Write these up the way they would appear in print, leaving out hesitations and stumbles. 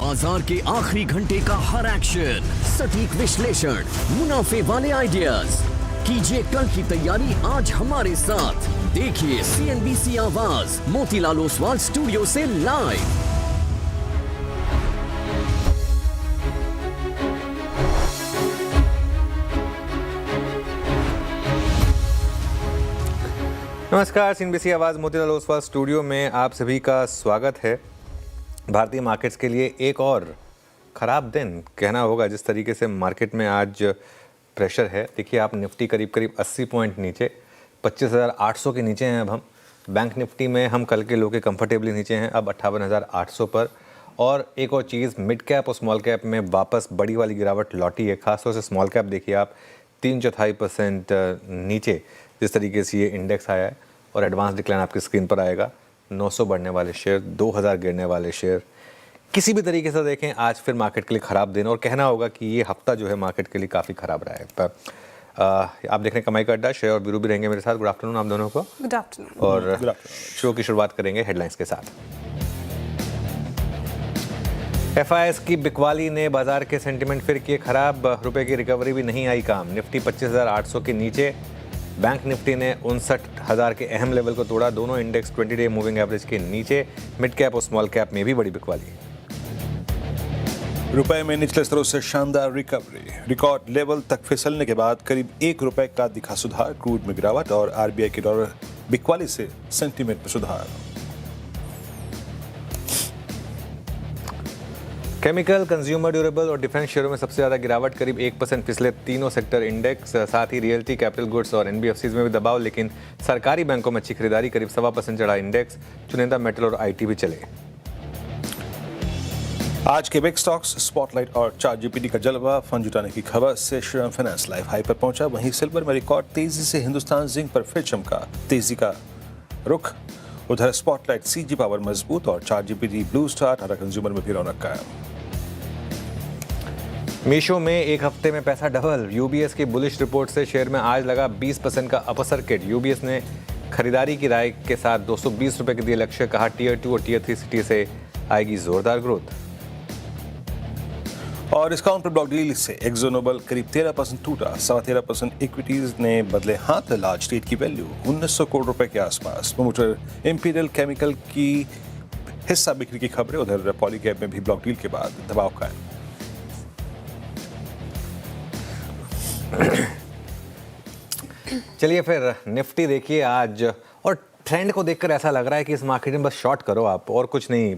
बाजार के आखिरी घंटे का हर एक्शन, सटीक विश्लेषण, मुनाफे वाले आइडियाज। कीजिए कल की तैयारी आज हमारे साथ। देखिए CNBC आवाज मोतीलाल ओसवाल स्टूडियो से लाइव। नमस्कार, CNBC आवाज़ मोतीलाल ओसवाल स्टूडियो में आप सभी का स्वागत है। भारतीय मार्केट्स के लिए एक और ख़राब दिन कहना होगा, जिस तरीके से मार्केट में आज प्रेशर है। देखिए आप, निफ्टी करीब 80 पॉइंट नीचे, 25,800 के नीचे हैं अब हम। बैंक निफ्टी में हम कल के लो के कंफर्टेबली नीचे हैं, अब 58,800 पर। और एक और चीज़, मिड कैप और स्मॉल कैप में वापस बड़ी वाली गिरावट लौटी है। खासतौर से स्मॉल कैप देखिए आप, 3/4% नीचे जिस तरीके से ये इंडेक्स आया है। और एडवांस डिक्लाइन आपकी स्क्रीन पर आएगा। 900 बढ़ने वाले शेयर, 2000 गिरने वाले शेयर। किसी भी तरीके से देखें, आज फिर मार्केट के लिए ख़राब दिन, और कहना होगा कि ये हफ्ता जो है मार्केट के लिए काफ़ी ख़राब रहा है। आप देख रहे हैं कमाई का अड्डा, शेयर और वीरू भी रहेंगे मेरे साथ। गुड आफ्टरनून आप दोनों को। Good afternoon. और शो की शुरुआत करेंगे हेडलाइंस के साथ। FIS की बिकवाली ने बाजार के सेंटिमेंट फिर किए खराब, रुपए की रिकवरी भी नहीं आई काम। निफ्टी 25,800 के नीचे, बैंक निफ्टी ने 59,000 के अहम लेवल को तोड़ा। दोनों इंडेक्स 20 डे मूविंग एवरेज के नीचे। मिड कैप और स्मॉल कैप में भी बड़ी बिकवाली। रुपए में निचले स्तरों से शानदार रिकवरी, रिकॉर्ड लेवल तक फिसलने के बाद करीब ₹1 का दिखा सुधार। क्रूड में गिरावट और RBI की डॉलर बिकवाली से सेंटीमेंट में सुधार। केमिकल, कंज्यूमर ड्यूरेबल और डिफेंस शेयरों में सबसे ज़्यादा गिरावट, करीब 1% फिसले तीनों सेक्टर इंडेक्स। साथ ही रियल्टी, कैपिटल गुड्स और NBFCs में भी दबाव, लेकिन सरकारी बैंकों में अच्छी खरीदारी, करीब 1.25% चढ़ा इंडेक्स। चुनिंदा मेटल और IT भी चले। आज के बिग स्टॉक्स, स्पॉटलाइट और ChatGPT का जलवा। फंड जुटाने की खबर से श्रीराम फाइनेंस लाइफ हाई पर पहुंचा। वहीं सिल्वर में रिकॉर्ड तेजी से हिंदुस्तान जिंक पर फिर चमका तेजी का रुख। उधर स्पॉटलाइट CG पावर मजबूत और ChatGPT blue star Tata consumer में भी रौनक कायम। मीशो में एक हफ्ते में पैसा डबल। UBS की बुलिश रिपोर्ट से शेयर में आज लगा 20% का अपर सर्किट। UBS ने खरीदारी की राय के साथ ₹220 के दिए लक्ष्य। कहा टियर 2 और टियर 3 सिटी से आएगी जोरदार ग्रोथ। और डिस्काउंट पर ब्लॉक डील से एक्सोनोबल करीब 13% टूटा। 13.25% इक्विटीज ने बदले हाथ। लार्ज स्टेट की वैल्यू 1900 करोड़ रुपए के आसपास। प्रमोटर इंपीरियल केमिकल की हिस्सा बिक्री की खबरें। उधर पॉलीकैब में भी ब्लॉक डील के बाद दबाव कायम। चलिए फिर निफ्टी देखिए आज, और ट्रेंड को देखकर ऐसा लग रहा है कि इस मार्केट में बस शॉर्ट करो आप, और कुछ नहीं।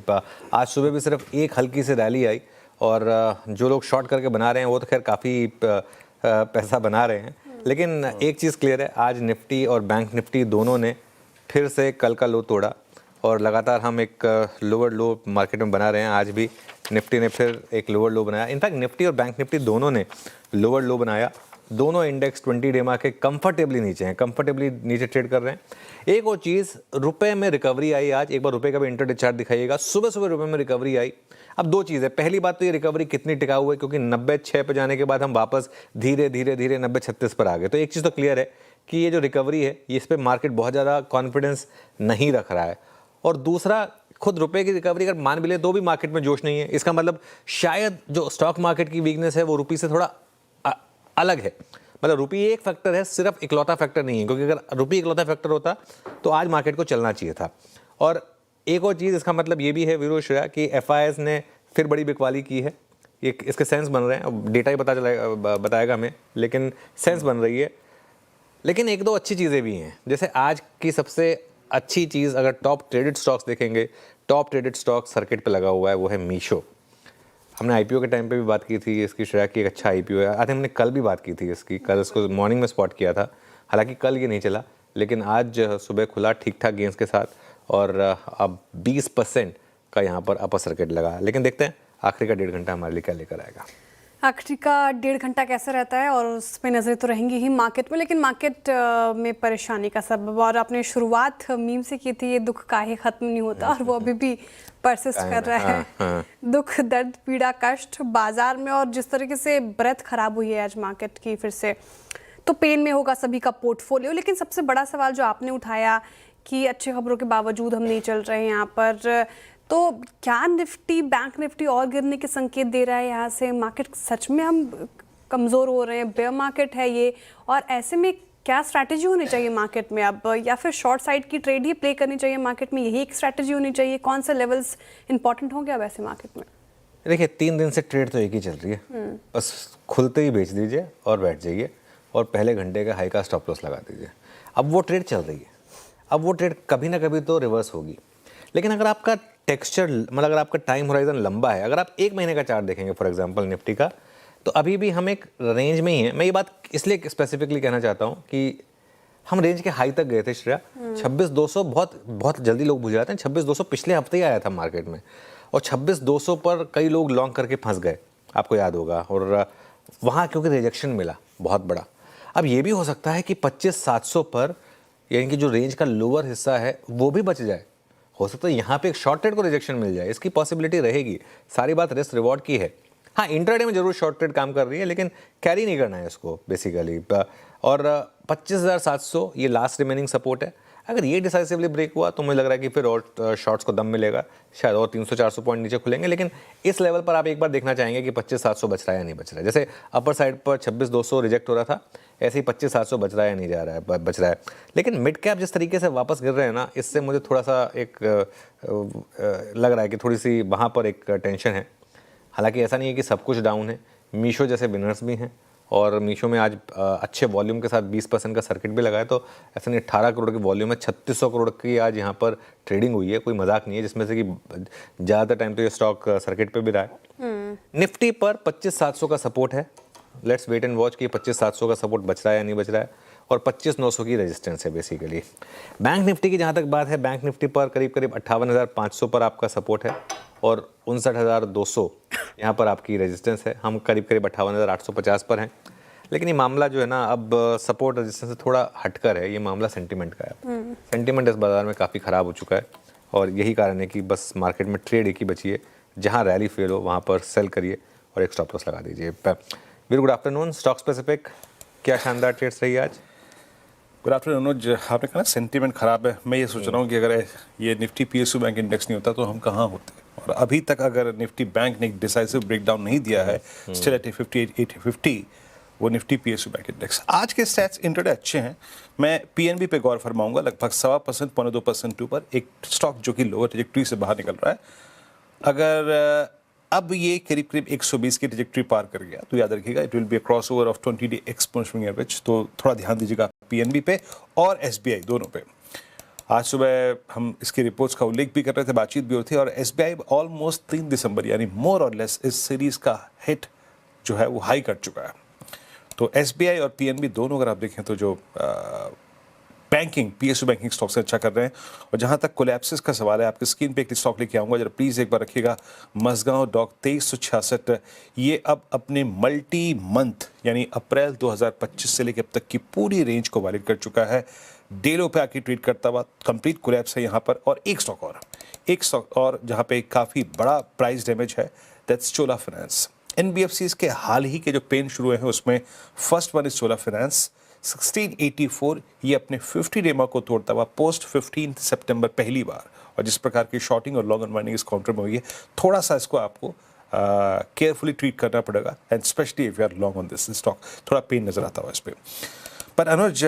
आज सुबह भी सिर्फ एक हल्की सी रैली आई, और जो लोग शॉर्ट करके बना रहे हैं वो तो खैर काफ़ी पैसा बना रहे हैं। लेकिन एक चीज़ क्लियर है, आज निफ्टी और बैंक निफ्टी दोनों ने फिर से कल का लो तोड़ा, और लगातार हम एक लोअर लो मार्केट में बना रहे हैं। आज भी निफ्टी ने फिर एक लोअर लो बनाया। इनफैक्ट निफ्टी और बैंक निफ्टी दोनों ने लोअर लो बनाया। दोनों इंडेक्स 20 डे मार्क के कंफर्टेबली नीचे हैं, कंफर्टेबली नीचे ट्रेड कर रहे हैं। एक और चीज़, रुपए में रिकवरी आई आज। एक बार रुपए का भी इंटरडे चार्ट दिखाइएगा। सुबह सुबह रुपए में रिकवरी आई। अब दो चीज़ है, पहली बात तो ये रिकवरी कितनी टिकाऊ है, क्योंकि 90.6 पे जाने के बाद हम वापस धीरे धीरे 90.36 पर आ गए। तो एक चीज़ तो क्लियर है कि ये जो रिकवरी है, ये इस पर मार्केट बहुत ज़्यादा कॉन्फिडेंस नहीं रख रहा है। और दूसरा, खुद रुपए की रिकवरी अगर मान भी ले तो भी मार्केट में जोश नहीं है। इसका मतलब शायद जो स्टॉक मार्केट की वीकनेस है वो रुपये से थोड़ा अलग है। मतलब रुपये एक फैक्टर है, सिर्फ इकलौता फैक्टर नहीं है, क्योंकि अगर रुपये इकलौता फैक्टर होता तो आज मार्केट को चलना चाहिए था। और एक और चीज़, इसका मतलब ये भी है विरोश्रेया कि FIS ने फिर बड़ी बिकवाली की है। ये इसके सेंस बन रहे हैं, अब डेटा ही बताएगा हमें, लेकिन सेंस बन रही है। लेकिन एक दो अच्छी चीज़ें भी हैं। जैसे आज की सबसे अच्छी चीज़, अगर टॉप ट्रेडेड स्टॉक्स देखेंगे, टॉप ट्रेडेड स्टॉक सर्किट पे लगा हुआ है, वो है मीशो। हमने IPO के टाइम पे भी बात की थी इसकी, श्रेया की एक अच्छा IPO है। आई थिंक हमने कल भी बात की थी इसकी, कल इसको मॉर्निंग में स्पॉट किया था। हालांकि कल ये नहीं चला, लेकिन आज सुबह खुला ठीक ठाक गेंस के साथ, और अब 20% का यहाँ पर अपर सर्किट लगा। लेकिन देखते हैं आखिरी का 1.5 घंटा हमारे लिए क्या लेकर आएगा। आखिरी का 1.5 घंटा कैसा रहता है, और उस पर नज़र तो रहेंगी ही मार्केट में, लेकिन मार्केट में परेशानी का सबब, और आपने शुरुआत मीम से की थी, ये दुख काहे खत्म नहीं होता, और वो अभी भी परसिस्ट कर रहा है। दुख, दर्द, पीड़ा, कष्ट बाजार में, और जिस तरीके से ब्रेथ खराब हुई है आज मार्केट की फिर से, तो पेन में होगा सभी का पोर्टफोलियो। लेकिन सबसे बड़ा सवाल जो आपने उठाया कि अच्छी खबरों के बावजूद हम नहीं चल रहे हैं यहाँ पर, तो क्या निफ्टी, बैंक निफ्टी और गिरने के संकेत दे रहा है यहाँ से? मार्केट सच में हम कमज़ोर हो रहे हैं, बेयर मार्केट है ये, और ऐसे में क्या स्ट्रैटेजी होनी चाहिए मार्केट में अब? या फिर शॉर्ट साइड की ट्रेड ही प्ले करनी चाहिए मार्केट में, यही एक स्ट्रैटेजी होनी चाहिए? कौन से लेवल्स इंपॉर्टेंट होंगे अब ऐसे मार्केट में? देखिए 3 दिन से ट्रेड तो एक ही चल रही है, बस खुलते ही बेच दीजिए और बैठ जाइए और पहले घंटे का हाई का स्टॉप लॉस लगा दीजिए। अब वो ट्रेड चल रही है, अब वो ट्रेड कभी ना कभी तो रिवर्स होगी। लेकिन अगर आपका टेक्सचर, मतलब अगर आपका टाइम होराइजन लंबा है, अगर आप 1 महीने का चार्ट देखेंगे फॉर एग्जांपल निफ्टी का, तो अभी भी हम एक रेंज में ही है। मैं ये बात इसलिए स्पेसिफिकली कहना चाहता हूँ कि हम रेंज के हाई तक गए थे श्रेया। 26,200 बहुत जल्दी लोग भूल जाते हैं। 26,200 पिछले हफ्ते ही आया था मार्केट में, और 26,200 पर कई लोग लॉन्ग करके फंस गए, आपको याद होगा, और वहाँ क्योंकि रिजेक्शन मिला बहुत बड़ा। अब ये भी हो सकता है कि 25,700 पर, यानी कि जो रेंज का लोअर हिस्सा है वो भी बच जाए। हो सकता है यहाँ पे एक शॉर्ट ट्रेड को रिजेक्शन मिल जाए, इसकी पॉसिबिलिटी रहेगी। सारी बात रिस्क रिवॉर्ड की है। हाँ, इंट्राडे में जरूर शॉर्ट ट्रेड काम कर रही है, लेकिन कैरी नहीं करना है इसको बेसिकली। और 25,700 ये लास्ट रिमेनिंग सपोर्ट है। अगर ये डिसाइसिवली ब्रेक हुआ तो मुझे लग रहा है कि फिर और शॉर्ट्स को दम मिलेगा, शायद और 300-400 पॉइंट नीचे खुलेंगे। लेकिन इस लेवल पर आप एक बार देखना चाहेंगे कि 25,700 बच रहा है या नहीं बच रहा है। जैसे अपर साइड पर 26,200 रिजेक्ट हो रहा था, ऐसे ही 25,700 बच रहा है या नहीं जा रहा है, बच रहा है। लेकिन मिड कैप जिस तरीके से वापस गिर रहे हैं ना, इससे मुझे थोड़ा सा एक लग रहा है कि थोड़ी सी वहाँ पर एक टेंशन है। हालांकि ऐसा नहीं है कि सब कुछ डाउन है, मीशो जैसे विनर्स भी हैं, और मीशो में आज अच्छे वॉल्यूम के साथ 20% का सर्किट भी लगा है। तो ऐसा नहीं, 18 करोड़ की वॉल्यूम है, 3600 करोड़ की आज यहाँ पर ट्रेडिंग हुई है, कोई मजाक नहीं है, जिसमें से कि ज़्यादातर टाइम तो ये स्टॉक सर्किट पे भी रहा है। निफ्टी पर 25,700 का सपोर्ट है, लेट्स वेट एंड वॉच कि 25,700 का सपोर्ट बच रहा है या नहीं बच रहा है, और 25,900 की रेजिस्टेंस है बेसिकली। बैंक निफ्टी की जहाँ तक बात है, बैंक निफ्टी पर करीब 58,500 पर आपका सपोर्ट है, और 59,200 यहाँ पर आपकी रेजिस्टेंस है। हम करीब 58,850 पर हैं। लेकिन ये मामला जो है ना, अब सपोर्ट रेजिस्टेंस से थोड़ा हटकर है, ये मामला सेंटीमेंट का है। सेंटीमेंट इस बाजार में काफ़ी ख़राब हो चुका है, और यही कारण है कि बस मार्केट में ट्रेड एक ही बची है, जहाँ रैली फेल हो वहाँ पर सेल करिए और एक स्टॉप लॉस लगा दीजिए। Very good afternoon. Stock specific क्या शानदार ट्रेड्स रही आज? गुड आफ्टरनून अनुज। आपने कहा ना सेंटीमेंट खराब है, मैं ये सोच रहा हूँ कि अगर ये निफ्टी PSU बैंक इंडेक्स नहीं होता तो हम कहाँ होते। और अभी तक अगर निफ्टी बैंक ने एक डिसाइसिव ब्रेकडाउन नहीं दिया है, स्टिल एट 58,850 वो निफ्टी PSU बैंक इंडेक्स। आज के स्टैट्स इंट्राडे अच्छे हैं। मैं PNB पे गौर फरमाऊंगा, लगभग 1.25% 1.25% ऊपर एक स्टॉक जो कि लोअर ट्रेजेक्टरी से बाहर निकल रहा है। अगर अब ये करीब 120 की ट्रेजेक्टरी पार कर गया तो याद रखिएगा it will be a crossover of 20-day exponential average. तो थोड़ा ध्यान दीजिएगा PNB पे और SBI दोनों पे। आज सुबह हम इसकी रिपोर्ट्स का उल्लेख भी कर रहे थे, बातचीत भी हुई थी, और SBI ऑलमोस्ट 3 दिसंबर यानी मोर और लेस इस सीरीज का हिट जो है वो हाई कर चुका है। तो SBI और PNB दोनों अगर आप देखें तो जो बैंकिंग PSU बैंकिंग स्टॉक से अच्छा कर रहे हैं। और जहां तक कोलैप्सिस का सवाल है, आपकी स्क्रीन पे एक स्टॉक लेके आऊंगा, जरा प्लीज एक बार रखिएगा। मझगांव डॉक 2366, ये अब अपने मल्टी मंथ यानी अप्रैल 2025 से लेकर अब तक की पूरी रेंज को वायलेट कर चुका है। डेलो पे आके ट्रेड करता हुआ कंप्लीट कोलैप्स है यहाँ पर। और एक स्टॉक और जहाँ पे काफ़ी बड़ा प्राइस डैमेज है, दैट्स चोला फाइनेंस। NBFCs के हाल ही के जो पेन शुरू हुए हैं उसमें first one is Chola finance 1684। ये अपने 50 डेमा को तोड़ता हुआ पोस्ट 15 सितंबर पहली बार, और जिस प्रकार की शॉर्टिंग और लॉन्ग अनवाइंडिंग इस काउंटर में हुई है, थोड़ा सा इसको आपको केयरफुली ट्रीट करना पड़ेगा, and specially if you are long on this stock. थोड़ा पेन नजर आता हुआ इस पर। पर अनुज,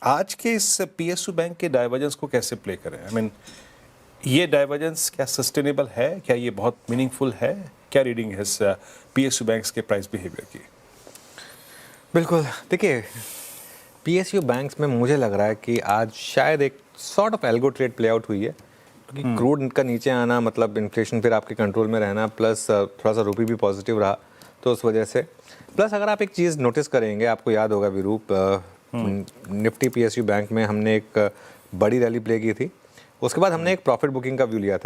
आज के इस PSU बैंक के डाइवर्जेंस को कैसे प्ले करें? आई मीन, ये डाइवर्जेंस क्या सस्टेनेबल है? क्या ये बहुत मीनिंगफुल है? क्या रीडिंग है इस PSU बैंक्स के प्राइस बिहेवियर की? बिल्कुल, देखिए PSU बैंक्स में मुझे लग रहा है कि आज शायद एक sort of algo trade play out हुई है, क्योंकि क्रूड का नीचे आना मतलब इन्फ्लेशन फिर आपके कंट्रोल में रहना, प्लस थोड़ा सा रुपये भी पॉजिटिव रहा, तो उस वजह से। प्लस अगर आप एक चीज़ नोटिस करेंगे, आपको याद होगा विरूप, निफ्टी PSU बैंक में हमने एक बड़ी रैली प्ले की थी, उसके बाद हमने एक प्रॉफिट बुकिंग का व्यू लिया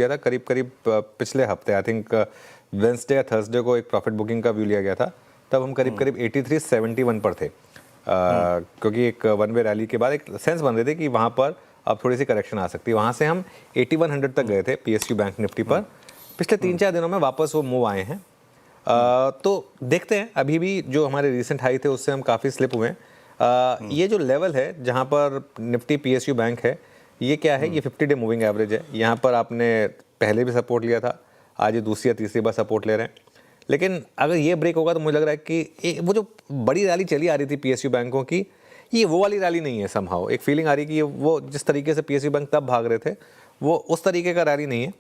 था। करीब पिछले हफ्ते, आई थिंक वेंसडे या थर्सडे को एक प्रॉफिट बुकिंग का व्यू लिया गया था। तब हम करीब 83.71 पर थे, क्योंकि एक वन वे रैली के बाद एक सेंस बन रहे थे कि वहाँ पर अब थोड़ी सी करेक्शन आ सकती है। वहाँ से हम 8100 तक गए थे PSU बैंक निफ्टी पर। पिछले 3-4 दिनों में वापस वो मूव आए हैं। तो देखते हैं, अभी भी जो हमारे रिसेंट हाई थे उससे हम काफ़ी स्लिप हुए हैं। ये जो लेवल है जहाँ पर निफ्टी PSU बैंक है, ये क्या है, ये 50 डे मूविंग एवरेज है। यहाँ पर आपने पहले भी सपोर्ट लिया था, आज ये दूसरी या तीसरी बार सपोर्ट ले रहे हैं। लेकिन अगर ये ब्रेक होगा तो मुझे लग रहा है कि वो जो बड़ी रैली चली आ रही थी पीएसयू बैंकों की, ये वो वाली रैली नहीं है। समहाउ एक फीलिंग आ रही है कि ये वो जिस तरीके से पीएसयू बैंक तब भाग रहे थे, वो उस तरीके का रैली नहीं है।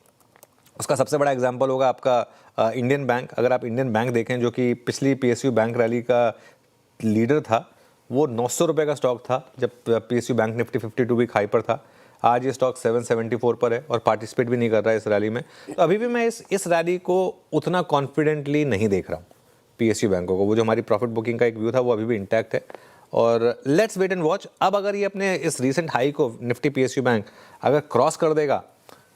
उसका सबसे बड़ा एग्जांपल होगा आपका इंडियन बैंक। अगर आप इंडियन बैंक देखें, जो कि पिछली पीएसयू बैंक रैली का लीडर था, वो 900 रुपये का स्टॉक था जब PSU bank Nifty 52 week high पर था। आज ये स्टॉक 774 पर है और पार्टिसिपेट भी नहीं कर रहा है इस रैली में। तो अभी भी मैं इस रैली को उतना कॉन्फिडेंटली नहीं देख रहा हूँ पीएसयू बैंकों को। वो जो हमारी प्रॉफिट बुकिंग का एक व्यू था वो अभी भी इंटैक्ट है और लेट्स वेट एंड वॉच। अब अगर ये अपने इस रीसेंट हाई को निफ्टी पीएसयू बैंक अगर क्रॉस कर देगा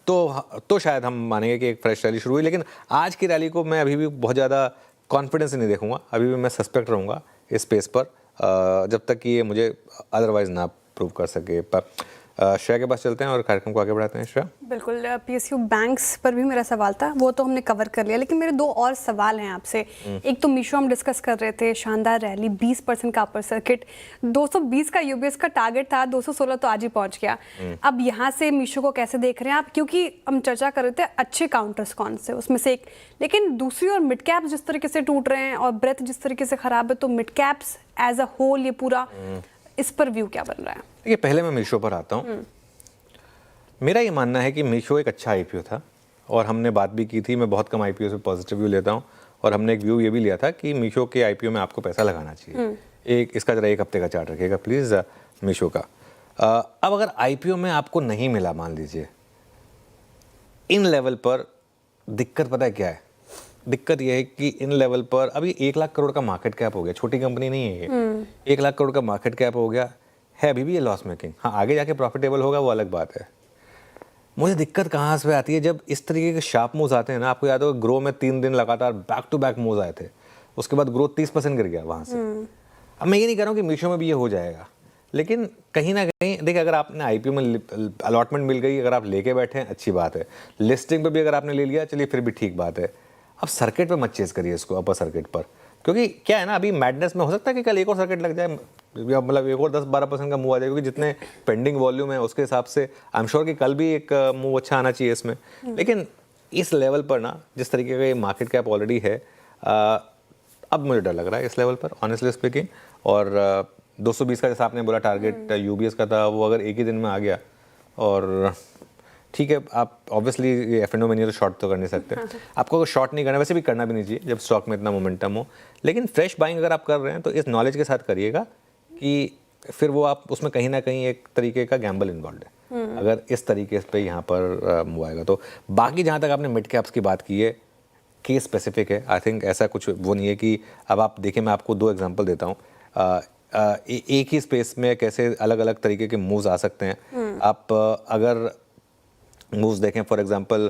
तो शायद हम मानेंगे कि एक फ्रेश रैली शुरू हुई। लेकिन आज की रैली को मैं अभी भी बहुत ज़्यादा कॉन्फिडेंस नहीं देखूंगा। अभी भी मैं सस्पेक्ट रहूँगा इस स्पेस पर जब तक कि ये मुझे अदरवाइज ना प्रूव कर सके। पर श्रेया के पास चलते हैं और कार्यक्रम को आगे बढ़ाते हैं। श्रेया, बिल्कुल, पीएसयू बैंक्स पर भी मेरा सवाल था, वो तो हमने कवर कर लिया, लेकिन मेरे दो और सवाल हैं आपसे। एक तो मीशो हम डिस्कस कर रहे थे, शानदार रैली, 20% का अपर सर्किट, 220 का यूबीएस का टारगेट था, 216 तो आज ही पहुंच गया। अब यहाँ से मीशो को कैसे देख रहे हैं आप? क्योंकि हम चर्चा कर रहे थे अच्छे काउंटर्स कौन से, उसमें से एक, लेकिन दूसरी ओर मिड कैप्स जिस तरीके से टूट रहे हैं और ब्रेथ जिस तरीके से खराब है, तो mid caps as a whole ये पूरा, इस पर व्यू क्या बन रहा है? देखिए, पहले मैं मीशो पर आता हूँ। मेरा ये मानना है कि मीशो एक अच्छा आईपीओ था और हमने बात भी की थी। मैं बहुत कम आईपीओ से पॉजिटिव व्यू लेता हूँ और हमने एक व्यू ये भी लिया था कि मीशो के आईपीओ में आपको पैसा लगाना चाहिए। इसका जरा एक हफ्ते का चार्ट रखिएगा प्लीज़ मीशो का। अब अगर आईपीओ में आपको नहीं मिला, मान लीजिए इन लेवल पर, दिक्कत पता है क्या है? दिक्कत यह है कि इन लेवल पर अभी 1 लाख करोड़ का मार्केट कैप हो गया, छोटी कंपनी नहीं है ये। 1 लाख करोड़ का मार्केट कैप हो गया है, अभी भी ये लॉस मेकिंग। हाँ, आगे जाके प्रॉफिटेबल होगा वो अलग बात है। मुझे दिक्कत कहाँ से आती है, जब इस तरीके के शार्प मूव्स आते हैं ना। आपको याद होगा ग्रो में 3 दिन लगातार बैक टू बैक मूव्स आए थे, उसके बाद ग्रोथ 30% गिर गया वहाँ से। अब मैं ये नहीं कह रहा हूँ कि मीशो में भी ये हो जाएगा, लेकिन कहीं ना कहीं देखिए, अगर आपने आईपीओ में अलॉटमेंट मिल गई, अगर आप लेके बैठे हैं अच्छी बात है। लिस्टिंग पे भी अगर आपने ले लिया, चलिए फिर भी ठीक बात है। अब सर्किट पे मत चेज करिए इसको, अपर सर्किट पर, क्योंकि क्या है ना, अभी मैडनेस में हो सकता है कि कल एक और सर्किट लग जाए, मतलब एक और 10-12% का मूव आ जाए, क्योंकि जितने पेंडिंग वॉल्यूम है उसके हिसाब से आई एम श्योर कि कल भी एक मूव अच्छा आना चाहिए इसमें। लेकिन इस लेवल पर ना, जिस तरीके का ये मार्केट कैप ऑलरेडी है, अब मुझे डर लग रहा है इस लेवल पर ऑनेस्टली स्पीकिंग। और 220 का जैसा आपने बोला टारगेट यूबीएस का था, वो अगर एक ही दिन में आ गया, और ठीक है, आप ऑब्वियसली एफ&ओ में नहीं तो शॉर्ट तो कर नहीं सकते। आपको अगर शॉर्ट नहीं करना, वैसे भी करना भी नहीं चाहिए जब स्टॉक में इतना मोमेंटम हो। लेकिन फ्रेश बाइंग अगर आप कर रहे हैं तो इस नॉलेज के साथ करिएगा कि फिर वो आप उसमें कहीं ना कहीं एक तरीके का गैम्बल इन्वॉल्व है अगर इस तरीके पे यहाँ पर मूव आएगा तो। बाकी जहाँ तक आपने मिड कैप्स की बात की है, केस स्पेसिफिक है। आई थिंक ऐसा कुछ वो नहीं है कि अब आप देखें, मैं आपको 2 एग्जांपल देता हूँ। एक ही स्पेस में कैसे अलग अलग तरीके के मूव्स आ सकते हैं। आप अगर मूव्स देखें, फॉर एग्जांपल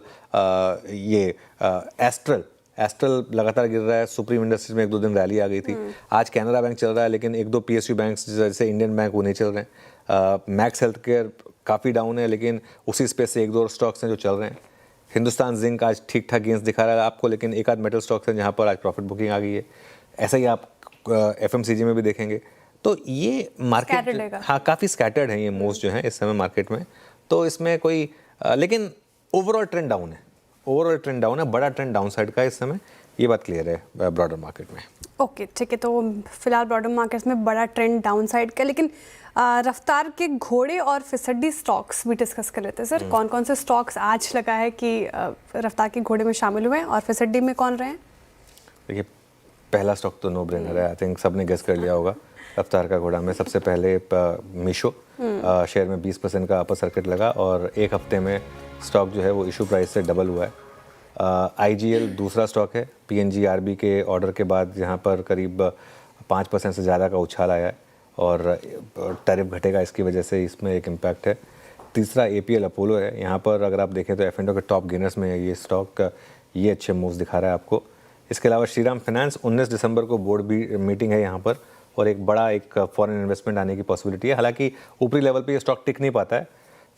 ये एस्ट्रल लगातार गिर रहा है। सुप्रीम इंडस्ट्रीज में 1-2 दिन रैली आ गई थी। आज कैनरा बैंक चल रहा है, लेकिन 1-2 पीएसयू बैंक्स जैसे इंडियन बैंक वो नहीं चल रहे हैं। मैक्स हेल्थ केयर काफ़ी डाउन है, लेकिन उसी स्पेस से 1-2 स्टॉक्स हैं जो चल रहे हैं। हिंदुस्तान जिंक आज ठीक ठाक गेंस दिखा रहा है आपको, लेकिन एक आध मेटल स्टॉक्स हैं जहाँ पर आज प्रॉफिट बुकिंग आ गई है। ऐसा ही आप एफएमसीजी में भी देखेंगे। तो ये मार्केट हाँ काफ़ी स्कैटर्ड है ये मूव्स जो हैं इस समय मार्केट में। तो इसमें कोई लेकिन ओवरऑल ट्रेंड डाउन है, बड़ा ट्रेंड डाउन साइड का इस समय, ये बात क्लियर है ब्रॉडर मार्केट में। ओके, ठीक है। तो फिलहाल ब्रॉडर मार्केट्स में बड़ा ट्रेंड डाउन साइड का, लेकिन रफ्तार के घोड़े और फिसड्डी स्टॉक्स भी डिस्कस कर लेते हैं सर। कौन कौन से स्टॉक्स आज लगा है कि रफ्तार के घोड़े में शामिल हुए हैं और फिसड्डी में कौन रहे हैं? देखिए, पहला स्टॉक तो नो ब्रेनर है, आई थिंक सबने गेस कर लिया होगा। रफ्तार का घोड़ा में सबसे पहले मीशो, शेयर में 20% का अपर सर्किट लगा और एक हफ्ते में स्टॉक जो है वो इशू प्राइस से डबल हुआ है। आईजीएल दूसरा स्टॉक है, पीएनजीआरबी के ऑर्डर के बाद यहाँ पर करीब 5% से ज़्यादा का उछाल आया है और टैरिफ घटेगा, इसकी वजह से इसमें एक इम्पैक्ट है। तीसरा एपीएल अपोलो है, यहाँ पर अगर आप देखें तो एफ&ओ के टॉप गेनर्स में ये स्टॉक, ये अच्छे मूव्स दिखा रहा है आपको। इसके अलावा श्रीराम फाइनेंस 19 दिसंबर को बोर्ड मीटिंग है यहाँ पर और एक बड़ा एक फॉरेन इन्वेस्टमेंट आने की पॉसिबिलिटी है। हालांकि ऊपरी लेवल पे ये स्टॉक टिक नहीं पाता है।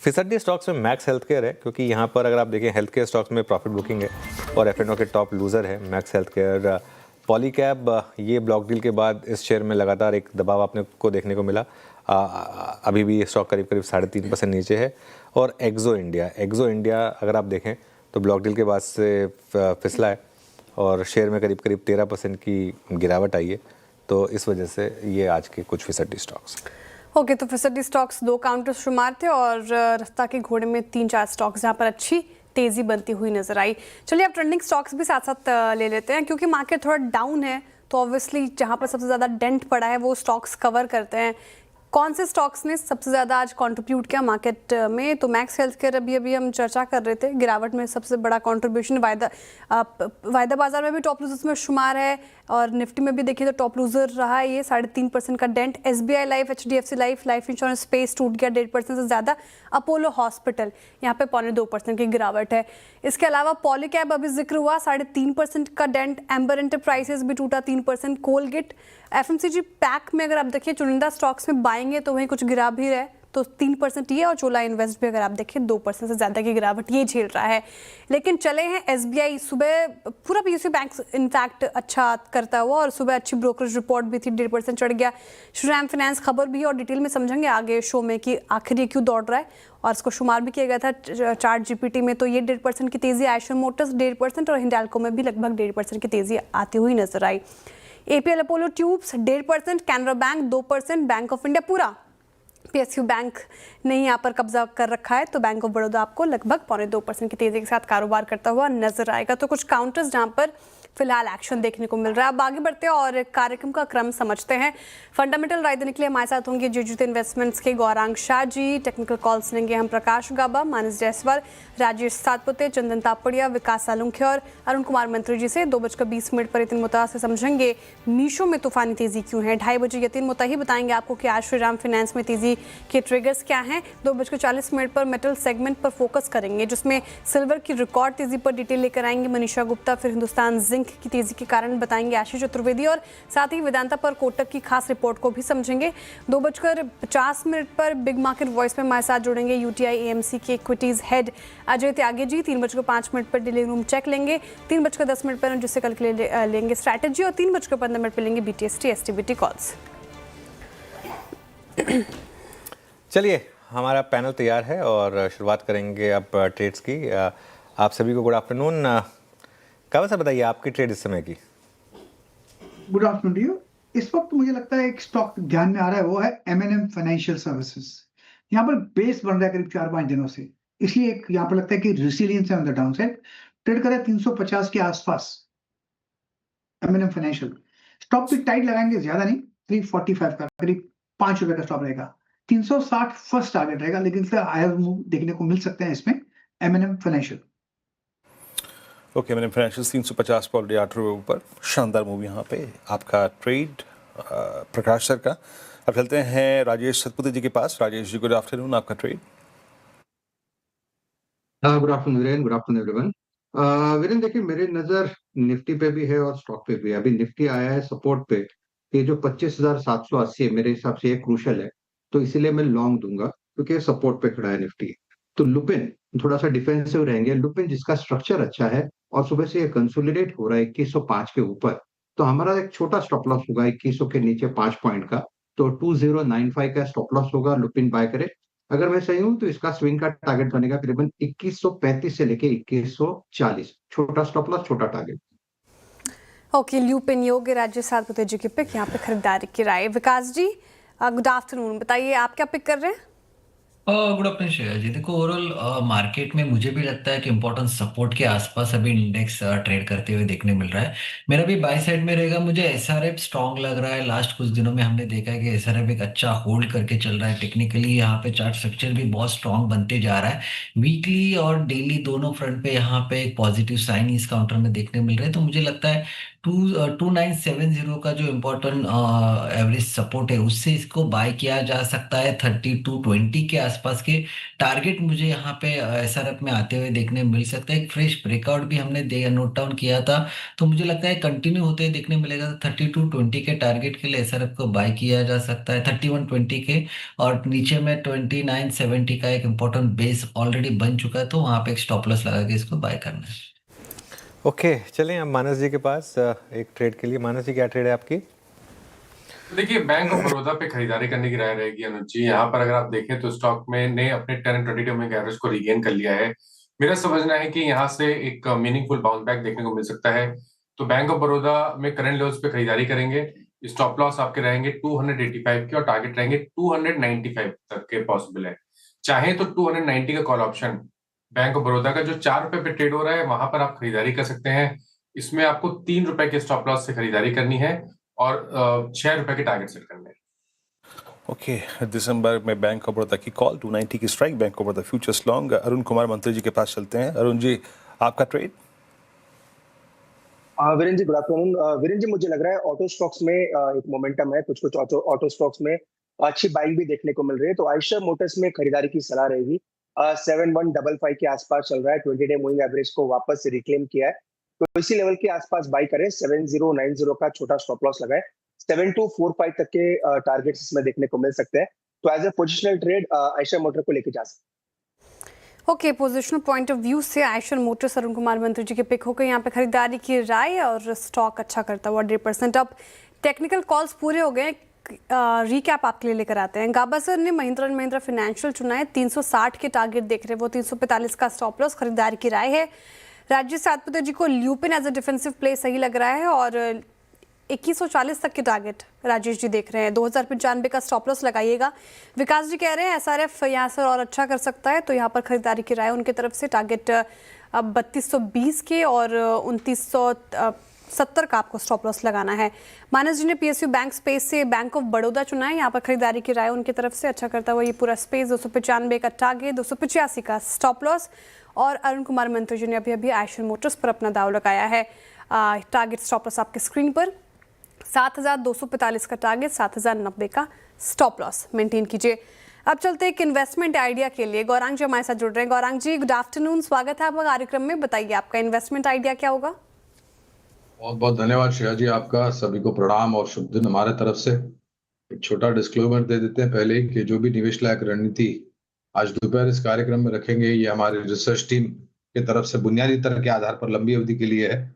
फिसड्डी स्टॉक्स में मैक्स हेल्थ केयर है, क्योंकि यहाँ पर अगर आप देखें हेल्थ केयर स्टॉक्स में प्रॉफिट बुकिंग है और एफ&ओ के टॉप लूजर है मैक्स हेल्थ केयर। पॉलीकैब, ये ब्लॉक डील के बाद इस शेयर में लगातार एक दबाव आपने को देखने को मिला। अभी भी ये स्टॉक करीब करीब 3.5% नीचे है। और एक्सो इंडिया अगर आप देखें तो ब्लॉक डील के बाद से फिसला है और शेयर में करीब करीब 13% की गिरावट आई है। तो इस वजह से ये आज के कुछ फीसदी स्टॉक्स। ओके, तो फीसदी स्टॉक्स 2 काउंटर शुमार थे और रफ्ता के घोड़े में 3-4 स्टॉक्स जहाँ पर अच्छी तेजी बनती हुई नजर आई। चलिए अब ट्रेंडिंग स्टॉक्स भी साथ साथ ले लेते हैं, क्योंकि मार्केट थोड़ा डाउन है तो ऑब्वियसली जहाँ पर सबसे ज़्यादा डेंट पड़ा है वो स्टॉक्स कवर करते हैं। कौन से स्टॉक्स ने सबसे ज़्यादा आज कंट्रीब्यूट किया मार्केट में? तो मैक्स हेल्थ केयर अभी हम चर्चा कर रहे थे, गिरावट में सबसे बड़ा कंट्रीब्यूशन वायदा बाजार में भी टॉप लूजर्स में शुमार है और निफ्टी में भी देखिए तो टॉप लूजर रहा है ये 3.5% का dent. SBI life, HDFC life insurance space टूट गया 1.5% से ज़्यादा। अपोलो हॉस्पिटल यहाँ पे 0.25% की गिरावट है। इसके अलावा पॉलीकैब अभी जिक्र हुआ 3.5% का डेंट। एम्बर एंटरप्राइजेस भी टूटा 3%। कोलगेट, FMCG पैक में अगर आप देखिए चुनिंदा स्टॉक्स में बाएंगे तो वहीं कुछ गिरा भी रहे तो 3% ये, और चोला इन्वेस्ट भी अगर आप देखें 2% से ज़्यादा की गिरावट ये झेल रहा है। लेकिन चले हैं SBI, सुबह पूरा PSU बैंक इनफैक्ट अच्छा करता हुआ और सुबह अच्छी ब्रोकरेज रिपोर्ट भी थी, 1.5% चढ़ गया। श्रीराम फाइनेंस खबर भी है और डिटेल में समझेंगे आगे शो में कि आखिर ये क्यों दौड़ रहा है, और इसको शुमार भी किया गया था चार्ट GPT में, तो ये 1.5% की तेज़ी। आयशर मोटर्स 1.5% और हिंडाल्को में भी लगभग 1.5% की तेज़ी आती हुई नजर आई। APL Apollo tubes 1.5%, Canara bank 2%, bank of India पूरा PSU बैंक ने यहाँ पर कब्जा कर रखा है तो बैंक ऑफ बड़ौदा आपको लगभग 0.2% की तेजी के साथ कारोबार करता हुआ नजर आएगा। तो कुछ काउंटर्स जहाँ पर फिलहाल एक्शन देखने को मिल रहा है। अब आगे बढ़ते हैं और कार्यक्रम का क्रम समझते हैं। फंडामेंटल राय देने के लिए हमारे साथ होंगे जेजुत इन्वेस्टमेंट्स के गौरांग शाह जी। टेक्निकल कॉल्स लेंगे हम प्रकाश गाबा, मानस जायसवाल, राजेश सातपुते, चंदन तापड़िया, विकास सालुंखे और अरुण कुमार मंत्री जी से। 2:20 पर यतीन मुता से समझेंगे मीशो में तूफानी तेजी क्यों है। 2:30 यतीन मुता ही बताएंगे आपको कि आज श्रीराम फाइनेंस में तेजी के ट्रिगर्स क्या हैं। 2:40 पर मेटल सेगमेंट पर फोकस करेंगे जिसमें सिल्वर की रिकॉर्ड तेजी पर डिटेल लेकर आएंगे मनीषा गुप्ता। फिर हिंदुस्तान जिंक की तेजी के कारण बताएंगे आशीष चतुर्वेदी और साथ ही वेदांता पर कोटक की खास रिपोर्ट को भी समझेंगे। 2:50 पर बिग मार्केट वॉइस में हमारे साथ जुड़ेंगे UTI AMC के इक्विटीज हेड अजय त्यागी जी। 3:05 पर डेली रूम चेक लेंगे। 3:10 पर जिससे कल के लिए लेंगे स्ट्रैटेजी और 3:15 पर लेंगे BTST STBT कॉल्स। चलिए हमारा पैनल तैयार है और शुरुआत करेंगे अब ट्रेड्स की। आप सभी को गुड आफ्टरनून। कावल साहब बताइए आपकी ट्रेड इस समय की। Good afternoon you. इस वक्त मुझे लगता है एक स्टॉक ध्यान में आ रहा है, वो है M&M फाइनेंशियल सर्विसेज। यहाँ पर बेस बन रहा है करीब 4-5 दिनों से, इसलिए एक यहाँ पर लगता है कि रिसिलियंस है on the down side. Trade करें 350 के आसपास M&M financial. Stop pick tight लगाएंगे, ज्यादा नहीं, 345 का करीब ₹5 का स्टॉप रहेगा। 360 फर्स्ट टारगेट रहेगा, लेकिन इसका हायर मूव देखने को मिल सकते हैं इसमें M&M फाइनेंशियल। ओके, मैंने फाइनेंशियल 350 पर ऑलरेडी ₹8 ऊपर, शानदार मूव यहाँ पे आपका ट्रेड प्रकाश सर का। अब चलते हैं राजेश सतपुते जी के पास। राजेश जी गुड आफ्टरनून, आपका trade. Good afternoon Viren, good afternoon everyone. Viren देखिए, मेरी नजर निफ्टी पे भी है और स्टॉक पे भी है। अभी निफ्टी आया है सपोर्ट पे, ये जो 25,780 है मेरे हिसाब से ये क्रूशल है, तो इसीलिए मैं लॉन्ग दूंगा क्योंकि सपोर्ट पे खड़ा है निफ्टी। तो लुपिन थोड़ा सा डिफेंसिव रहेंगे। लुपिन जिसका स्ट्रक्चर अच्छा है और सुबह से ये कंसोलिडेट हो रहा है 2105 के ऊपर, तो हमारा एक छोटा स्टॉप लॉस होगा 2100 के नीचे 5 पॉइंट का, तो 2095 का स्टॉप लॉस होगा। लुपिन बाय करे। अगर मैं सही हूं तो इसका स्विंग का टारगेट बनेगा करीबन 2135 से लेके 2140। छोटा स्टॉप लॉस, छोटा टारगेट। ओके, लुपिन योग्य राज्य सातपुते जी की पिक यहाँ पे खरीदारी की राय। विकास जी गुड आफ्टरनून, बताइए आप क्या पिक कर रहे हैं? गुड आफ्टरनून श्रेया जी। देखो, ओवरऑल मार्केट में मुझे भी लगता है कि इंपॉर्टेंट सपोर्ट के आसपास अभी इंडेक्स ट्रेड करते हुए देखने मिल रहा है। मेरा भी बाय साइड में रहेगा। मुझे SRF स्ट्रांग लग रहा है। लास्ट कुछ दिनों में हमने देखा है कि SRF एक अच्छा होल्ड करके चल रहा है। टेक्निकली यहाँ पे चार्ट स्ट्रक्चर भी बहुत स्ट्रांग बनते जा रहा है। वीकली और डेली दोनों फ्रंट पे यहाँ पे एक पॉजिटिव साइन इस काउंटर में देखने मिल रहे हैं। तो मुझे लगता है 2970 का जो इम्पोर्टेंट एवरेज सपोर्ट है उससे इसको बाय किया जा सकता है। 3220 के आसपास के टारगेट मुझे यहाँ पे SRF में आते हुए देखने मिल सकता है। एक फ्रेश ब्रेकआउट भी हमने नोट डाउन किया था, तो मुझे लगता है कंटिन्यू होते हुए देखने मिलेगा। 3220 के टारगेट के लिए SRF को बाय किया जा सकता है 3120 के, और नीचे में 2970 का एक इम्पोर्टेंट बेस ऑलरेडी बन चुका है, तो वहाँ पे एक स्टॉप लॉस लगा के इसको बाय करना है। ओके चलें अब मानस जी के पास एक ट्रेड के लिए। मानस जी क्या ट्रेड है आपकी? तो देखिए, बैंक ऑफ बड़ौदा पे खरीदारी करने की राय रहेगी अनुज जी। यहाँ पर अगर आप देखें तो स्टॉक में ने अपने 10 एंड 22 मूविंग एवरेज को रीगेन कर लिया है। मेरा समझना है कि यहाँ से एक मीनिंगफुल बाउंस बैक देखने को मिल सकता है। तो बैंक ऑफ बड़ौदा में करंट लेवल्स पे खरीदारी करेंगे। स्टॉप लॉस आपके रहेंगे 285 के और टारगेट रहेंगे 295 तक के पॉसिबल है। चाहे तो 290 का call option bank of Baroda का जो 4 रुपए पे ट्रेड हो रहा है वहां पर आप खरीदारी कर सकते हैं। इसमें आपको 3 रुपए के स्टॉप लॉस से खरीदारी करनी है और 6 रुपए के टारगेट सेट करने हैं। ओके, दिसंबर में बैंक ऑफ बड़ौदा की कॉल 290 की strike, bank of Baroda futures long. Arun Kumar मंत्री जी के पास चलते हैं। अरुण जी, आपका trade? Virendra ji good afternoon. Virendra ji मुझे लग रहा है ऑटो स्टॉक्स में एक मोमेंटम है, कुछ कुछ ऑटो स्टॉक्स में अच्छी बाइंग भी देखने को मिल रही है, तो आयशर मोटर्स में खरीदारी की सलाह रहेगी। 7155 के आसपास चल रहा है, 20 डे मूविंग एवरेज को वापस रिक्लेम किया है, तो इसी लेवल के आसपास बाई करें। 7090 का छोटा स्टॉप लॉस लगाए। 7245 तक के टारगेट्स इसमें देखने को मिल सकते हैं, तो as a positional trade Eicher motor को लेके जा सकते हैं। Okay, positional point of view से आयशर मोटर्स अरुण कुमार मंत्री जी के पिक हो गए यहाँ पे खरीदारी की राय, और स्टॉक अच्छा करता हुआ 1.5%। अब टेक्निकल कॉल्स पूरे हो गए, रिकैप आपके लिए लेकर आते हैं। गाबासर ने महिंद्रा एंड महिंद्रा फाइनेंशियल चुना है, 360 के टारगेट देख रहे हैं वो, 345 का स्टॉप लॉस, खरीदारी की राय है। राजेश सातपुते जी को Lupin as a defensive play सही लग रहा है, और 2140 तक के टारगेट राजेश जी देख रहे हैं। 2095 का स्टॉप लॉस लगाइएगा। विकास जी कह रहे हैं एसआरएफ यहाँ से और अच्छा कर सकता है, तो यहाँ पर खरीदारी की राय उनकी तरफ से। टारगेट अब 3220 के और 2970 का आपको स्टॉप लॉस लगाना है। मानस जी ने पीएसयू बैंक स्पेस से बैंक ऑफ बड़ौदा चुना है, यहाँ पर खरीदारी की राय उनकी तरफ से, अच्छा करता हुआ ये पूरा स्पेस। 295 का टारगेट, 285 का स्टॉप लॉस। और अरुण कुमार मंत्री जी ने अभी अभी आयशर मोटर्स पर अपना दाव लगाया है। टारगेट स्टॉप लॉस आपके स्क्रीन पर, 7245 का टारगेट, 7090 का स्टॉप लॉस मेंटेन कीजिए। अब चलते एक इन्वेस्टमेंट आइडिया के लिए। गौरांग जी हमारे साथ जुड़ रहे हैं। गौरांग जी गुड आफ्टरनून, स्वागत है आपका कार्यक्रम में। बताइए आपका इन्वेस्टमेंट आइडिया क्या होगा? बहुत बहुत धन्यवाद श्रेया जी, आपका सभी को प्रणाम और शुभ दिन हमारे तरफ से। एक छोटा डिस्क्लोमर दे देते हैं पहले ही कि जो भी निवेश लायक रणनीति आज दोपहर इस कार्यक्रम में रखेंगे, ये हमारी रिसर्च टीम की तरफ से बुनियादी तरह के आधार पर लंबी अवधि के लिए है।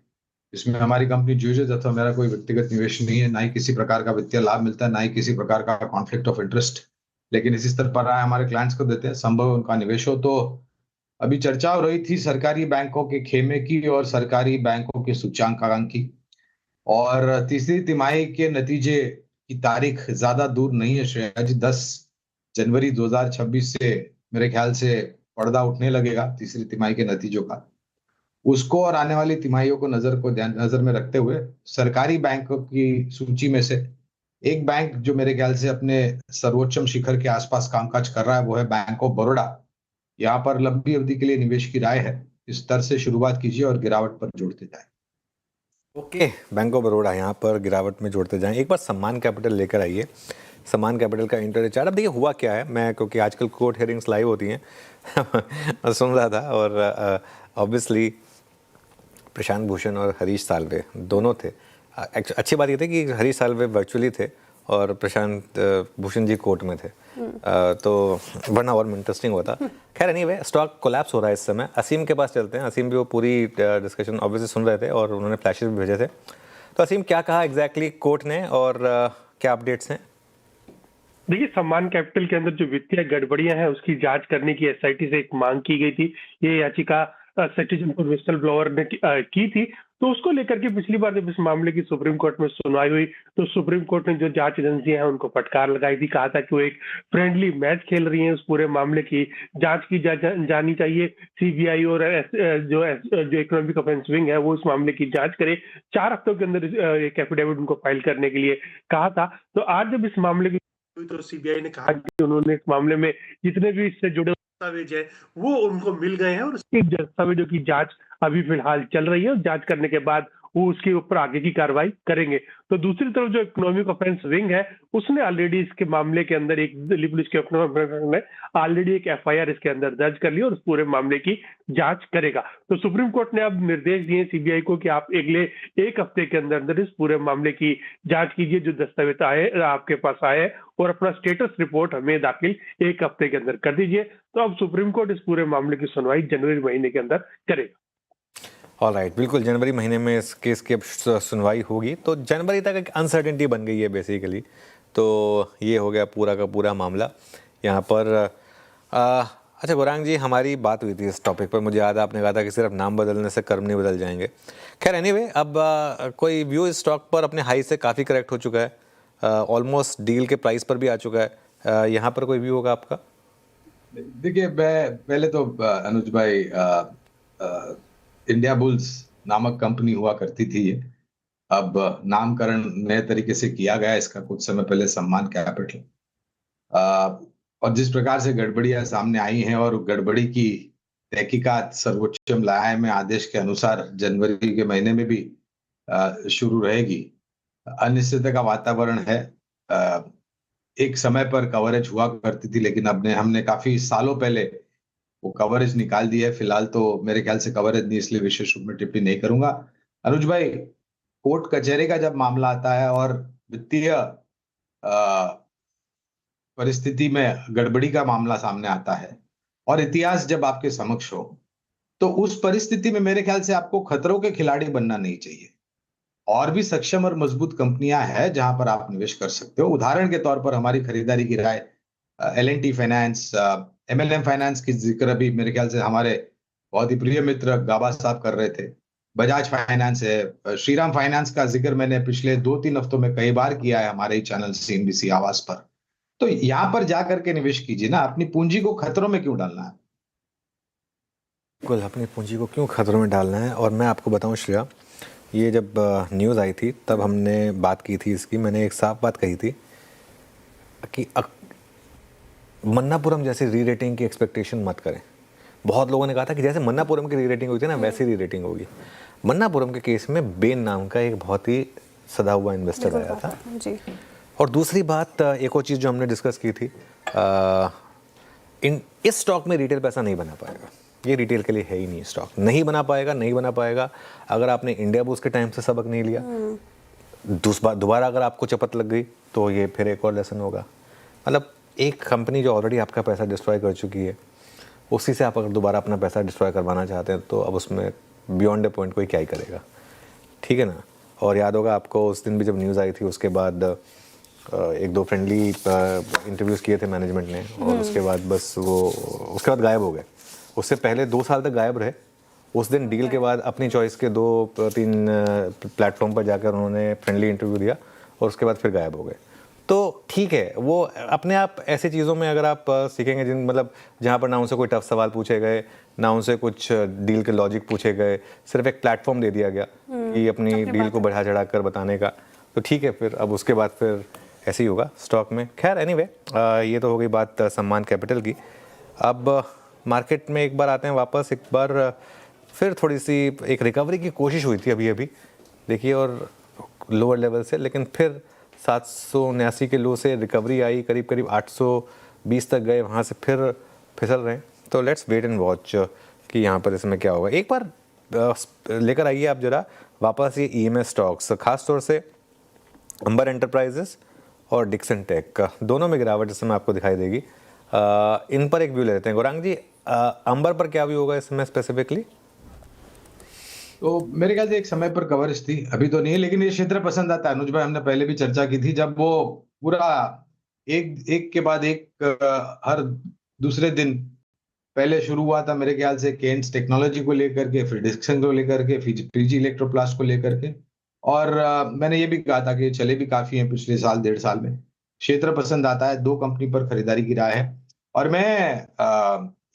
इसमें हमारी कंपनी जूजेज अथवा मेरा कोई व्यक्तिगत निवेश नहीं है, ना ही किसी प्रकार का वित्तीय लाभ मिलता है, ना ही किसी प्रकार का कॉन्फ्लिक्ट ऑफ इंटरेस्ट, लेकिन इसी स्तर पर आए हमारे क्लाइंट्स को देते हैं, संभव उनका निवेश हो। तो अभी चर्चा हो रही थी सरकारी बैंकों के खेमे की और सरकारी बैंकों के सूचांकांक की, और तीसरी तिमाही के नतीजे की तारीख ज्यादा दूर नहीं है श्रेया जी। 10 जनवरी 2026 से मेरे ख्याल से पर्दा उठने लगेगा तीसरी तिमाही के नतीजों का। उसको और आने वाली तिमाहियों को नजर में रखते हुए सरकारी बैंकों की सूची में से एक बैंक जो मेरे ख्याल से अपने सर्वोच्चम शिखर के आसपास कामकाज कर रहा है वो है बैंक ऑफ बड़ौदा। यहाँ पर लंबी अवधि के लिए निवेश की राय है, इस स्तर से शुरुआत कीजिए और गिरावट पर जोड़ते जाए। ओके, बैंक ऑफ बड़ौदा यहाँ पर गिरावट में जोड़ते जाएं। एक बार सम्मान कैपिटल लेकर आइए। सम्मान कैपिटल का इंटरडे चार्ट अब देखिए हुआ क्या है, मैं क्योंकि आजकल कोर्ट हियरिंग्स लाइव होती हैं सुन रहा था, और ऑब्वियसली प्रशांत भूषण और हरीश साल्वे दोनों थे। अच्छी बात ये थी कि हरीश साल्वे वर्चुअली थे और प्रशांत भूषण जी कोर्ट में थे, तो वरना और इंटरेस्टिंग होता। खैर एनीवे, स्टॉक कोलैप्स हो रहा है इस समय। असीम के पास चलते हैं। असीम भी वो पूरी डिस्कशन ऑब्वियसली सुन रहे थे और उन्होंने फ्लैशेस भी भेजे थे। तो असीम, क्या कहा एग्जैक्टली कोर्ट ने और क्या अपडेट्स हैं? देखिए, सम्मान कैपिटल के अंदर जो वित्तीय गड़बड़ियां हैं उसकी जांच करने की एसआईटी से एक मांग की गई थी। ये याचिका सिटीजन को विस्टल ब्लोअर ने की थी, तो उसको लेकर के पिछली बार जब इस मामले की सुप्रीम कोर्ट में सुनवाई हुई तो सुप्रीम कोर्ट ने जो जांच एजेंसियां हैं उनको फटकार लगाई थी। कहा था कि वो एक फ्रेंडली मैच खेल रही हैं, उस पूरे मामले की जांच की जानी चाहिए। सीबीआई और जो इकोनॉमिक ऑफेंस विंग है वो इस मामले की जांच करे। 4 हफ्तों के अंदर एक एफिडेविट उनको फाइल करने के लिए कहा था। तो आज जब इस मामले की तो सीबीआई ने कहा कि उन्होंने इस मामले में जितने भी इससे जुड़े दस्तावेज है वो उनको मिल गए हैं और उसके दस्तावेजों की जांच अभी फिलहाल चल रही है, और जांच करने के बाद वो उसके ऊपर आगे की कार्रवाई करेंगे। तो दूसरी तरफ जो इकोनॉमिक ऑफेंस विंग है उसने ऑलरेडी इसके मामले के अंदर एक दिल्ली पुलिस के ने ऑलरेडी एक एफआईआर इसके अंदर दर्ज कर ली और उस पूरे मामले की जांच करेगा। तो सुप्रीम कोर्ट ने अब निर्देश दिए सीबीआई को कि आप अगले 1 हफ्ते के अंदर इस पूरे मामले की जांच कीजिए, जो दस्तावेज आए आपके पास आए हैं, और अपना स्टेटस रिपोर्ट हमें दाखिल 1 हफ्ते के अंदर कर दीजिए। तो अब सुप्रीम कोर्ट इस पूरे मामले की सुनवाई जनवरी महीने के अंदर करेगा। ऑलराइट, बिल्कुल जनवरी महीने में इस केस की अब सुनवाई होगी, तो जनवरी तक एक अनसर्टेनिटी बन गई है बेसिकली। तो ये हो गया पूरा का पूरा मामला यहाँ पर। अच्छा गौरांग जी, हमारी बात हुई थी इस टॉपिक पर, मुझे याद है आपने कहा था कि सिर्फ नाम बदलने से कर्म नहीं बदल जाएंगे। खैर एनीवे, अब कोई व्यू इस स्टॉक पर अपने हाई से काफ़ी करेक्ट हो चुका है, ऑलमोस्ट डील के प्राइस पर भी आ चुका है। यहाँ पर कोई व्यू होगा आपका? देखिए, मैं पहले तो अनुज भाई, इंडिया बुल्स नामक कंपनी हुआ करती थी ये, अब नामकरण नए तरीके से किया गया इसका कुछ समय पहले, सम्मान कैपिटल। और जिस प्रकार से गड़बड़ियां सामने आई हैं और गड़बड़ी की तहकीकात सर्वोच्च न्यायालय में आदेश के अनुसार जनवरी के महीने में भी शुरू रहेगी, अनिश्चितता का वातावरण है। एक समय पर कवरेज हुआ करती थी, लेकिन अब हमने काफी सालों पहले वो कवरेज निकाल दी है। फिलहाल तो मेरे ख्याल से कवरेज नहीं, इसलिए विशेष रूप में टिप्पणी नहीं करूंगा। अनुज भाई, कोर्ट कचहरी का जब मामला आता है और वित्तीय परिस्थिति में गड़बड़ी का मामला सामने आता है और इतिहास जब आपके समक्ष हो, तो उस परिस्थिति में मेरे ख्याल से आपको खतरों के खिलाड़ी बनना नहीं चाहिए। और भी सक्षम और मजबूत कंपनियां हैं जहां पर आप निवेश कर सकते हो। उदाहरण के तौर पर हमारी खरीदारी की राय L&T फाइनेंस, MLM फाइनेंस की जिक्र अभी मेरे ख्याल से हमारे बहुत ही प्रिय मित्र गाबा साहब कर रहे थे। बजाज फाइनेंस है, श्रीराम फाइनेंस का जिक्र मैंने पिछले 2-3 हफ्तों में कई बार किया है हमारे चैनल CNBC आवाज पर। तो यहां पर जाकर के निवेश कीजिए ना, अपनी पूंजी को खतरों में क्यों डालना है? बिल्कुल, अपनी पूंजी को क्यों खतरों में डालना है। और मैं आपको बताऊं श्रेया, ये जब न्यूज़ आई थी तब हमने बात की थी इसकी। मैंने एक साफ बात कही थी कि मन्नापुरम जैसे री रेटिंग की एक्सपेक्टेशन मत करें। बहुत लोगों ने कहा था कि जैसे मन्नापुरम की री रेटिंग हुई थी ना, वैसी री रेटिंग होगी। मन्नापुरम के केस में बेन नाम का एक बहुत ही सदा हुआ इन्वेस्टर आया था जी। और दूसरी बात, एक और चीज़ जो हमने डिस्कस की थी, इस स्टॉक में रिटेल पैसा नहीं बना पाएगा। ये रिटेल के लिए है ही नहीं, स्टॉक नहीं बना पाएगा। अगर आपने इंडिया बुल्स के टाइम से सबक नहीं लिया, दोबारा अगर आपको चपत लग गई तो ये फिर एक और लेसन होगा। मतलब एक कंपनी जो ऑलरेडी आपका पैसा डिस्ट्रॉय कर चुकी है, उसी से आप अगर दोबारा अपना पैसा डिस्ट्रॉय करवाना चाहते हैं तो अब उसमें बियॉन्ड ए पॉइंट कोई क्या ही करेगा, ठीक है ना। और याद होगा आपको उस दिन भी जब न्यूज़ आई थी, उसके बाद 1-2 फ्रेंडली इंटरव्यूज़ किए थे मैनेजमेंट ने, और उसके बाद बस वो उसके बाद गायब हो गए। उससे पहले 2 साल तक गायब रहे। उस दिन डील के बाद अपनी चॉइस के 2-3 प्लेटफॉर्म पर जाकर उन्होंने फ्रेंडली इंटरव्यू दिया और उसके बाद फिर गायब हो गए। तो ठीक है, वो अपने आप ऐसी चीज़ों में अगर आप सीखेंगे जिन मतलब जहाँ पर ना उनसे कोई टफ सवाल पूछे गए, ना उनसे कुछ डील के लॉजिक पूछे गए, सिर्फ एक प्लेटफॉर्म दे दिया गया कि अपनी डील को बढ़ा चढ़ा कर बताने का, तो ठीक है, फिर अब उसके बाद फिर ऐसे ही होगा स्टॉक में। खैर एनीवे, ये तो हो गई बात सम्मान कैपिटल की। अब मार्केट में एक बार आते हैं वापस, एक बार फिर थोड़ी सी एक रिकवरी की कोशिश हुई थी अभी देखिए, और लोअर लेवल से, लेकिन फिर 779 के लो से रिकवरी आई, करीब 820 तक गए, वहाँ से फिर फिसल रहे हैं। तो लेट्स वेट एंड वॉच कि यहाँ पर इसमें क्या होगा। एक बार लेकर आइए आप जरा वापस ये EMS स्टॉक्स, खास तौर से अंबर एंटरप्राइजेस और डिक्सन टेक, दोनों में गिरावट इस समय आपको दिखाई देगी। इन पर एक व्यू ले लेते हैं। गौरांग जी, अंबर पर क्या व्यू होगा इस समय स्पेसिफिकली? तो मेरे ख्याल से एक समय पर कवरेज थी, अभी तो नहीं है, लेकिन ये क्षेत्र पसंद आता है अनुज भाई। हमने पहले भी चर्चा की थी, जब वो पूरा एक के बाद एक हर दूसरे दिन पहले शुरू हुआ था मेरे ख्याल से केन्स टेक्नोलॉजी को लेकर के, फिर डिक्सन को लेकर के, फिर पीजी इलेक्ट्रोप्लास्ट को लेकर के, और मैंने ये भी कहा था कि चले भी काफी हैं पिछले साल 1.5 साल में। क्षेत्र पसंद आता है, 2 कंपनी पर खरीदारी की राय है। और मैं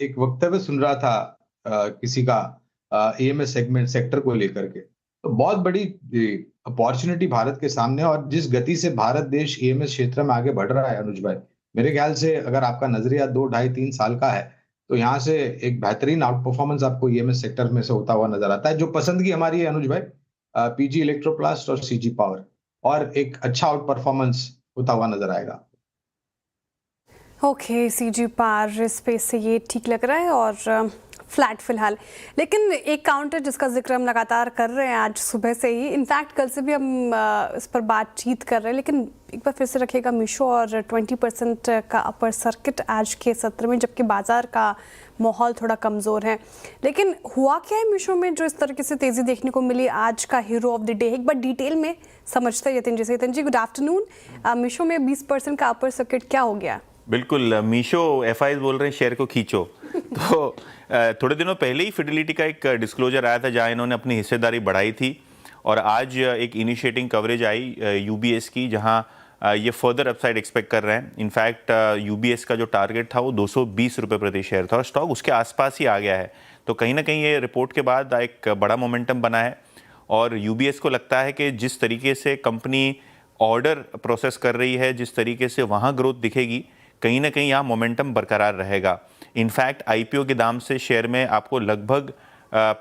एक वक्तव्य सुन रहा था किसी का EMS सेगमेंट सेक्टर को लेकर के, तो बहुत बड़ी अपॉर्चुनिटी भारत के सामने, और जिस गति से भारत देश EMS क्षेत्र में आगे बढ़ रहा है अनुज भाई, मेरे ख्याल से अगर आपका नजरिया 2, 2.5, 3 साल का है, तो यहाँ से एक बेहतरीन आउट परफॉर्मेंस आपको EMS सेक्टर में से होता हुआ नजर आता है। जो पसंद की हमारी है अनुज भाई, पीजी इलेक्ट्रोप्लास्ट और CG पावर, और एक अच्छा आउट परफॉर्मेंस होता हुआ नजर आएगा। ओके, CG पावर स्पेस से ये ठीक लग रहा है। और फ्लैट फिलहाल। लेकिन एक काउंटर जिसका जिक्र हम लगातार कर रहे हैं आज सुबह से ही, इनफैक्ट कल से भी हम इस पर बातचीत कर रहे हैं, लेकिन एक बार फिर से रखिएगा मीशो और 20% का अपर सर्किट आज के सत्र में, जबकि बाजार का माहौल थोड़ा कमज़ोर है। लेकिन हुआ क्या है मीशो में जो इस तरीके से तेज़ी देखने को मिली, आज का हीरो ऑफ द डे एक बार डिटेल में समझते हैं यतिन जी से। यतिन जी गुड आफ्टरनून। मीशो में 20% का अपर सर्किट क्या हो गया? बिल्कुल, मीशो एफआईज बोल रहे हैं शेयर को खींचो। तो थोड़े दिनों पहले ही फिडेलिटी का एक डिस्क्लोजर आया था जहां इन्होंने अपनी हिस्सेदारी बढ़ाई थी, और आज एक इनिशिएटिंग कवरेज आई यूबीएस की जहां ये फर्दर अपसाइड एक्सपेक्ट कर रहे हैं। इनफैक्ट यूबीएस का जो टारगेट था वो 220 रुपये प्रति शेयर था और स्टॉक उसके आसपास ही आ गया है। तो कहीं ना कहीं ये रिपोर्ट के बाद एक बड़ा मोमेंटम बना है, और यूबीएस को लगता है कि जिस तरीके से कंपनी ऑर्डर प्रोसेस कर रही है, जिस तरीके से वहाँ ग्रोथ दिखेगी, कहीं ना कहीं यहाँ मोमेंटम बरकरार रहेगा। इनफैक्ट आईपीओ के दाम से शेयर में आपको लगभग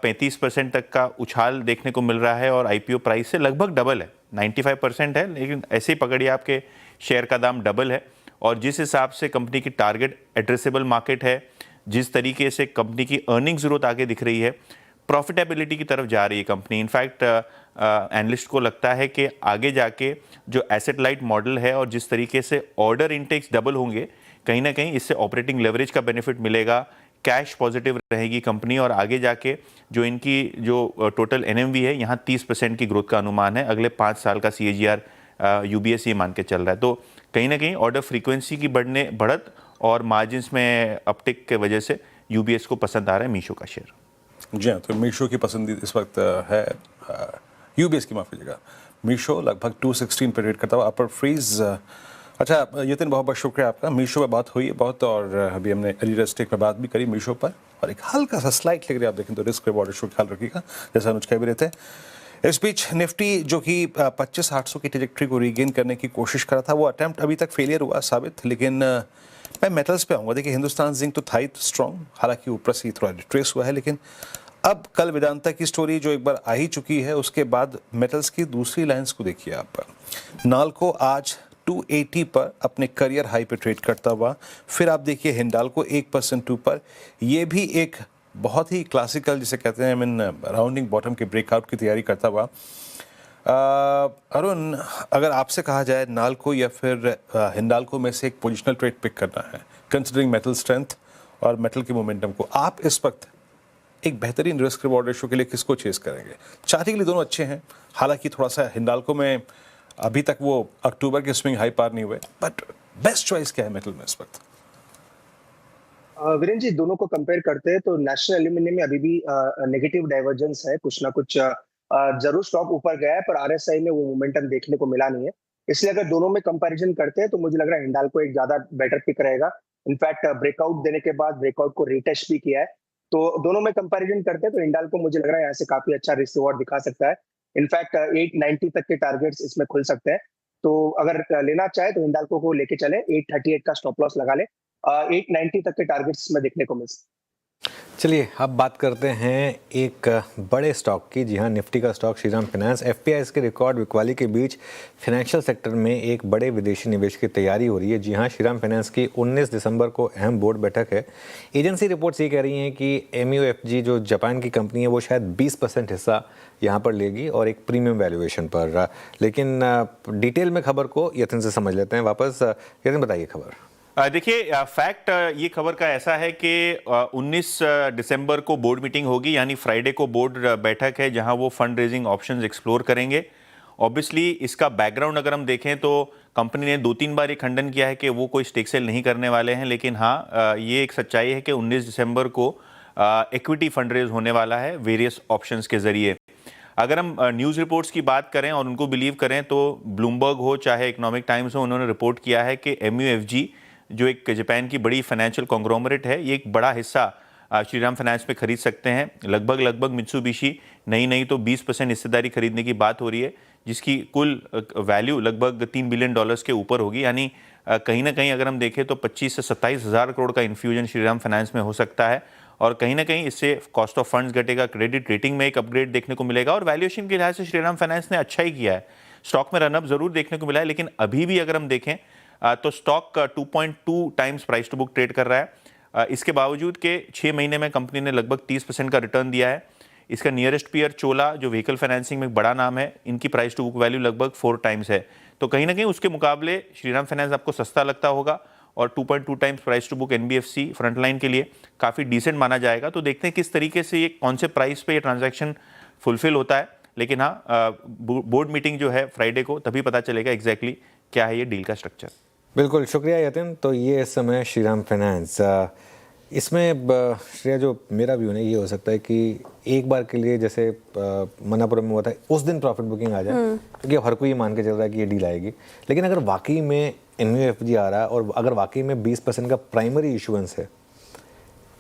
35% तक का उछाल देखने को मिल रहा है, और आईपीओ प्राइस से लगभग डबल है, 95% है, लेकिन ऐसे ही पकड़िए आपके शेयर का दाम डबल है। और जिस हिसाब से कंपनी की टारगेट एड्रेसेबल मार्केट है, जिस तरीके से कंपनी की अर्निंग्स ग्रोथ आगे दिख रही है, प्रॉफिटेबिलिटी की तरफ जा रही है कंपनी। इनफैक्ट एनालिस्ट को लगता है कि आगे जाके जो एसेट लाइट मॉडल है और जिस तरीके से ऑर्डर इनटेक्स डबल होंगे, कहीं ना कहीं इससे ऑपरेटिंग लेवरेज का बेनिफिट मिलेगा, कैश पॉजिटिव रहेगी कंपनी, और आगे जाके जो इनकी जो टोटल एनएमवी है यहाँ 30% की ग्रोथ का अनुमान है। अगले 5 साल का CAGR यूबीएस ये मान के चल रहा है। तो कहीं ना कहीं ऑर्डर फ्रीक्वेंसी की बढ़त और मार्जिन्स में अपटिक के वजह से यूबीएस को पसंद आ रहा है मीशो का शेयर। जी हाँ, तो मीशो की पसंदीदा इस वक्त है यूबीएस की, माफ़ कीजिएगा, मीशो लगभग 216 पे रेट करता हुआ अपर फ्रीज। अच्छा यतिन, बहुत बहुत शुक्रिया आपका। मीशो पे बात हुई है बहुत, और अभी हमने एडिडास स्टेक में बात भी करी मीशो पर, और एक हल्का सा स्लाइट लग रहा है, आप देखें तो रिस्क रिवॉर्ड इशू ख्याल रखिएगा, जैसा अनुज कह भी रहे थे। इस बीच निफ्टी जो कि 25,800 की ट्रैजेक्टरी को रीगेन करने की कोशिश कर रहा था, वो अटैम्प्ट अभी तक फेलियर हुआ साबित। लेकिन मैं मेटल्स पे आऊँगा। देखिए हिंदुस्तान जिंक तो था ही स्ट्रॉन्ग, हालांकि ऊपर से थोड़ा रिट्रेस हुआ है, लेकिन अब कल वेदांता की स्टोरी जो एक बार आ ही चुकी है, उसके बाद मेटल्स की दूसरी लाइंस को देखिए आप। नाल्को आज 280 पर अपने करियर हाई पे ट्रेड करता हुआ, फिर आप देखिए हिंडाल्को 1% ऊपर, ये भी एक बहुत ही क्लासिकल जिसे कहते हैं राउंडिंग बॉटम के ब्रेकआउट की तैयारी करता हुआ। अरुण, अगर आपसे कहा जाए नाल्को या फिर हिंडाल्को में से एक पोजिशनल ट्रेड पिक करना है, कंसिडरिंग मेटल स्ट्रेंथ और मेटल के मोमेंटम को, आप इस वक्त एक बेहतरीन रिस्क रिवॉर्ड रेशो के लिए किसको चेस करेंगे? चार्ट के लिए दोनों अच्छे हैं, हालांकि थोड़ा सा हिंडाल्को में अभी तक वो अक्टूबर के स्विंग हाई पार नहीं हुए, बट बेस्ट चॉइस क्या है मेटल में इस वक्त? वीरेंद्र जी, दोनों को कंपेयर करते हैं तो नेशनल एल्यूमिनियम में अभी भी नेगेटिव डाइवर्जेंस है, कुछ ना कुछ जरूर स्टॉक ऊपर गया है, पर आरएसआई में वो मोमेंटम देखने को मिला नहीं है। इसलिए अगर दोनों में कंपैरिजन करते हैं तो मुझे लग रहा है हिंडाल्को एक ज्यादा बेटर पिक रहेगा। इनफैक्ट ब्रेकआउट देने के बाद ब्रेकआउट को रीटेस्ट भी किया है, तो दोनों में कंपैरिजन करते हैं तो हिंडाल्को मुझे लग रहा है यहाँ से काफी अच्छा रिस्क रिवॉर्ड दिखा सकता है। इनफैक्ट 890 तक के टारगेट्स इसमें खुल सकते हैं, तो अगर लेना चाहे तो हिंडाल्को को लेके चले, 838 का स्टॉप लॉस लगा ले, 890 तक के टारगेट्स इसमें देखने को मिल सकते। चलिए अब बात करते हैं एक बड़े स्टॉक की। जी हाँ, निफ्टी का स्टॉक श्रीराम फाइनेंस। एफपीआई के रिकॉर्ड बिकवाली के बीच फाइनेंशियल सेक्टर में एक बड़े विदेशी निवेश की तैयारी हो रही है। जी हाँ, श्रीराम फाइनेंस की 19 दिसंबर को अहम बोर्ड बैठक है। एजेंसी रिपोर्ट्स ये कह रही हैं कि MUFG जो जापान की कंपनी है वो शायद 20% हिस्सा यहाँ पर लेगी और एक प्रीमियम वैल्यूएशन पर। लेकिन डिटेल में खबर को यतिन से समझ लेते हैं वापस। यतिन बताइए खबर। देखिए फैक्ट ये खबर का ऐसा है कि 19 दिसंबर को बोर्ड मीटिंग होगी, यानी फ्राइडे को बोर्ड बैठक है जहां वो फंड रेजिंग ऑप्शंस एक्सप्लोर करेंगे। ऑब्वियसली इसका बैकग्राउंड अगर हम देखें तो कंपनी ने 2-3 बार ये खंडन किया है कि वो कोई स्टेक सेल नहीं करने वाले हैं, लेकिन हाँ ये एक सच्चाई है कि 19 दिसंबर को इक्विटी फंड रेज होने वाला है वेरियस ऑप्शंस के जरिए। अगर हम न्यूज़ रिपोर्ट्स की बात करें और उनको बिलीव करें तो ब्लूमबर्ग हो चाहे इकोनॉमिक टाइम्स हो, उन्होंने रिपोर्ट किया है कि MUFG जो एक जापान की बड़ी फाइनेंशियल कॉन्ग्लोमरेट है, ये एक बड़ा हिस्सा श्रीराम फाइनेंस पे खरीद सकते हैं। लगभग मित्सुबिशी नई तो 20% हिस्सेदारी खरीदने की बात हो रही है, जिसकी कुल वैल्यू लगभग $3 बिलियन के ऊपर होगी। यानी कहीं ना कहीं अगर हम देखें तो 25 से 27 हज़ार करोड़ का इन्फ्यूजन श्रीराम फाइनेंस में हो सकता है, और कहीं ना कहीं इससे कॉस्ट ऑफ फंड्स घटेगा, क्रेडिट रेटिंग में एक अपग्रेड देखने को मिलेगा, और वैल्यूएशन के लिहाज से श्रीराम फाइनेंस ने अच्छा ही किया है। स्टॉक में रनअप जरूर देखने को मिला है, लेकिन अभी भी अगर हम देखें तो stock 2.2 times price to book trade कर रहा है। इसके बावजूद के 6 महीने में कंपनी ने लगभग 30% का रिटर्न दिया है। इसका नियरेस्ट पीयर चोला, जो व्हीकल फाइनेंसिंग में एक बड़ा नाम है, इनकी प्राइस टू बुक वैल्यू लगभग 4 टाइम्स है। तो कहीं ना कहीं उसके मुकाबले श्रीराम फाइनेंस आपको सस्ता लगता होगा और 2.2 times price to book NBFC frontline के लिए काफ़ी डिसेंट माना जाएगा। तो देखते हैं किस तरीके से ये कौन से प्राइस पे ये ट्रांजैक्शन फुलफिल होता है। लेकिन हाँ, बोर्ड मीटिंग जो है फ्राइडे को, तभी पता चलेगा एग्जैक्टली क्या है ये डील का स्ट्रक्चर। बिल्कुल, शुक्रिया यतिन। तो ये इस समय श्रीराम फाइनेंस, इसमें श्रेया जो मेरा व्यू है ये हो सकता है कि एक बार के लिए जैसे मनापुरम में हुआ था उस दिन प्रॉफिट बुकिंग आ जाए, क्योंकि हर कोई ये मान के चल रहा है कि ये डील आएगी। लेकिन अगर वाकई में एनयूएफजी आ रहा है और अगर वाकई में 20% का प्राइमरी इशुएंस है,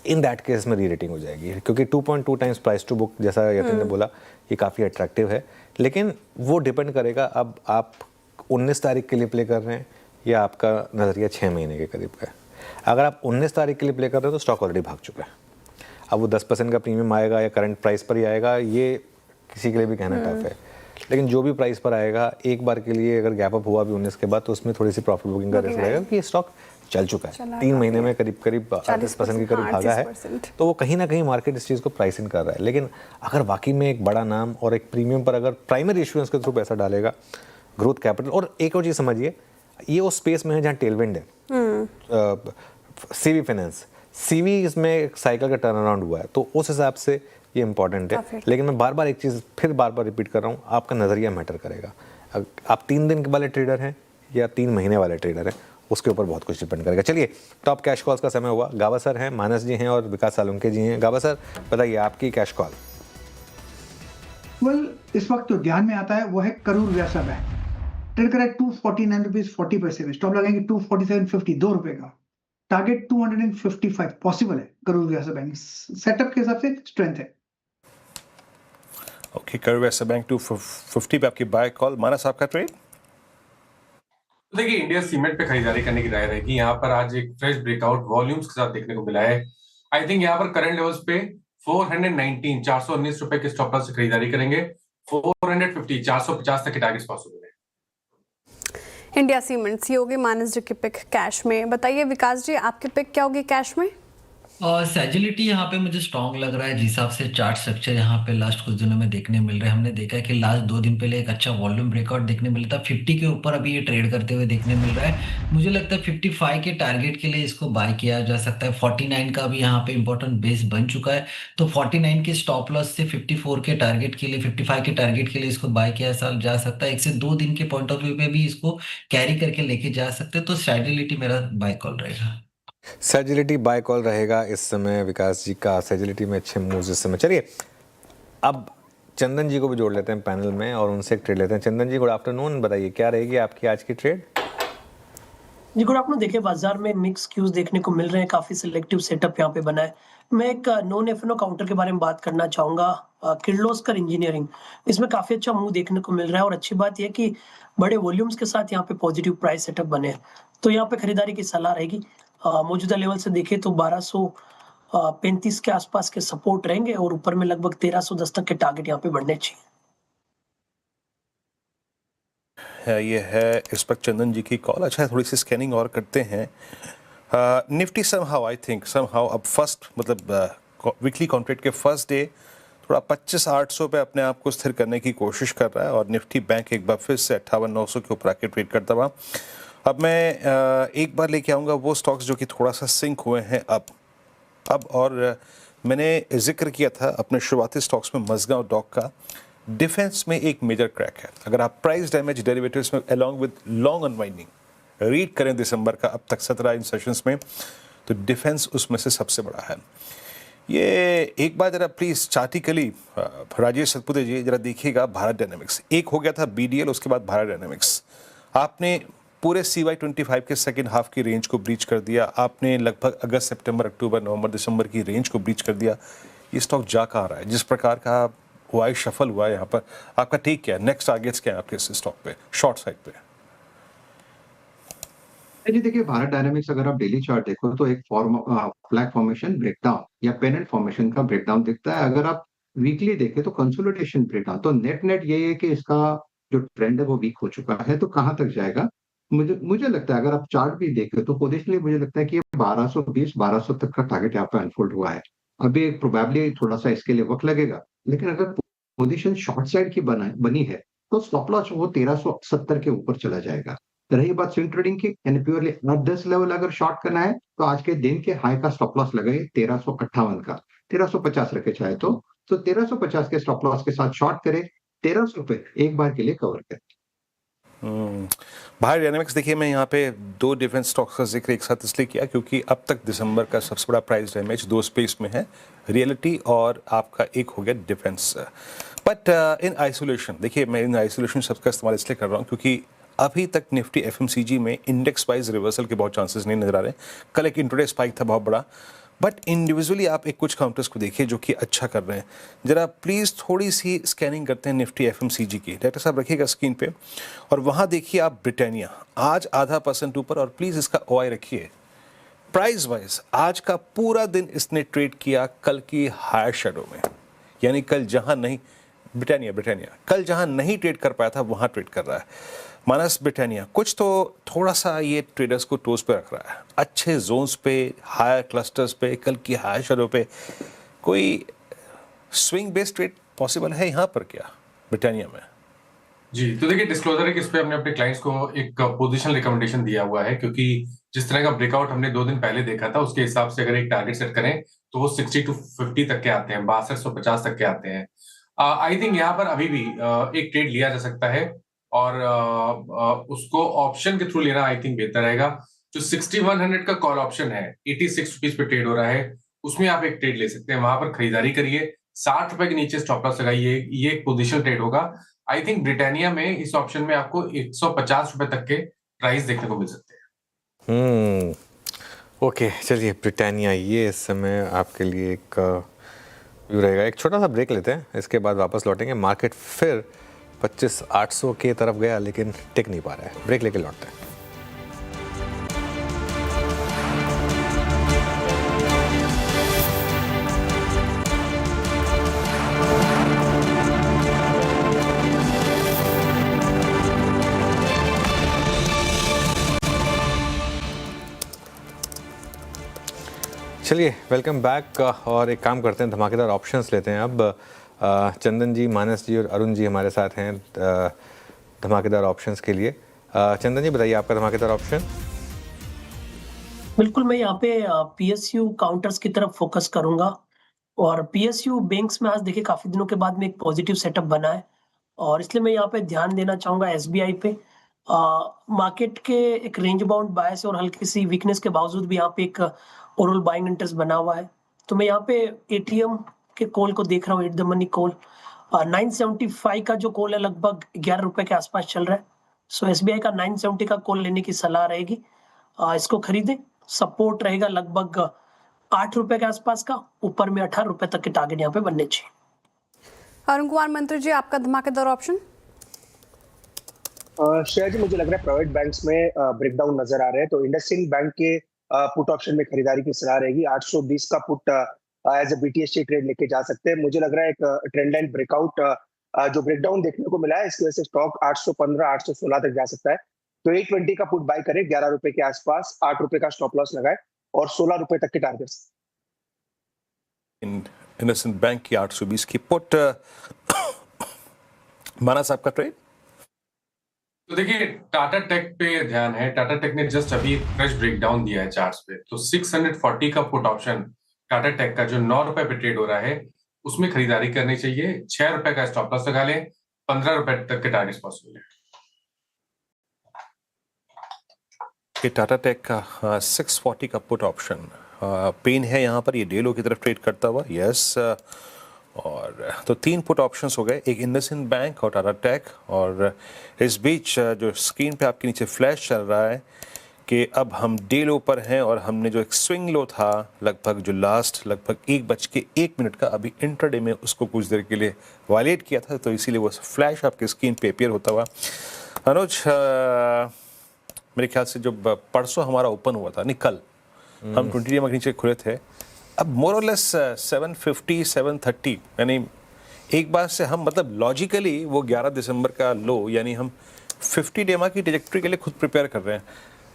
इन दैट केस में री रेटिंग हो जाएगी, क्योंकि 2.2 टाइम्स प्राइस टू बुक जैसा यतिन ने बोला ये काफ़ी अट्रैक्टिव है। लेकिन वो डिपेंड करेगा अब आप 19 तारीख के लिए प्ले कर रहे हैं या आपका नज़रिया 6 महीने के करीब का है। अगर आप 19 तारीख के लिए प्ले कर रहे हो तो स्टॉक ऑलरेडी भाग चुका है। अब वो 10% का प्रीमियम आएगा या करंट प्राइस पर ही आएगा, ये किसी के लिए भी कहना टफ है। लेकिन जो भी प्राइस पर आएगा, एक बार के लिए अगर गैप अप हुआ भी 19 के बाद, तो उसमें थोड़ी सी प्रॉफिट बुकिंग का रिस्क रहेगा, क्योंकि स्टॉक चल चुका है। 3 महीने में करीब 38% के करीब भागा है। तो वो कहीं ना कहीं मार्केट इस चीज़ को प्राइस इन कर रहा है। लेकिन अगर वाकई में एक बड़ा नाम और एक प्रीमियम पर अगर प्राइमरी इशुएंस के थ्रू पैसा डालेगा, ग्रोथ कैपिटल, और एक और चीज़ समझिए, ये उस स्पेस में है जहाँ टेलविंड है। सीवी फाइनेंस, सीवी इसमें एक साइकिल का टर्न अराउंड हुआ है, तो उस हिसाब से ये इंपॉर्टेंट है। लेकिन मैं बार बार एक चीज़ फिर बार बार रिपीट कर रहा हूँ, आपका नज़रिया मैटर करेगा। आप 3 दिन वाले ट्रेडर हैं या 3 महीने वाले ट्रेडर हैं, उसके ऊपर बहुत कुछ डिपेंड करेगा। चलिए, टॉप कैश कॉल्स का समय हुआ। गावा सर हैं, मानस जी हैं और विकास सालुंके जी हैं। गावा सर, बताइए आपकी कैश कॉल। वेल, इस वक्त जो ध्यान में आता है वो है करूर व्यासा बैंक। ट्रेड करा 249 रुपीज 40 पैसे में, स्टॉप लगाएंगे 247.50, 2 रुपए का। टारगेट 255 पॉसिबल है करूर व्यासा बैंक, सेटअप के हिसाब से स्ट्रेंथ है। ओके, करूर व्यासा बैंक 250 पे आपकी बाय कॉल। मानस, आपका ट्रेड? देखिए, इंडिया सीमेंट पे खरीदारी करने की राय रहेगी। यहाँ पर आज एक फ्रेश ब्रेकआउट वॉल्यूम्स के साथ देखने को मिला है। आई थिंक यहाँ पर करंट लेवल्स पे 419 रुपए के स्टॉप लॉस से खरीदारी करेंगे। 450 तक के टारगेट्स पॉसिबल है। इंडिया सीमेंट्स ये होगी मानस जी की पिक कैश में। बताइए विकास जी, आपकी पिक क्या होगी कैश में? सेजिलिटी यहाँ पे मुझे स्ट्रांग लग रहा है, जिस हिसाब से चार्ट स्ट्रक्चर यहाँ पे लास्ट कुछ दिनों में देखने मिल रहा है। हमने देखा है कि लास्ट 2 दिन पहले एक अच्छा वॉल्यूम ब्रेकआउट देखने मिला था। 50 के ऊपर अभी ये ट्रेड करते हुए देखने मिल रहा है। मुझे लगता है 55 के टारगेट के लिए इसको बाय किया जा सकता है। 49 का भी यहाँ पे इंपॉर्टेंट बेस बन चुका है, तो 49 के स्टॉप लॉस से 54 के टारगेट के लिए, 55 के टारगेट के लिए इसको बाय किया जा सकता है। 1 से 2 दिन के पॉइंट ऑफ व्यू पे भी इसको कैरी करके लेके जा सकते हैं। तो सेजिलिटी मेरा बाय कॉल रहेगा। सेजिलिटी बाय कॉल रहेगा इस समय विकास जी का। सेजिलिटी में अच्छे मूव्स इस समय। चलिए, अब चंदन जी को भी जोड़ लेते हैं पैनल में और उनसे एक ट्रेड लेते हैं। चंदन जी, गुड आफ्टरनून। बताइए क्या रहेगी आपकी आज की ट्रेड? जी गुड आफ्टरनून। देखिए, बाजार में मिक्स क्यूज देखने को मिल रहे हैं, काफी सिलेक्टिव सेटअप यहाँ पे बना है। मैं एक नॉन एफएनओ काउंटर के बारे में बात करना चाहूंगा, किर्लोस्कर इंजीनियरिंग। इसमें काफी अच्छा मूव देखने को मिल रहा है और अच्छी बात यह कि बड़े वॉल्यूम्स के साथ यहाँ पे पॉजिटिव प्राइस सेटअप बने हैं, तो यहाँ पे खरीदारी की सलाह रहेगी। मौजूदा लेवल से देखें तो 1235 के आसपास के सपोर्ट रहेंगे और ऊपर में लगभग 1310 तक के टारगेट यहाँ पे बढ़ने चाहिए। ये है इस वक्त चंदन जी की कॉल। अच्छा, थोड़ी सी स्कैनिंग और करते हैं। Nifty somehow I think somehow अब फर्स्ट मतलब वीकली कॉन्ट्रैक्ट के फर्स्ट डे थोड़ा 25,800 पे अपने आप को स्थिर करने की कोशिश कर रहा है और निफ्टी बैंक एक बार फिर से 58,900 के ऊपर आके ट्रेड करता हुआ। अब मैं एक बार लेके आऊँगा वो स्टॉक्स जो कि थोड़ा सा सिंक हुए हैं अब और मैंने जिक्र किया था अपने शुरुआती स्टॉक्स में मज़गांव डॉक का। डिफेंस में एक मेजर क्रैक है। अगर आप प्राइस डैमेज डेरिवेटिव्स में along with long unwinding read करें दिसंबर का अब तक 17 इन सेशंस में, तो डिफेंस उसमें से सबसे बड़ा है। ये एक बार जरा प्लीज़ चार्टिकली राजेश सतपुते जी जरा देखिएगा भारत डायनेमिक्स। एक हो गया था BDL, उसके बाद भारत डायनेमिक्स। आपने पूरे CY25 के सेकेंड हाफ की रेंज को ब्रीच कर दिया। आपने लगभग अगस्त, सितंबर, अक्टूबर, नवंबर, दिसंबर की रेंज को ब्रीच कर दिया। ये स्टॉक जा कहाँ रहा है? जिस प्रकार का वाई शफल हुआ है यहाँ पर, आपका टेक क्या है? नेक्स्ट टारगेट्स क्या है आपके इस स्टॉक पे शॉर्ट साइड पे? जी देखिए, भारत डायनामिक्स अगर आप डेली चार्ट देखो तो एक फ्लैग फॉर्मेशन ब्रेकडाउन या पेनेंट फॉर्मेशन का ब्रेकडाउन दिखता है। अगर आप वीकली देखें तो कंसोलिडेशन ब्रेकडाउन। तो नेट नेट ये है कि इसका जो ट्रेंड है वो वीक हो चुका है। तो कहाँ तक जाएगा? मुझे लगता है अगर आप चार्ट भी देखें तो पोजिशनली मुझे लगता है कि ये 1220 1200 तक का टारगेट यहाँ पे अनफोल्ड हुआ है। अभी प्रोबेबली थोड़ा सा इसके लिए वक्त लगेगा, लेकिन अगर पोजीशन शॉर्ट साइड की बनी है तो स्टॉप लॉस वो 1370 के ऊपर चला जाएगा। रही बात स्विंग ट्रेडिंग की, यानी प्योरली 10 लेवल अगर शॉर्ट करना है तो आज के दिन के हाई का स्टॉप लॉस लगाए 1358 का, 1350 रखे चाहे तो 1350 के स्टॉप लॉस के साथ शॉर्ट करे, 1300 पे एक बार के लिए कवर करे। बाहर डायनामिक्स देखिए, मैं यहाँ पे दो डिफरेंट स्टॉक्स का जिक्र एक साथ इसलिए किया क्योंकि अब तक दिसंबर का सबसे बड़ा प्राइस डैमेज दो स्पेस में है, रियलिटी और आपका एक हो गया डिफेंस। बट इन आइसोलेशन देखिए, मैं इन आइसोलेशन शब्द का इस्तेमाल इसलिए कर रहा हूँ क्योंकि अभी तक निफ्टी एफएमसीजी में इंडेक्स वाइज रिवर्सल के बहुत चांसेस नहीं नजर आ रहे। कल एक इंट्राडे स्पाइक था बहुत बड़ा, बट इंडिविजुअली आप एक कुछ काउंटर्स को देखिए जो कि अच्छा कर रहे हैं। जरा प्लीज़ थोड़ी सी स्कैनिंग करते हैं निफ्टी एफएमसीजी की, डायरेक्टर साहब रखिएगा स्क्रीन पे, और वहाँ देखिए आप ब्रिटानिया आज 0.5% ऊपर, और प्लीज़ इसका ओआई रखिए। प्राइस वाइज आज का पूरा दिन इसने ट्रेड किया कल की हायर शेडो में, यानी कल जहाँ नहीं ब्रिटानिया कल जहाँ नहीं ट्रेड कर पाया था वहाँ ट्रेड कर रहा है। मानस ब्रिटानिया कुछ तो थोड़ा सा ये ट्रेडर्स को टोज पे रख रहा है, अच्छे जोन्स पे, हायर क्लस्टर्स पे, कल की हायर शेडो पे। कोई स्विंग बेस्ड ट्रेड पॉसिबल है यहाँ पर क्या ब्रिटानिया में? जी, तो देखिए डिस्क्लोजर है कि इस पे हमने अपने क्लाइंट्स को एक पोजीशन रिकमेंडेशन दिया हुआ है, क्योंकि जिस तरह का ब्रेकआउट हमने 2 दिन पहले देखा था उसके हिसाब से अगर एक टारगेट सेट करें तो वो 60 to 50 तक के आते हैं, 6250 तक के आते हैं। आई थिंक यहाँ पर अभी भी एक ट्रेड लिया जा सकता है और उसको ऑप्शन के थ्रू लेना आई थिंक बेहतर रहेगा। जो 6100 का कॉल ऑप्शन है 86 रुपीज पे ट्रेड हो रहा है, उसमें आप एक ट्रेड ले सकते हैं, वहां पर खरीदारी करिए, 60 रुपए के नीचे स्टॉप लॉस लगाइए, ये एक पोजिशन ट्रेड होगा। आई थिंक ब्रिटानिया में इस ऑप्शन में आपको 150 रुपए तक के प्राइस देखने को मिल सकते हैं। ओके, चलिए ब्रिटानिया ये इस समय आपके लिए एक व्यू रहेगा। एक छोटा सा ब्रेक लेते हैं, इसके बाद वापस लौटेंगे। मार्केट फिर 25,800 के तरफ गया लेकिन टिक नहीं पा रहा है। ब्रेक लेके लौटते हैं। चलिए वेलकम बैक, और एक काम करते हैं, धमाकेदार ऑप्शंस लेते हैं अब। चंदन जी, मानस जी और अरुण जी हमारे साथ हैं धमाकेदार ऑप्शंस के लिए। चंदन जी बताइए आपका धमाकेदार ऑप्शन। बिल्कुल, मैं यहाँ पे पीएसयू काउंटर्स की तरफ फोकस करूंगा, और पीएसयू बैंक्स में आज देखिए काफी दिनों के बाद में एक पॉजिटिव सेटअप बना है, और इसलिए मैं यहाँ पे ध्यान देना चाहूंगा एसबीआई पे। मार्केट के एक रेंज बाउंड बायस और हल्की सी वीकनेस के बावजूद भी यहाँ पे एक ओवरऑल बाइंग इंटरेस्ट बना हुआ है, तो मैं यहाँ पे एटीएम के कॉल को देख रहा हूँ, एट द मनी कॉल 975 का जो कॉल है लगभग 11 रुपए के आसपास चल रहा है। सो एसबीआई का 970 का कॉल लेने की सलाह रहेगी, इसको खरीदें। सपोर्ट रहेगा लगभग 8 रुपए के आसपास का, ऊपर में 18 रुपए तक के टारगेट यहाँ पे बनने चाहिए। अरुण कुमार मंत्री जी, आपका धमाकेदार ऑप्शन। श्रेया जी, मुझे लग रहा है प्राइवेट बैंक्स में ब्रेकडाउन नजर आ रहे हैं, तो इंडसइंड बैंक के पुट ऑप्शन में खरीदारी की सलाह रहेगी। 820 का put as a BTSC trade लेके जा सकते हैं। मुझे लग रहा है एक ट्रेंड लाइन ब्रेकआउट जो ब्रेकडाउन देखने को मिला है, इसकी वजह से स्टॉक 815 816 तक जा सकता है, तो 820 का पुट बाय करें 11 रुपए के आसपास, 8 रुपए का स्टॉप लॉस लगाए और 16 रुपए तक के टारगेट्स। इंडसइंड बैंक की 820 की पुट। मानस आपका ट्रेड। तो देखिए टाटा टेक पे ध्यान है, टाटा टेक ने जस्ट अभी फ्रेश ब्रेकडाउन दिया है चार्ट्स पे, तो 640 का पुट ऑप्शन टाटा टेक का जो 9 रुपए पे ट्रेड हो रहा है उसमें खरीदारी करनी चाहिए। 6 रुपए का स्टॉप लॉस लगा लें, 15 रुपए तक के टारगेट्स पॉसिबल है। टाटा टेक का 640 का पुट ऑप्शन पेन है यहाँ पर, ये डेलो की तरफ ट्रेड करता हुआ, यस। और तो 3 पुट ऑप्शंस हो गए, एक इंडसइंड बैंक और टाटा टेक, और इस बीच जो स्क्रीन पे आपके नीचे फ्लैश चल रहा है कि अब हम डे लो पर हैं, और हमने जो एक स्विंग लो था लगभग जो लास्ट लगभग 1:01 का अभी इंट्राडे में उसको कुछ देर के लिए वायलेट किया था, तो इसीलिए वो फ्लैश आपके स्क्रीन पे अपीयर होता हुआ। अनुज, मेरे ख्याल से जब परसों हमारा ओपन हुआ था, नहीं कल, हम 20 के नीचे खुले थे, अब मोर और लेस 750 730, यानी एक बार से हम मतलब लॉजिकली वो 11 दिसंबर का लो, यानी हम 50 डेमा की ट्रेजेक्टरी के लिए खुद प्रिपेयर कर रहे हैं।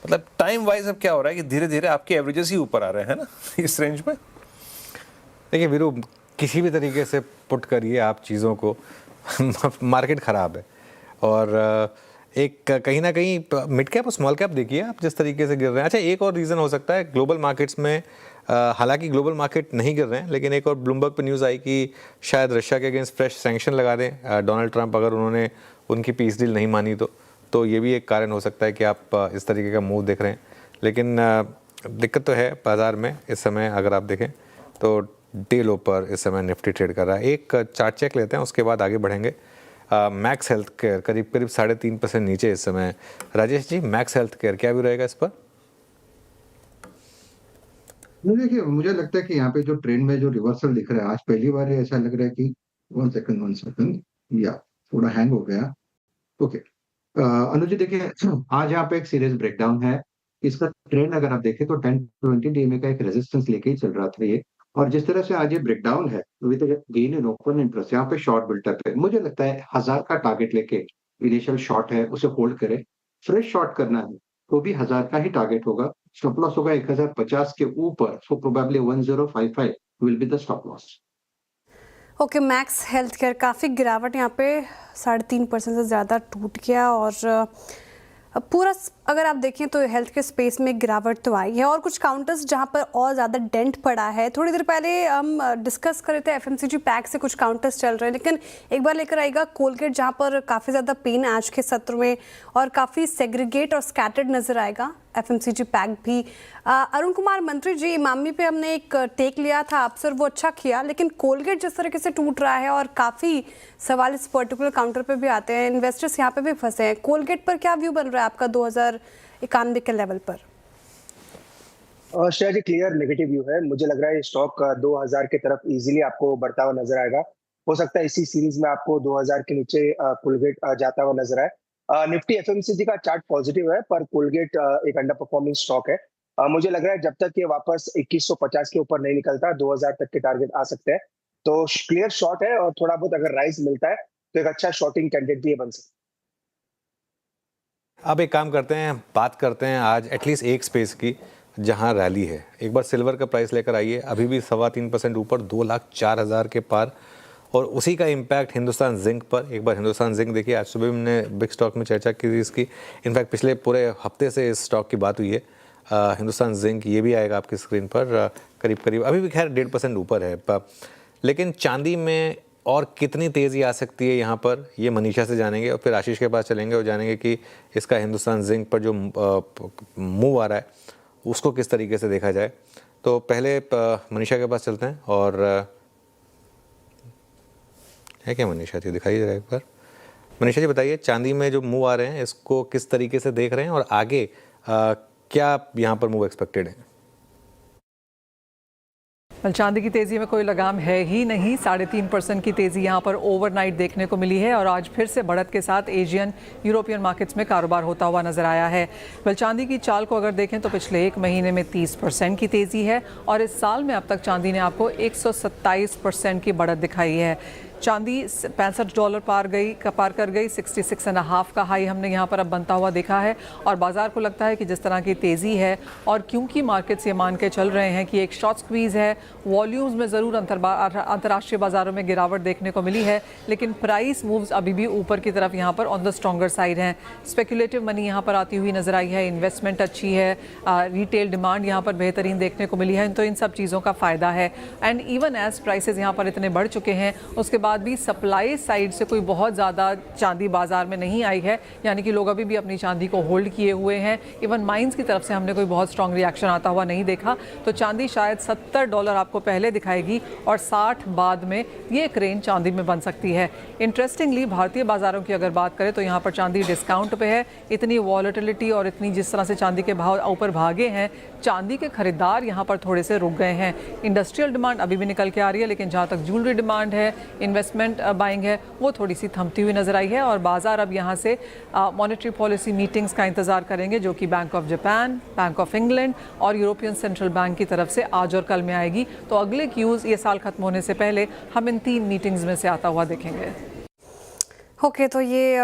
मतलब टाइम वाइज अब क्या हो रहा है कि धीरे धीरे आपके एवरेजेस ही ऊपर आ रहे हैं ना इस रेंज में। देखिए वीरू, किसी भी तरीके से पुट करिए आप चीज़ों को मार्केट ख़राब है और एक कहीं ना कहीं मिड कैप और स्मॉल कैप देखिए आप जिस तरीके से गिर रहे हैं। अच्छा, एक और रीज़न हो सकता है ग्लोबल मार्केट्स में, हालांकि ग्लोबल मार्केट नहीं गिर रहे हैं, लेकिन एक और ब्लूमबर्ग पे न्यूज़ आई कि शायद रशिया के अगेंस्ट फ्रेश सैंक्शन लगा दें डोनाल्ड ट्रंप, अगर उन्होंने उनकी पीस डील नहीं मानी तो ये भी एक कारण हो सकता है कि आप इस तरीके का मूव देख रहे हैं। लेकिन दिक्कत तो है बाज़ार में इस समय, अगर आप देखें तो डे लो पर इस समय निफ्टी ट्रेड कर रहा है। एक चार्ट चेक लेते हैं, उसके बाद आगे बढ़ेंगे। मैक्स हेल्थ केयर करीब 3.5% नीचे इस समय। Rajesh ji, max health care क्या भी रहेगा इस पर? देखिए, मुझे लगता है कि यहाँ पे जो ट्रेंड में जो रिवर्सल दिख रहा है, आज पहली बार ऐसा लग रहा है कि 1 सेकंड या थोड़ा हैंग हो गया। ओके, अनुज जी देखिए, आज यहाँ पे एक सीरियस ब्रेकडाउन है। इसका ट्रेंड अगर आप देखें तो 10-20 डीएमए का एक रेजिस्टेंस लेके ही चल रहा था ये, और जिस तरह से आज ये ब्रेकडाउन है with gain in open interest, यहाँ पे शॉर्ट बिल्टअप है। मुझे लगता है 1000 का टारगेट लेके इनिशियल शॉर्ट है उसे होल्ड करे। फ्रेश शॉर्ट करना है तो भी 1000 का ही टारगेट होगा। स्टॉप लॉस होगा 1050 के ऊपर, so probably 1055 will be the stop loss. Okay, max health care काफ़ी गिरावट यहाँ पे 3.5% से ज़्यादा टूट गया और पूरा अगर आप देखें तो हेल्थ के स्पेस में गिरावट तो आई है और कुछ काउंटर्स जहां पर और ज़्यादा डेंट पड़ा है। थोड़ी देर पहले हम डिस्कस कर रहे थे एफएमसीजी पैक से कुछ काउंटर्स चल रहे हैं, लेकिन एक बार लेकर आएगा कोलगेट जहां पर काफ़ी ज़्यादा पेन आज के सत्र में और काफ़ी सेग्रीगेट और स्कैटर्ड नज़र आएगा एफएमसीजी पैक भी। अरुण कुमार मंत्री जी, इमामी पे हमने एक टेक लिया था आपसे, वो अच्छा किया, लेकिन कोलगेट जिस तरीके से टूट रहा है और काफ़ी सवाल इस पर्टिकुलर काउंटर पे भी आते हैं, इन्वेस्टर्स यहाँ पे भी फंसे हैं। कोलगेट पर क्या व्यू बन रहा है आपका 2091 के लेवल पर? श्रेया जी, क्लियर नेगेटिव व्यू है। मुझे लग रहा है ये स्टॉक 2000 के तरफ इजीली आपको बढ़ता हुआ नजर आएगा। हो सकता है इसी सीरीज में आपको 2000 के नीचे कोलगेट जाता हुआ नजर आए। निफ्टी एफएमसीजी का चार्ट पॉजिटिव है, पर कोलगेट एक अंडर परफॉर्मिंग स्टॉक है। मुझे लग रहा है जब तक ये वापस 2150 के ऊपर नहीं निकलता, 2000 तक के टारगेट आ सकते हैं। तो क्लियर शॉर्ट है और थोड़ा बहुत अगर राइज मिलता है तो एक अच्छा शॉर्टिंग कैंडिडेट भी बन सकता है। अब एक काम करते हैं, बात करते हैं आज एटलीस्ट एक स्पेस की जहां रैली है। एक बार सिल्वर का प्राइस लेकर आइए, अभी भी 3.25% ऊपर 2,04,000 के पार, और उसी का इम्पैक्ट हिंदुस्तान जिंक पर। एक बार हिंदुस्तान जिंक देखिए, आज सुबह हमने बिग स्टॉक में चर्चा की थी इसकी, इनफैक्ट पिछले पूरे हफ्ते से इस स्टॉक की बात हुई है। हिंदुस्तान जिंक ये भी आएगा आपकी स्क्रीन पर, करीब करीब अभी भी खैर 1.5% ऊपर है। लेकिन चांदी में और कितनी तेज़ी आ सकती है यहाँ पर, ये मनीषा से जानेंगे और फिर आशीष के पास चलेंगे और जानेंगे कि इसका हिंदुस्तान जिंक पर जो मूव आ रहा है उसको किस तरीके से देखा जाए। तो पहले मनीषा के पास चलते हैं, और है क्या मनीषा जी, दिखाइए जरा एक बार। मनीषा जी बताइए, चांदी में जो मूव आ रहे हैं इसको किस तरीके से देख रहे हैं और आगे क्या यहाँ पर मूव एक्सपेक्टेड है? चांदी की तेज़ी में कोई लगाम है ही नहीं। 3.5% की तेज़ी यहाँ पर ओवरनाइट देखने को मिली है और आज फिर से बढ़त के साथ एशियन यूरोपियन मार्केट्स में कारोबार होता हुआ नजर आया है। चांदी की चाल को अगर देखें तो पिछले एक महीने में 30% की तेज़ी है और इस साल में अब तक चांदी ने आपको 127% की बढ़त दिखाई है। चांदी $65 पार कर गई। 66.5 का हाई हमने यहाँ पर अब बनता हुआ देखा है और बाज़ार को लगता है कि जिस तरह की तेज़ी है और क्योंकि मार्केट्स ये मान के चल रहे हैं कि एक शॉर्ट स्क्वीज़ है, वॉल्यूम्स में ज़रूर अंतर्राष्ट्रीय बाज़ारों में गिरावट देखने को मिली है, लेकिन प्राइस मूव्स अभी भी ऊपर की तरफ यहाँ पर ऑन द स्ट्रॉन्गर साइड हैं। स्पेकुलेटिव मनी यहाँ पर आती हुई नज़र आई है, इन्वेस्टमेंट अच्छी है, रिटेल डिमांड यहाँ पर बेहतरीन देखने को मिली है, तो इन सब चीज़ों का फ़ायदा है। एंड इवन एज प्राइसेस यहाँ पर इतने बढ़ चुके हैं, उसके बाद भी सप्लाई साइड से कोई बहुत ज़्यादा चांदी बाजार में नहीं आई है, यानी कि लोग अभी भी अपनी चांदी को होल्ड किए हुए हैं। इवन माइंस की तरफ से हमने कोई बहुत स्ट्रॉन्ग रिएक्शन आता हुआ नहीं देखा, तो चांदी शायद $70 आपको पहले दिखाएगी और 60 बाद में ये एक रेंज चांदी में बन सकती है। इंटरेस्टिंगली भारतीय बाज़ारों की अगर बात करें तो यहाँ पर चांदी डिस्काउंट पे है। इतनी वॉलेटिलिटी और इतनी जिस तरह से चांदी के भाव ऊपर भागे हैं, चांदी के खरीदार यहाँ पर थोड़े से रुक गए हैं। इंडस्ट्रियल डिमांड अभी भी निकल के आ रही है, लेकिन जहाँ तक ज्वेलरी डिमांड है, इन्वेस्टमेंट बाइंग है, वो थोड़ी सी थमती हुई नजर आई है और बाजार अब यहाँ से मॉनेटरी पॉलिसी मीटिंग्स का इंतजार करेंगे, जो कि bank of Japan, bank of England और यूरोपियन सेंट्रल बैंक की तरफ से आज और कल में आएगी। तो अगले क्यूज ये साल खत्म होने से पहले हम इन 3 मीटिंग्स में से आता हुआ देखेंगे। ओके, तो ये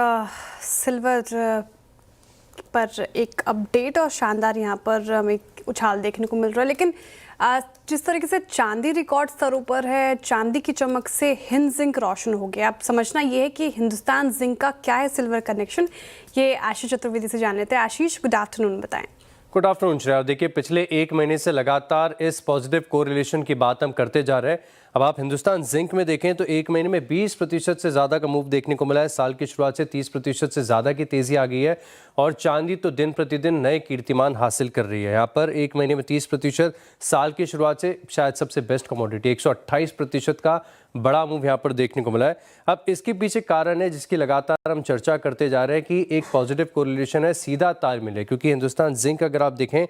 सिल्वर पर एक अपडेट और शानदार यहाँ पर हमें उछाल देखने को मिल रहा है। लेकिन जिस तरीके से चांदी रिकॉर्ड स्तरों पर है, चांदी की चमक से हिंद जिंक रोशन हो गया। अब समझना ये है कि हिंदुस्तान जिंक का क्या है सिल्वर कनेक्शन, ये आशीष चतुर्वेदी से जान लेते हैं। आशीष, गुड आफ्टरनून, बताएं। Good afternoon Shreya. देखिए, पिछले एक महीने से लगातार इस पॉजिटिव कोरिलेशन की बात हम करते जा रहे हैं। अब आप हिंदुस्तान जिंक में देखें तो एक महीने में 20% से ज़्यादा का मूव देखने को मिला है। साल की शुरुआत से 30% से ज़्यादा की तेज़ी आ गई है और चांदी तो दिन प्रतिदिन नए कीर्तिमान हासिल कर रही है। यहाँ पर एक महीने में 30%, साल की शुरुआत से शायद सबसे बेस्ट कमोडिटी 128% का बड़ा मूव यहाँ पर देखने को मिला है। अब इसके पीछे कारण है जिसकी लगातार हम चर्चा करते जा रहे हैं कि एक पॉजिटिव कोरिलेशन है, सीधा तालमेल है। क्योंकि हिंदुस्तान जिंक अगर आप देखें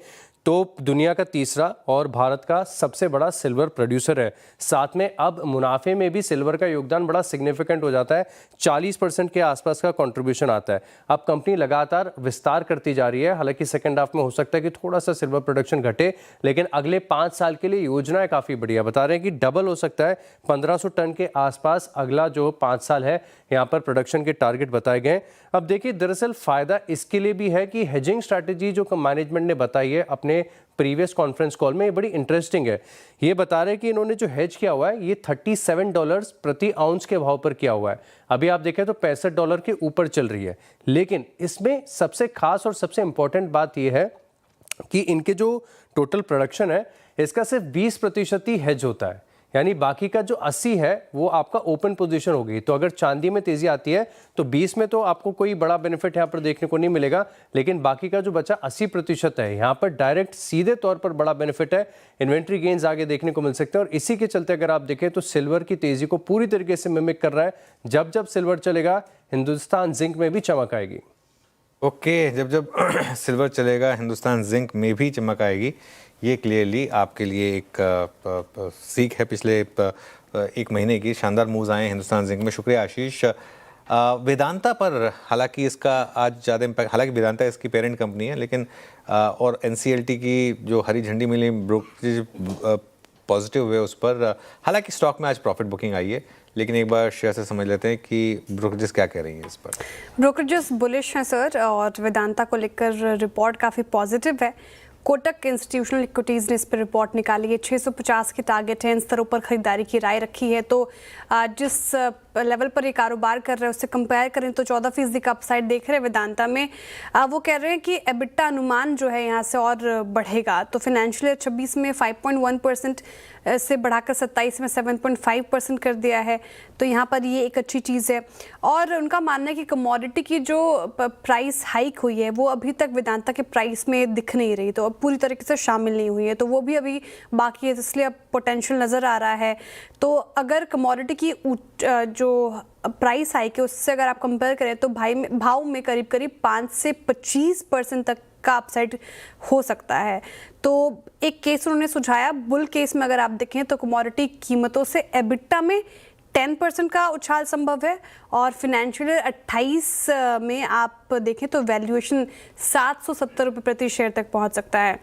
तो दुनिया का तीसरा और भारत का सबसे बड़ा सिल्वर प्रोड्यूसर है। साथ में अब मुनाफे में भी सिल्वर का योगदान बड़ा सिग्निफिकेंट हो जाता है, 40% के आसपास का कंट्रीब्यूशन आता है। अब कंपनी लगातार विस्तार करती जा रही है। हालांकि सेकंड हाफ में हो सकता है कि थोड़ा सा सिल्वर प्रोडक्शन घटे, लेकिन अगले 5 साल के लिए योजनाएं काफ़ी बढ़िया बता रहे हैं कि डबल हो सकता है, 1500 टन के आसपास अगला जो 5 साल है यहाँ पर प्रोडक्शन के टारगेट बताए गए। अब देखिए, दरअसल फ़ायदा इसके लिए भी है कि हेजिंग स्ट्रैटेजी जो मैनेजमेंट ने बताई है अपने प्रीवियस कॉन्फ्रेंस कॉल में, ये बड़ी इंटरेस्टिंग है। ये बता रहे हैं कि इन्होंने जो हेज किया हुआ है ये $37 प्रति आउंस के भाव पर किया हुआ है। अभी आप देखें तो $65 के ऊपर चल रही है। लेकिन इसमें सबसे खास और सबसे इंपॉर्टेंट बात यह है कि इनके जो टोटल प्रोडक्शन है इसका सिर्फ 20% ही हेज होता है, यानी बाकी का जो 80 है वो आपका ओपन पोजीशन होगी। तो अगर चांदी में तेजी आती है तो 20 में तो आपको कोई बड़ा बेनिफिट यहाँ पर देखने को नहीं मिलेगा, लेकिन बाकी का जो बचा 80% है यहाँ पर डायरेक्ट सीधे तौर पर बड़ा बेनिफिट है। इन्वेंट्री गेन्स आगे देखने को मिल सकते हैं और इसी के चलते अगर आप देखें तो सिल्वर की तेजी को पूरी तरीके से मिमिक कर रहा है। जब जब सिल्वर चलेगा हिंदुस्तान जिंक में भी चमक आएगी। ओके, जब जब सिल्वर चलेगा हिंदुस्तान जिंक में भी चमक आएगी, ये क्लियरली आपके लिए एक सीख है। पिछले एक महीने की शानदार मूव्स आए हिंदुस्तान जिंक में। शुक्रिया आशीष। वेदांता पर हालांकि इसका आज ज़्यादा इम्पैक्ट, हालांकि वेदांता इसकी पेरेंट कंपनी है, लेकिन और NCLT की जो हरी झंडी मिली, ब्रोकरेज पॉजिटिव हुए उस पर। हालांकि स्टॉक में आज प्रॉफिट बुकिंग आई है, लेकिन एक बार शेयर से समझ लेते हैं कि ब्रोकरेजेस क्या कह रही हैं इस पर। ब्रोकरेजेस बुलिश हैं सर, और वेदांता को लेकर रिपोर्ट काफ़ी पॉजिटिव है। कोटक इंस्टीट्यूशनल इक्विटीज़ ने इस पर रिपोर्ट निकाली है। 650 के टारगेट है, इन स्तरों पर खरीदारी की राय रखी है। तो जिस लेवल पर ये कारोबार कर रहे हैं उससे कंपेयर करें तो 14% का अपसाइड देख रहे हैं वेदांता में। वो कह रहे हैं कि एबिटा अनुमान जो है यहाँ से और बढ़ेगा। तो फाइनेंशियल ईयर 26 में 5.1% से बढ़ाकर 27 में 7.5% कर दिया है। तो यहाँ पर ये एक अच्छी चीज़ है। और उनका मानना है कि कमोडिटी की जो प्राइस हाइक हुई है वो अभी तक वेदांता के प्राइस में दिख नहीं रही, तो अब पूरी तरीके से शामिल नहीं हुई है, तो वो भी अभी बाकी है, इसलिए अब पोटेंशियल नज़र आ रहा है। तो अगर कमोडिटी की जो प्राइस हाइक है उससे अगर आप कंपेयर करें तो भाव में करीब करीब 5 से 25% तक का अपसाइड हो सकता है। तो एक केस उन्होंने सुझाया, बुल केस में अगर आप देखें तो कमोडिटी कीमतों से एबिटा में 10% का उछाल संभव है, और फिनेंशियल ईयर 28 में आप देखें तो वैल्यूएशन 770 रुपये प्रति शेयर तक पहुंच सकता है।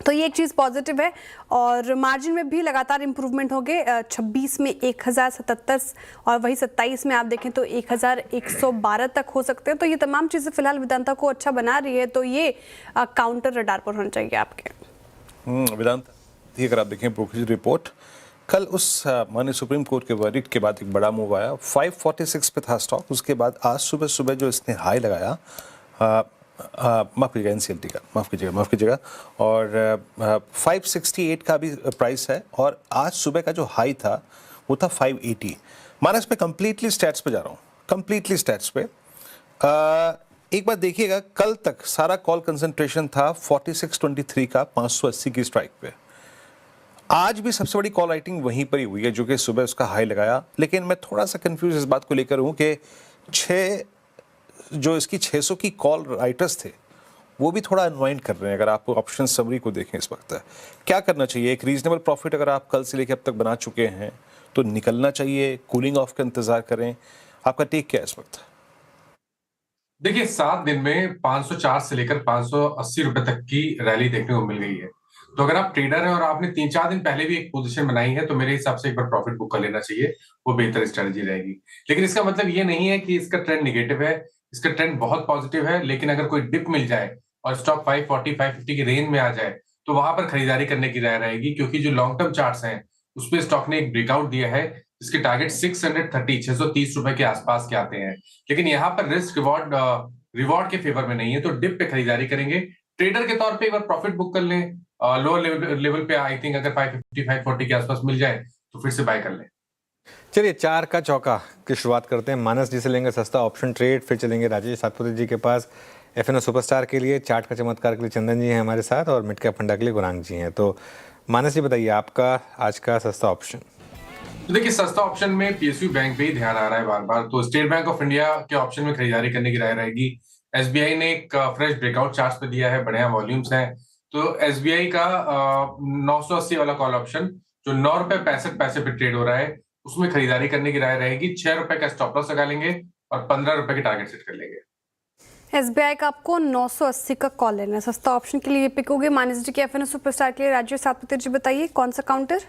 तो ये एक चीज़ पॉजिटिव है। और मार्जिन में भी लगातार इंप्रूवमेंट हो गए। 26 में 1077 और वही 27 में आप देखें तो 1112 तक हो सकते हैं। तो ये तमाम चीज़ें फिलहाल वेदांता को अच्छा बना रही है, तो ये काउंटर रडार पर होना चाहिए आपके। वेदांता ये अगर आप देखें ब्रोकरेज रिपोर्ट, कल उस माननीय सुप्रीम कोर्ट के वर्डिक्ट के बाद एक बड़ा मूव आया। 546 पे था स्टॉक, उसके बाद आज सुबह सुबह जो इसने हाई लगाया, माफ़ कीजिएगा NCLT का, माफ़ कीजिएगा, और 568 का भी प्राइस है, और आज सुबह का जो हाई था वो था 580। माना इस पे कंप्लीटली स्टैट्स पे जा रहा हूँ, कंप्लीटली स्टैट्स पे। एक बार देखिएगा, कल तक सारा कॉल कंसंट्रेशन था 4623 का 580 की स्ट्राइक पे। आज भी सबसे बड़ी कॉल राइटिंग वहीं पर ही हुई है, जो कि सुबह उसका हाई लगाया। लेकिन मैं थोड़ा सा कंफ्यूज इस बात को लेकर हूँ कि जो इसकी 600 की कॉल राइटर्स थे वो भी थोड़ा अनवाइंड कर रहे हैं। अगर आप ऑप्शन समरी को देखें इस वक्त क्या करना चाहिए? एक रीजनेबल प्रॉफिट अगर आप कल से लेकर अब तक बना चुके हैं तो निकलना चाहिए, कूलिंग ऑफ का इंतजार करें? आपका टेक क्या है इस वक्त? देखिए, 7 दिन में 504 से लेकर 580 रुपए तक की रैली देखने को मिल गई है। तो अगर आप ट्रेडर हैं और आपने 3-4 दिन पहले भी एक पोजीशन बनाई है तो मेरे हिसाब से एक बार प्रॉफिट बुक कर लेना चाहिए, वो बेहतर स्ट्रेटजी रहेगी। लेकिन इसका मतलब ये नहीं है कि इसका ट्रेंड नेगेटिव है, इसका ट्रेंड बहुत पॉजिटिव है। लेकिन अगर कोई डिप मिल जाए और स्टॉक 540 550 की रेंज में आ जाए तो वहां पर खरीदारी करने की राय रहेगी, क्योंकि जो लॉन्ग टर्म चार्ट्स हैं उसपे स्टॉक ने एक ब्रेकआउट दिया है जिसके टारगेट 630 रुपए के आसपास के आते हैं। लेकिन यहाँ पर रिस्क रिवॉर्ड के फेवर में नहीं है, तो डिप पे खरीदारी करेंगे। ट्रेडर के तौर पे एक बार प्रॉफिट बुक कर लें, लोअर लेवल पे आई थिंक अगर 550 540 के आसपास मिल जाए तो फिर से बाय कर लें। चलिए 4 का चौका की शुरुआत करते हैं। मानस जी से लेंगे सस्ता ऑप्शन ट्रेड, फिर चलेंगे राजेश सातपुते जी के पास एफएनओ सुपरस्टार के लिए, चार्ट का चमत्कार के लिए चंदन जी हैं हमारे साथ और मिड कैप फंडा के लिए गुरांग जी हैं। तो मानस जी बताइए आपका आज का सस्ता ऑप्शन। तो देखिए सस्ता ऑप्शन में पीएसयू बैंक पे ही ध्यान आ रहा है बार बार, तो स्टेट बैंक ऑफ इंडिया के ऑप्शन में खरीदारी करने की राय रहेगी। एसबीआई ने एक फ्रेश ब्रेकआउट चार्ट पे दिया है, बढ़िया वॉल्यूम्स हैं, तो एसबीआई का 980 वाला कॉल ऑप्शन जो 9 रुपए 65 पैसे पे ट्रेड हो रहा है उसमें खरीदारी करने की राय रहेगी। 6 रुपए का स्टॉप लॉस लगा लेंगे और 15 रुपए के टारगेट सेट कर लेंगे। एसबीआई का आपको 980 का कॉल लेना है, सस्ता ऑप्शन के लिए पिक होगी। मानस जी के एफएनओ सुपरस्टार के लिए राजेश सातपुते जी बताइए कौन सा काउंटर।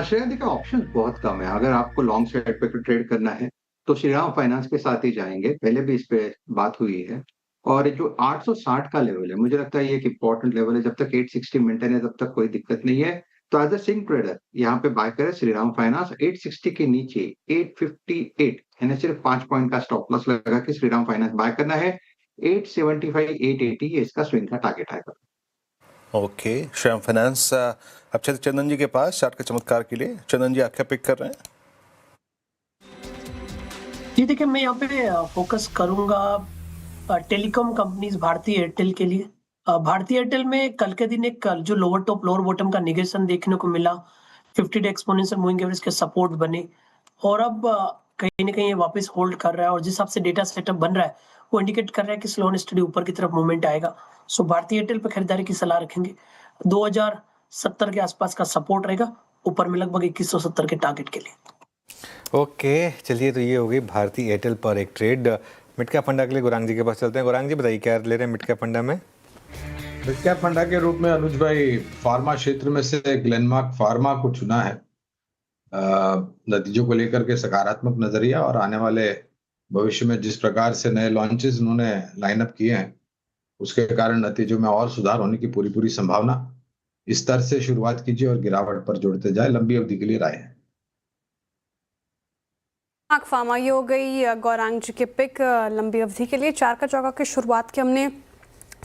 श्रेया का ऑप्शन बहुत कम है। अगर आपको लॉन्ग साइड पे ट्रेड करना है तो श्रीराम फाइनेंस के साथ ही जाएंगे, पहले भी इस पे बात हुई है। और जो 860 का लेवल है मुझे लगता है ये एक इंपॉर्टेंट लेवल है, जब तक 860 मेंटेन है तब तक कोई दिक्कत नहीं है। तो एज अ सिंग ट्रेडर यहाँ पे बाय करें श्रीराम फाइनेंस। 860 के नीचे 858 यानी सिर्फ 5 पॉइंट का स्टॉप लॉस लगा के श्रीराम फाइनेंस बाय करना है। 875 880 ये इसका स्विंग का टारगेट आएगा। Okay, Shriram finance. अब चलते चंदन जी के पास चार्ट के चमत्कार के लिए। चंदन जी आप क्या पिक कर रहे हैं? जी देखिए मैं यहाँ पे फोकस करूंगा टेलीकॉम कंपनीज भारती एयरटेल के लिए। भारती एयरटेल में कल के दिन एक जो लोअर टॉप लोअर बॉटम का निगेशन देखने को मिला, 50 डे एक्सपोनेंशियल मूविंग एवरेज के सपोर्ट बने और अब कहीं ना कहीं वापस होल्ड कर रहा है और जिस हिसाब से डेटा सेटअप बन रहा है वो इंडिकेट कर रहा है कि स्लो एंड स्टडी ऊपर की तरफ मूवमेंट आएगा। सो भारती एयरटेल पे खरीदारी की सलाह रखेंगे। 2070 के आसपास का सपोर्ट रहेगा, ऊपर में लगभग 2170 के टारगेट के लिए। ओके चलिए, तो ये हो गई भारती एयरटेल पर एक ट्रेड। मिड कैप फंडा के लिए गुरांग जी के पास चलते हैं। गुरांग जी बताइए क्या ले रहे हैं मिड कैप फंडा में? मिड कैप फंडा के रूप में अनुज भाई फार्मा क्षेत्र में से ग्लेनमार्क फार्मा को चुना है। नतीजों को लेकर के सकारात्मक नजरिया और आने वाले भविष्य में जिस प्रकार से नए लॉन्चेस उन्होंने लाइनअप किए हैं उसके कारण नतीजों में और सुधार होने की पूरी संभावना। इस स्तर से शुरुआत कीजिए और गिरावट पर जोड़ते जाए, लंबी अवधि के लिए राय है। फार्मा ये हो गई गौरांग जी के पिक लंबी अवधि के लिए। 4 का चौका की शुरुआत की हमने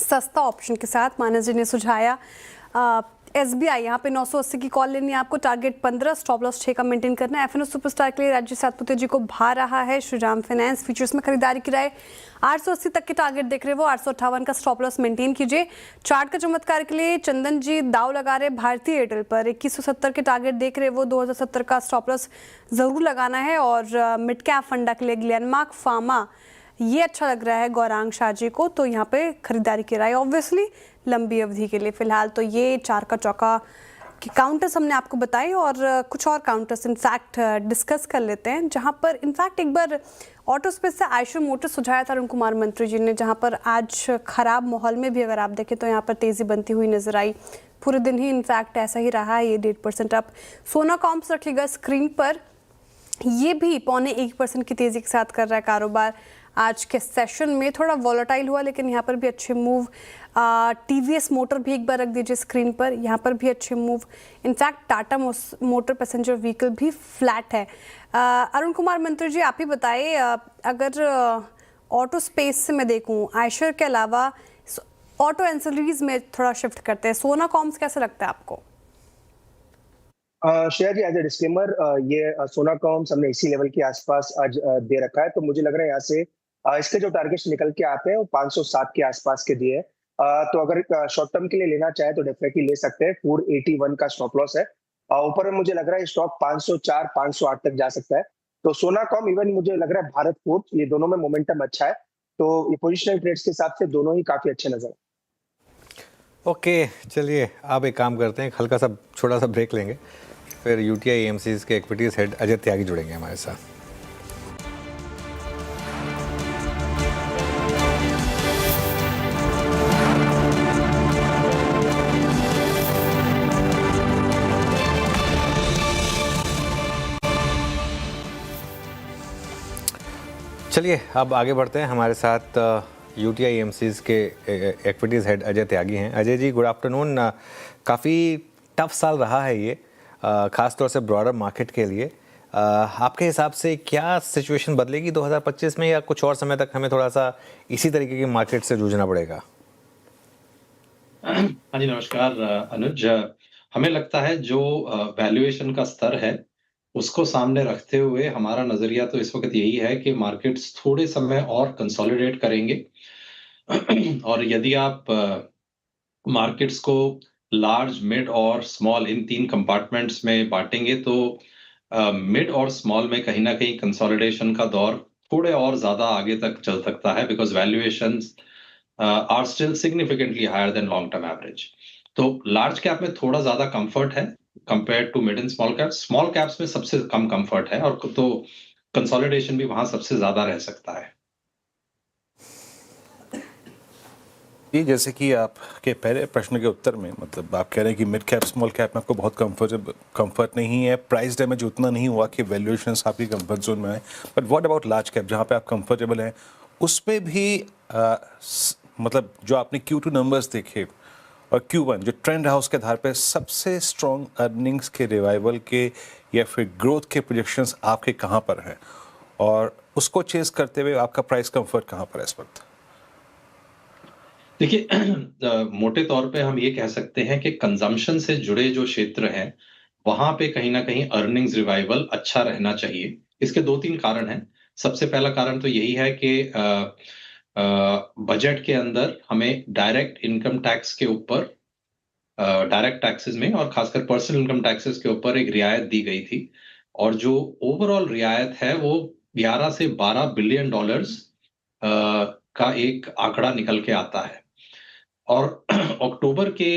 सस्ता ऑप्शन के साथ। मानस जी ने सुझाया एसबीआई, यहाँ पे 980 की कॉल लेनी है आपको, टारगेट 15, स्टॉप लॉस 6 का मेंटेन करना है। एफएनओ सुपरस्टार के लिए राजेश सातपुते जी को भा रहा है श्रीराम फाइनेंस फीचर्स में खरीदारी की राय। 880 तक के टारगेट देख रहे वो, 858 का स्टॉप लॉस मेंटेन कीजिए। चार्ट का चमत्कार के लिए चंदन जी दाव लगा रहे भारतीय एयरटेल पर, 2170 के टारगेट देख रहे वो, 2070 का स्टॉप लॉस जरूर लगाना है। और मिड कैप फंडा के लिए ग्लेनमार्क फार्मा ये अच्छा लग रहा है गौरांग शाह जी को, तो यहाँ पे खरीदारी की राय ऑब्वियसली लंबी अवधि के लिए फिलहाल। तो ये 4 का चौका के काउंटर्स हमने आपको बताए और कुछ और काउंटर्स इनफैक्ट डिस्कस कर लेते हैं, जहाँ पर इनफैक्ट एक बार ऑटो स्पेस से आयशर मोटर्स सुझाया था अरुण कुमार मंत्री जी ने, जहाँ पर आज खराब माहौल में भी अगर आप देखें तो यहाँ पर तेज़ी बनती हुई नजर आई। पूरे दिन ही इनफैक्ट ऐसा ही रहा है, ये 1.5% अप। सोना कॉम्प्स रखिएगा स्क्रीन पर, ये भी 0.25% की तेज़ी के साथ कर रहा है कारोबार। आज के सेशन में थोड़ा वॉलेटाइल हुआ लेकिन यहाँ पर भी अच्छे मूव। टीवीएस मोटर भी एक बार रख दीजिए स्क्रीन पर, यहाँ पर भी अच्छे move. In fact Tata motor passenger vehicle भी फ्लैट है। अरुण कुमार मंत्री जी आप ही बताइए, अगर ऑटो स्पेस से मैं देखूँ आयशर के अलावा ऑटो एंसिलरीज में थोड़ा शिफ्ट करते हैं, सोना कॉम्स कैसा लगता है आपको? श्रेया जी एज ए डिस्क्लेमर, ये सोना कॉम्स हमने इसी लेवल के आसपास आज दे रखा है, तो मुझे लग रहा है यहाँ से इसके जो टारगेट्स निकल के आते हैं वो 507 के आसपास के दिए। तो अगर शॉर्ट टर्म के लिए लेना चाहे तो डेफिनेटली ले सकते हैं। 481 का स्टॉप लॉस है। ऊपर में मुझे लग रहा है स्टॉक 504 508 तक जा सकता है। तो सोना कॉम इवन मुझे लग रहा है भारत फोर्ज, ये दोनों में मोमेंटम अच्छा है, तो ये पोजिशनल ट्रेड्स के हिसाब से दोनों ही काफी अच्छे नजर। ओके चलिए अब एक काम करते हैं, हल्का सा छोटा सा ब्रेक लेंगे, फिर यूटीआई एएमसीज के इक्विटीज हेड अजय त्यागी जुड़ेंगे हमारे साथ। चलिए अब आगे बढ़ते हैं। हमारे साथ यूटीआई एमसीज के इक्विटीज़ हेड अजय त्यागी हैं। Ajay ji, good afternoon. काफ़ी टफ साल रहा है ये, ख़ासतौर से ब्रॉडर मार्केट के लिए। आपके हिसाब से क्या सिचुएशन बदलेगी 2025 में, या कुछ और समय तक हमें थोड़ा सा इसी तरीके की मार्केट से जूझना पड़ेगा? हाँ जी, नमस्कार अनुज। हमें लगता है जो वैल्यूएशन का स्तर है उसको सामने रखते हुए हमारा नजरिया तो इस वक्त यही है कि मार्केट्स थोड़े समय और कंसोलिडेट करेंगे। और यदि आप मार्केट्स को लार्ज, मिड और स्मॉल इन 3 कंपार्टमेंट्स में बांटेंगे तो मिड और स्मॉल में कहीं ना कहीं कंसोलिडेशन का दौर थोड़े और ज्यादा आगे तक चल सकता है, because valuations are still significantly higher than long term average. तो लार्ज कैप में थोड़ा ज्यादा कंफर्ट है compare to mid and small caps. Small caps में सबसे कम कंफर्ट है, और तो कंसोलिडेशन भी वहां सबसे ज्यादा रह सकता है। ये जैसे कि आपके पहले प्रश्न के उत्तर में, मतलब आप कह रहे हैं कि मिड कैप स्मॉल कैप में आपको बहुत कंफर्ट नहीं है, प्राइस डैमेज उतना नहीं हुआ कि वैल्यूएशंस आपकी कंफर्ट जोन में आए। But what about large cap, जहाँ पे आप कंफर्टेबल हैं, उसमें भी मतलब जो आपने Q2 नंबर्स देखे और Q1 जो ट्रेंड रहा उसके आधार पे सबसे स्ट्रॉन्ग अर्निंग्स के रिवाइवल के या फिर ग्रोथ के प्रोजेक्शंस आपके कहाँ पर हैं, और उसको चेस करते हुए आपका प्राइस कंफर्ट कहाँ पर है इस वक्त? देखिए, मोटे तौर पे हम ये कह सकते हैं कि कंजम्पशन से जुड़े जो क्षेत्र हैं वहां पे कहीं ना कहीं अर्निंग्स रिवाइवल अच्छा रहना चाहिए। इसके 2-3 कारण हैं। सबसे पहला कारण तो यही है कि बजट के अंदर हमें डायरेक्ट इनकम टैक्स के ऊपर, डायरेक्ट टैक्सेस में और खासकर पर्सनल इनकम टैक्सेस के ऊपर एक रियायत दी गई थी, और जो ओवरऑल रियायत है वो 11 से 12 बिलियन डॉलर्स का एक आंकड़ा निकल के आता है। और अक्टूबर के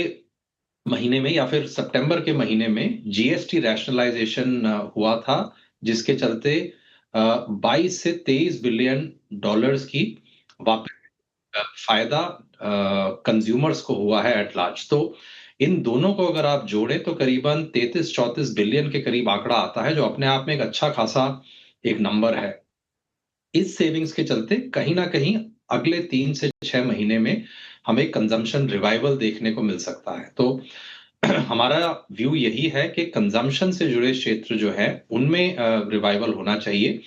महीने में या फिर सितंबर के महीने में जीएसटी रैशनलाइजेशन हुआ था, जिसके चलते 22 से 23 बिलियन डॉलर्स की वापस फायदा कंज्यूमर्स को हुआ है एट लार्ज। तो इन दोनों को अगर आप जोड़ें तो करीबन 33-34 बिलियन के करीब आंकड़ा आता है, जो अपने आप में एक अच्छा खासा एक नंबर है। इस सेविंग्स के चलते कहीं ना कहीं अगले 3 से 6 महीने में हमें कंजम्पशन रिवाइवल देखने को मिल सकता है। तो हमारा व्यू यही है कि कंजम्पशन से जुड़े क्षेत्र जो है उनमें रिवाइवल होना चाहिए।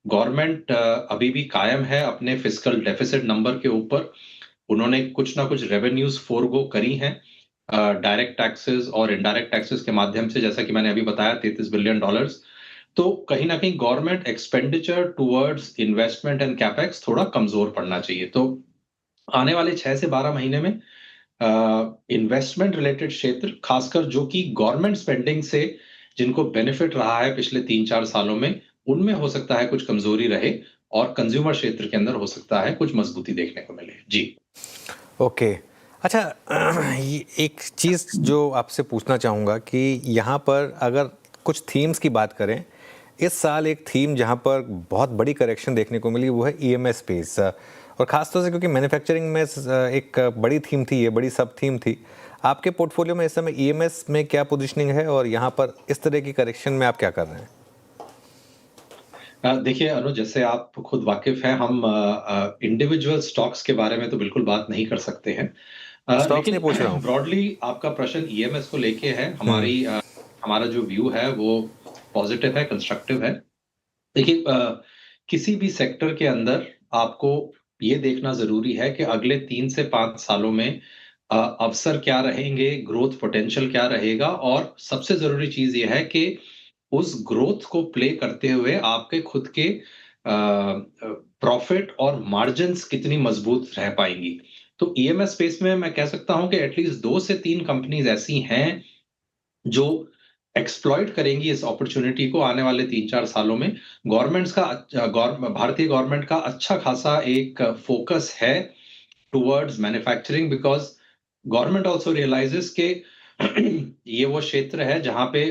गवर्नमेंट अभी भी कायम है अपने फिस्कल डेफिसिट नंबर के ऊपर। उन्होंने कुछ ना कुछ रेवेन्यूज फोरगो करी हैं डायरेक्ट टैक्सेस और इनडायरेक्ट टैक्सेस के माध्यम से, जैसा कि मैंने अभी बताया 33 बिलियन डॉलर्स। तो कहीं ना कहीं government expenditure towards investment and capex थोड़ा कमजोर पड़ना चाहिए। तो आने वाले 6 से 12 महीने में इन्वेस्टमेंट रिलेटेड क्षेत्र, खासकर जो कि गवर्नमेंट स्पेंडिंग से जिनको बेनिफिट रहा है पिछले 3-4 सालों में, उनमें हो सकता है कुछ कमजोरी रहे, और कंज्यूमर क्षेत्र के अंदर हो सकता है कुछ मजबूती देखने को मिले। जी ओके। अच्छा, ये एक चीज़ जो आपसे पूछना चाहूँगा कि यहाँ पर अगर कुछ थीम्स की बात करें, इस साल एक थीम जहाँ पर बहुत बड़ी करेक्शन देखने को मिली वो है ईएमएस स्पेस, और ख़ासतौर से क्योंकि मैन्युफैक्चरिंग में एक बड़ी थीम थी, ये बड़ी सब थीम थी। आपके पोर्टफोलियो में इस समय ईएमएस में क्या पोजीशनिंग है, और यहाँ पर इस तरह की करेक्शन में आप क्या कर रहे हैं? देखिए अनुज, जैसे आप खुद वाकिफ हैं, हम इंडिविजुअल स्टॉक्स के बारे में तो बिल्कुल बात नहीं कर सकते हैं, लेकिन ब्रॉडली आपका प्रश्न ईएमएस को लेके है। हमारा जो व्यू है वो पॉजिटिव है, कंस्ट्रक्टिव है। देखिए, किसी भी सेक्टर के अंदर आपको ये देखना जरूरी है कि अगले 3 से 5 सालों में अवसर क्या रहेंगे, ग्रोथ पोटेंशियल क्या रहेगा, और सबसे जरूरी चीज ये है कि उस ग्रोथ को प्ले करते हुए आपके खुद के प्रॉफिट और मार्जिन्स कितनी मजबूत रह पाएंगी। तो ईएमएस स्पेस में मैं कह सकता हूं कि एटलीस्ट 2 से 3 कंपनीज ऐसी हैं जो एक्सप्लॉइट करेंगी इस अपॉर्चुनिटी को आने वाले 3-4 सालों में। भारतीय गवर्नमेंट का अच्छा खासा एक फोकस है towards manufacturing, because government also realises के ये वो क्षेत्र है जहां पे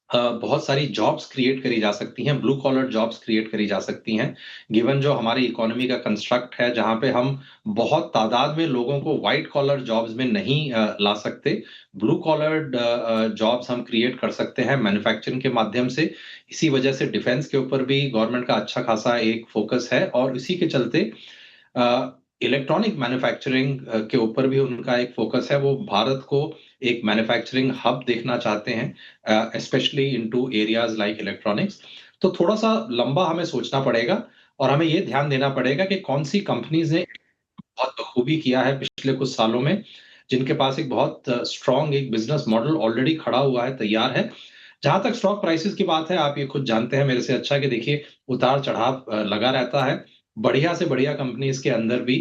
बहुत सारी जॉब्स क्रिएट करी जा सकती हैं, ब्लू कॉलर जॉब्स क्रिएट करी जा सकती हैं, गिवन जो हमारी इकोनॉमी का कंस्ट्रक्ट है, जहाँ पे हम बहुत तादाद में लोगों को व्हाइट कॉलर जॉब्स में नहीं ला सकते। ब्लू कॉलर जॉब्स हम क्रिएट कर सकते हैं मैन्युफैक्चरिंग के माध्यम से। इसी वजह से डिफेंस के ऊपर भी गवर्नमेंट का अच्छा खासा एक फोकस है, और इसी के चलते इलेक्ट्रॉनिक मैन्युफैक्चरिंग के ऊपर भी उनका एक फोकस है। वो भारत को एक मैन्युफैक्चरिंग हब देखना चाहते हैं, specially into areas like electronics. तो थोड़ा सा लंबा हमें सोचना पड़ेगा, और हमें ये ध्यान देना पड़ेगा कि कौन सी कंपनीज ने बहुत बखूबी किया है पिछले कुछ सालों में, जिनके पास एक बहुत स्ट्रॉन्ग एक बिजनेस मॉडल ऑलरेडी खड़ा हुआ है, तैयार है। जहां तक स्टॉक प्राइसेस की बात है, आप ये खुद जानते हैं मेरे से अच्छा कि देखिए उतार चढ़ाव लगा रहता है। बढ़िया से बढ़िया कंपनीज के अंदर भी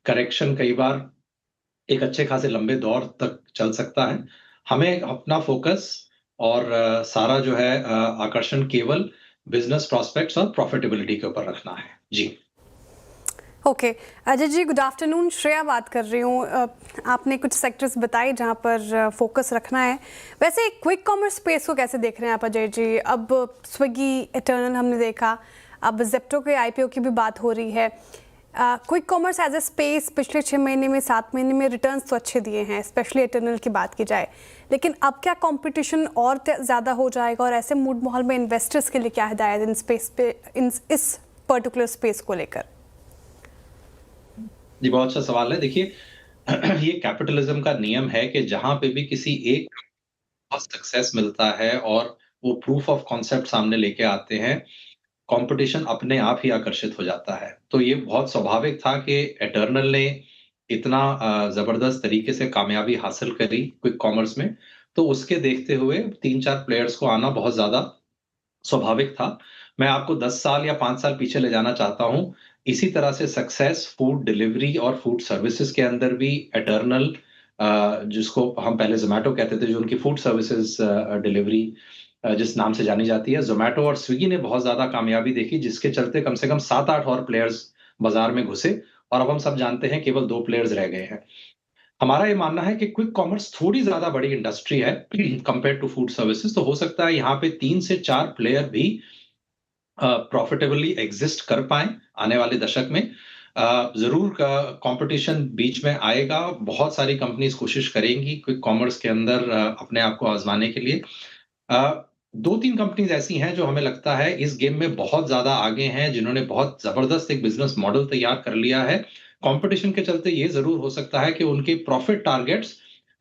करेक्शन कई बार एक अच्छे खासे लंबे दौर तक चल सकता है। हमें अपना फोकस और सारा जो है आकर्षण केवल बिजनेस प्रॉस्पेक्ट्स और प्रॉफिटेबिलिटी के ऊपर रखना है। जी okay Ajay ji, good afternoon. Shreya बात कर रही हूँ। आपने कुछ सेक्टर्स बताए जहाँ पर फोकस रखना है। वैसे क्विक कॉमर्स स्पेस को कैसे देख रहे हैं आप अजय जी? अब स्विगी, इटर्नल हमने देखा, अब जेप्टो के आईपीओ की भी बात हो रही है। Quick commerce as a space पिछले 6 महीने में 7 महीने में रिटर्न्स तो अच्छे दिए हैं, स्पेशली इटर्नल की बात की जाए, लेकिन अब क्या कंपटीशन और ज़्यादा हो जाएगा, और ऐसे मूड माहौल में इन्वेस्टर्स के लिए क्या हिदायत इन स्पेस पे, इस पर्टिकुलर स्पेस को लेकर? जी बहुत अच्छा सवाल है। देखिए ये कैपिटलिज्म का नियम है कि जहां पे भी किसी एक सक्सेस मिलता है और वो प्रूफ ऑफ कॉन्सेप्ट सामने लेके आते हैं, कंपटीशन अपने आप ही आकर्षित हो जाता है। तो ये बहुत स्वाभाविक था कि एटर्नल ने इतना जबरदस्त तरीके से कामयाबी हासिल करी क्विक कॉमर्स में, तो उसके देखते हुए 3-4 प्लेयर्स को आना बहुत ज्यादा स्वाभाविक था। मैं आपको 10 साल या 5 साल पीछे ले जाना चाहता हूं। इसी तरह से सक्सेस फूड डिलीवरी और फूड सर्विसेज के अंदर भी एटर्नल, जिसको हम पहले जोमैटो कहते थे, जो उनकी फूड सर्विसेज डिलीवरी जिस नाम से जानी जाती है, जोमैटो और स्विगी ने बहुत ज्यादा कामयाबी देखी, जिसके चलते कम से कम 7-8 और प्लेयर्स बाजार में घुसे, और अब हम सब जानते हैं केवल 2 प्लेयर्स रह गए हैं। हमारा ये मानना है कि क्विक कॉमर्स थोड़ी ज्यादा बड़ी इंडस्ट्री है कंपेयर टू फूड सर्विसेज, तो हो सकता है यहाँ पे 3 से 4 प्लेयर भी प्रॉफिटेबली एग्जिस्ट कर पाए आने वाले दशक में। जरूर कंपटीशन बीच में आएगा, बहुत सारी कंपनीज कोशिश करेंगी क्विक कॉमर्स के अंदर अपने आप को आजमाने के लिए। 2-3 कंपनीज ऐसी हैं जो हमें लगता है इस गेम में बहुत ज्यादा आगे हैं, जिन्होंने बहुत जबरदस्त एक बिजनेस मॉडल तैयार कर लिया है। कंपटीशन के चलते ये जरूर हो सकता है कि उनके प्रॉफिट टारगेट्स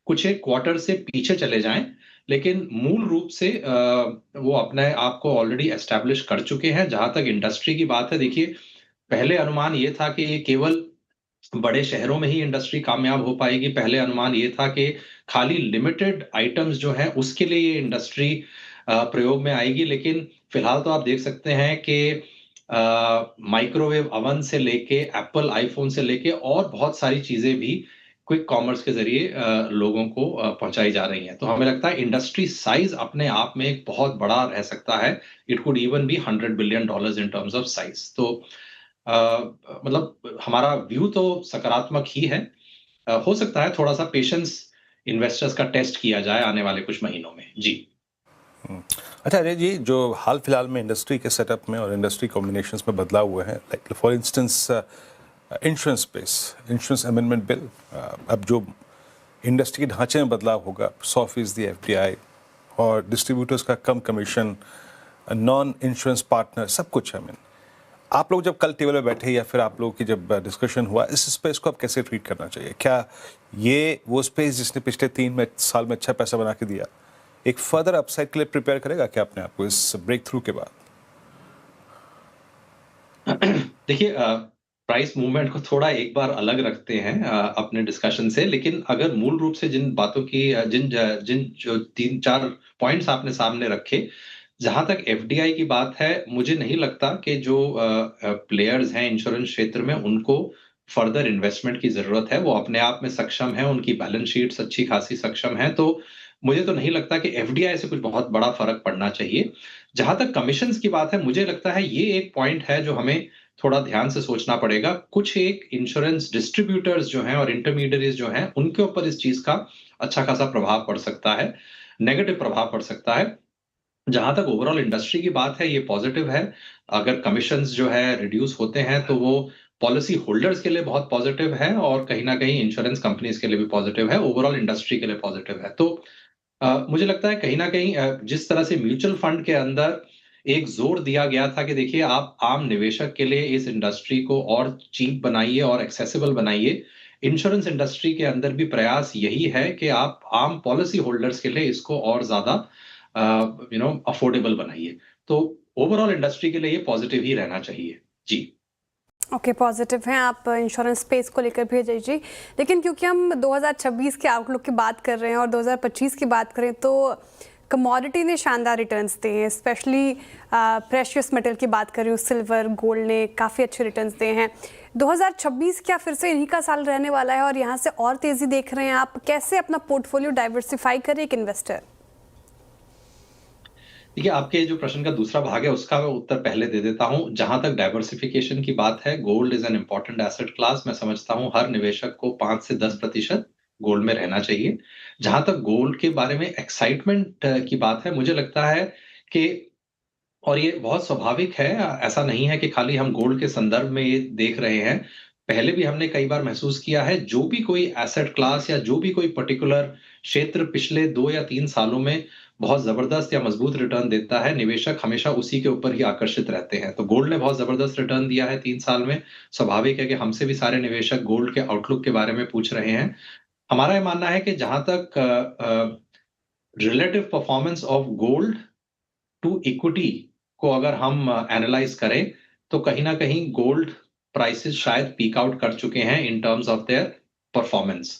कुछ एक क्वार्टर से पीछे चले जाएं, लेकिन मूल रूप से वो अपने आप को ऑलरेडी एस्टैब्लिश कर चुके हैं। जहां तक इंडस्ट्री की बात है, देखिए पहले अनुमान ये था कि ये केवल बड़े शहरों में ही इंडस्ट्री कामयाब हो पाएगी। पहले अनुमान ये था कि खाली लिमिटेड आइटम्स जो हैं उसके लिए ये इंडस्ट्री प्रयोग में आएगी, लेकिन फिलहाल तो आप देख सकते हैं कि माइक्रोवेव अवन से लेके एप्पल आईफोन से लेके और बहुत सारी चीजें भी क्विक कॉमर्स के जरिए लोगों को पहुंचाई जा रही हैं। तो हमें लगता है इंडस्ट्री साइज अपने आप में एक बहुत बड़ा रह सकता है। It could even be $100 billion in terms of size. तो मतलब हमारा व्यू तो सकारात्मक ही है। हो सकता है थोड़ा सा पेशेंस इन्वेस्टर्स का टेस्ट किया जाए आने वाले कुछ महीनों में। जी अच्छा अजय जी, जो हाल फिलहाल में इंडस्ट्री के सेटअप में और इंडस्ट्री कॉम्बिनेशंस में बदलाव हुए हैं, like for instance insurance space, insurance amendment bill, अब जो इंडस्ट्री के ढांचे में बदलाव होगा, 100% FDI और डिस्ट्रीब्यूटर्स का कम कमीशन, नॉन इंश्योरेंस पार्टनर, सब कुछ है। आप लोग जब कल टेबल पे बैठे या फिर आप लोगों की जब डिस्कशन हुआ, इस स्पेस को आप कैसे ट्रीट करना चाहिए? क्या ये वो स्पेस जिसने पिछले 3 साल में अच्छा पैसा बना के दिया, एक फर्दर अपसाइड के लिए प्रिपेयर करेगा क्या अपने आप को इस ब्रेक थ्रू के बाद? देखिए प्राइस मूवमेंट को थोड़ा एक बार अलग रखते हैं अपने डिस्कशन से, लेकिन अगर मूल रूप से जिन बातों की जिन जो 3-4 पॉइंट्स आपने सामने रखे, जहां तक FDI की बात है, मुझे नहीं लगता कि जो प्लेयर्स हैं इंश्योरेंस क्षेत्र में उनको फर्दर इन्वेस्टमेंट की जरूरत है। वो अपने आप में सक्षम है, उनकी बैलेंस शीट्स अच्छी खासी सक्षम है, तो मुझे तो नहीं लगता कि FDI से कुछ बहुत बड़ा फर्क पड़ना चाहिए। जहां तक कमीशंस की बात है, मुझे लगता है ये एक पॉइंट है जो हमें थोड़ा ध्यान से सोचना पड़ेगा। कुछ एक इंश्योरेंस डिस्ट्रीब्यूटर्स जो हैं और इंटरमीडियरीज जो हैं, उनके ऊपर इस चीज का अच्छा खासा प्रभाव पड़ सकता है, नेगेटिव प्रभाव पड़ सकता है। जहां तक ओवरऑल इंडस्ट्री की बात है, ये पॉजिटिव है। अगर कमीशंस जो है रिड्यूस होते हैं तो वो पॉलिसी होल्डर्स के लिए बहुत पॉजिटिव है और कहीं ना कहीं इंश्योरेंस कंपनीज के लिए भी पॉजिटिव है, ओवरऑल इंडस्ट्री के लिए पॉजिटिव है। तो मुझे लगता है कहीं ना कहीं जिस तरह से म्यूचुअल फंड के अंदर एक जोर दिया गया था कि देखिए आप आम निवेशक के लिए इस इंडस्ट्री को और चीप बनाइए और एक्सेसिबल बनाइए, इंश्योरेंस इंडस्ट्री के अंदर भी प्रयास यही है कि आप आम पॉलिसी होल्डर्स के लिए इसको और ज्यादा अफोर्डेबल बनाइए। तो ओवरऑल इंडस्ट्री के लिए ये पॉजिटिव ही रहना चाहिए। जी ओके, पॉजिटिव हैं आप इंश्योरेंस स्पेस को लेकर भी अजय जी। लेकिन क्योंकि हम 2026 के आउटलुक की बात कर रहे हैं और 2025 की बात करें तो कमोडिटी ने शानदार रिटर्न्स दिए हैं, स्पेशली प्रेशियस मेटल की बात करें, सिल्वर गोल्ड ने काफ़ी अच्छे रिटर्न्स दिए हैं। 2026 क्या फिर से इन्हीं का साल रहने वाला है और यहाँ से और तेज़ी देख रहे हैं आप? कैसे अपना पोर्टफोलियो डाइवर्सिफाई करें एक इन्वेस्टर? देखिए, आपके जो प्रश्न का दूसरा भाग है उसका मैं उत्तर पहले दे देता हूं। जहां तक डाइवर्सिफिकेशन की बात है, gold is an important asset class. मैं समझता हूं हर निवेशक को 5 से 10% गोल्ड में रहना चाहिए। जहां तक गोल्ड के बारे में एक्साइटमेंट की बात है, मुझे लगता है कि और ये बहुत स्वाभाविक है, ऐसा नहीं है कि खाली हम गोल्ड के संदर्भ में ये देख रहे हैं। पहले भी हमने कई बार महसूस किया है, जो भी कोई एसेट क्लास या जो भी कोई पर्टिकुलर क्षेत्र पिछले 2 या 3 सालों में बहुत जबरदस्त या मजबूत रिटर्न देता है, निवेशक हमेशा उसी के ऊपर ही आकर्षित रहते हैं। तो गोल्ड ने बहुत जबरदस्त रिटर्न दिया है 3 साल में। स्वाभाविक है कि हमसे भी सारे निवेशक गोल्ड के आउटलुक के बारे में पूछ रहे हैं। हमारा ये मानना है कि जहां तक relative performance of gold to equity को अगर हम एनालाइज करें तो कहीं ना कहीं गोल्ड प्राइसेस शायद पीक आउट कर चुके हैं in terms of their performance.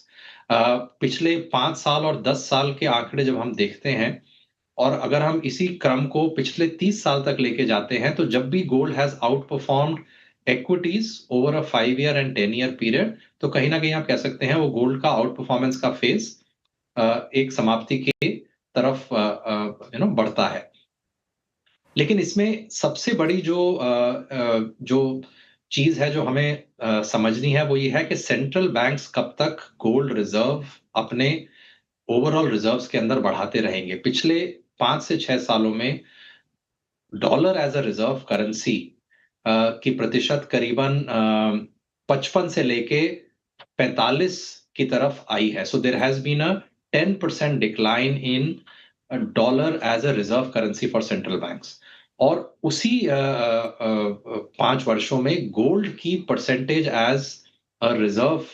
पिछले 5 साल और 10 साल के आंकड़े जब हम देखते हैं और अगर हम इसी क्रम को पिछले 30 साल तक लेके जाते हैं तो जब भी gold has out performed equities over a 5 year and 10 year period, तो कहीं ना कहीं आप कह सकते हैं वो गोल्ड का आउट परफॉर्मेंस का फेज एक समाप्ति के तरफ बढ़ता है। लेकिन इसमें सबसे बड़ी जो चीज है जो हमें समझनी है वो ये है कि सेंट्रल बैंक्स कब तक गोल्ड रिजर्व अपने ओवरऑल रिजर्व्स के अंदर बढ़ाते रहेंगे। पिछले 5 से 6 सालों में dollar as a reserve currency की प्रतिशत करीबन 55 से लेके 45 की तरफ आई है। So there has been a 10% decline in dollar as a reserve currency for central banks. और उसी 5 वर्षों में गोल्ड की परसेंटेज एज रिजर्व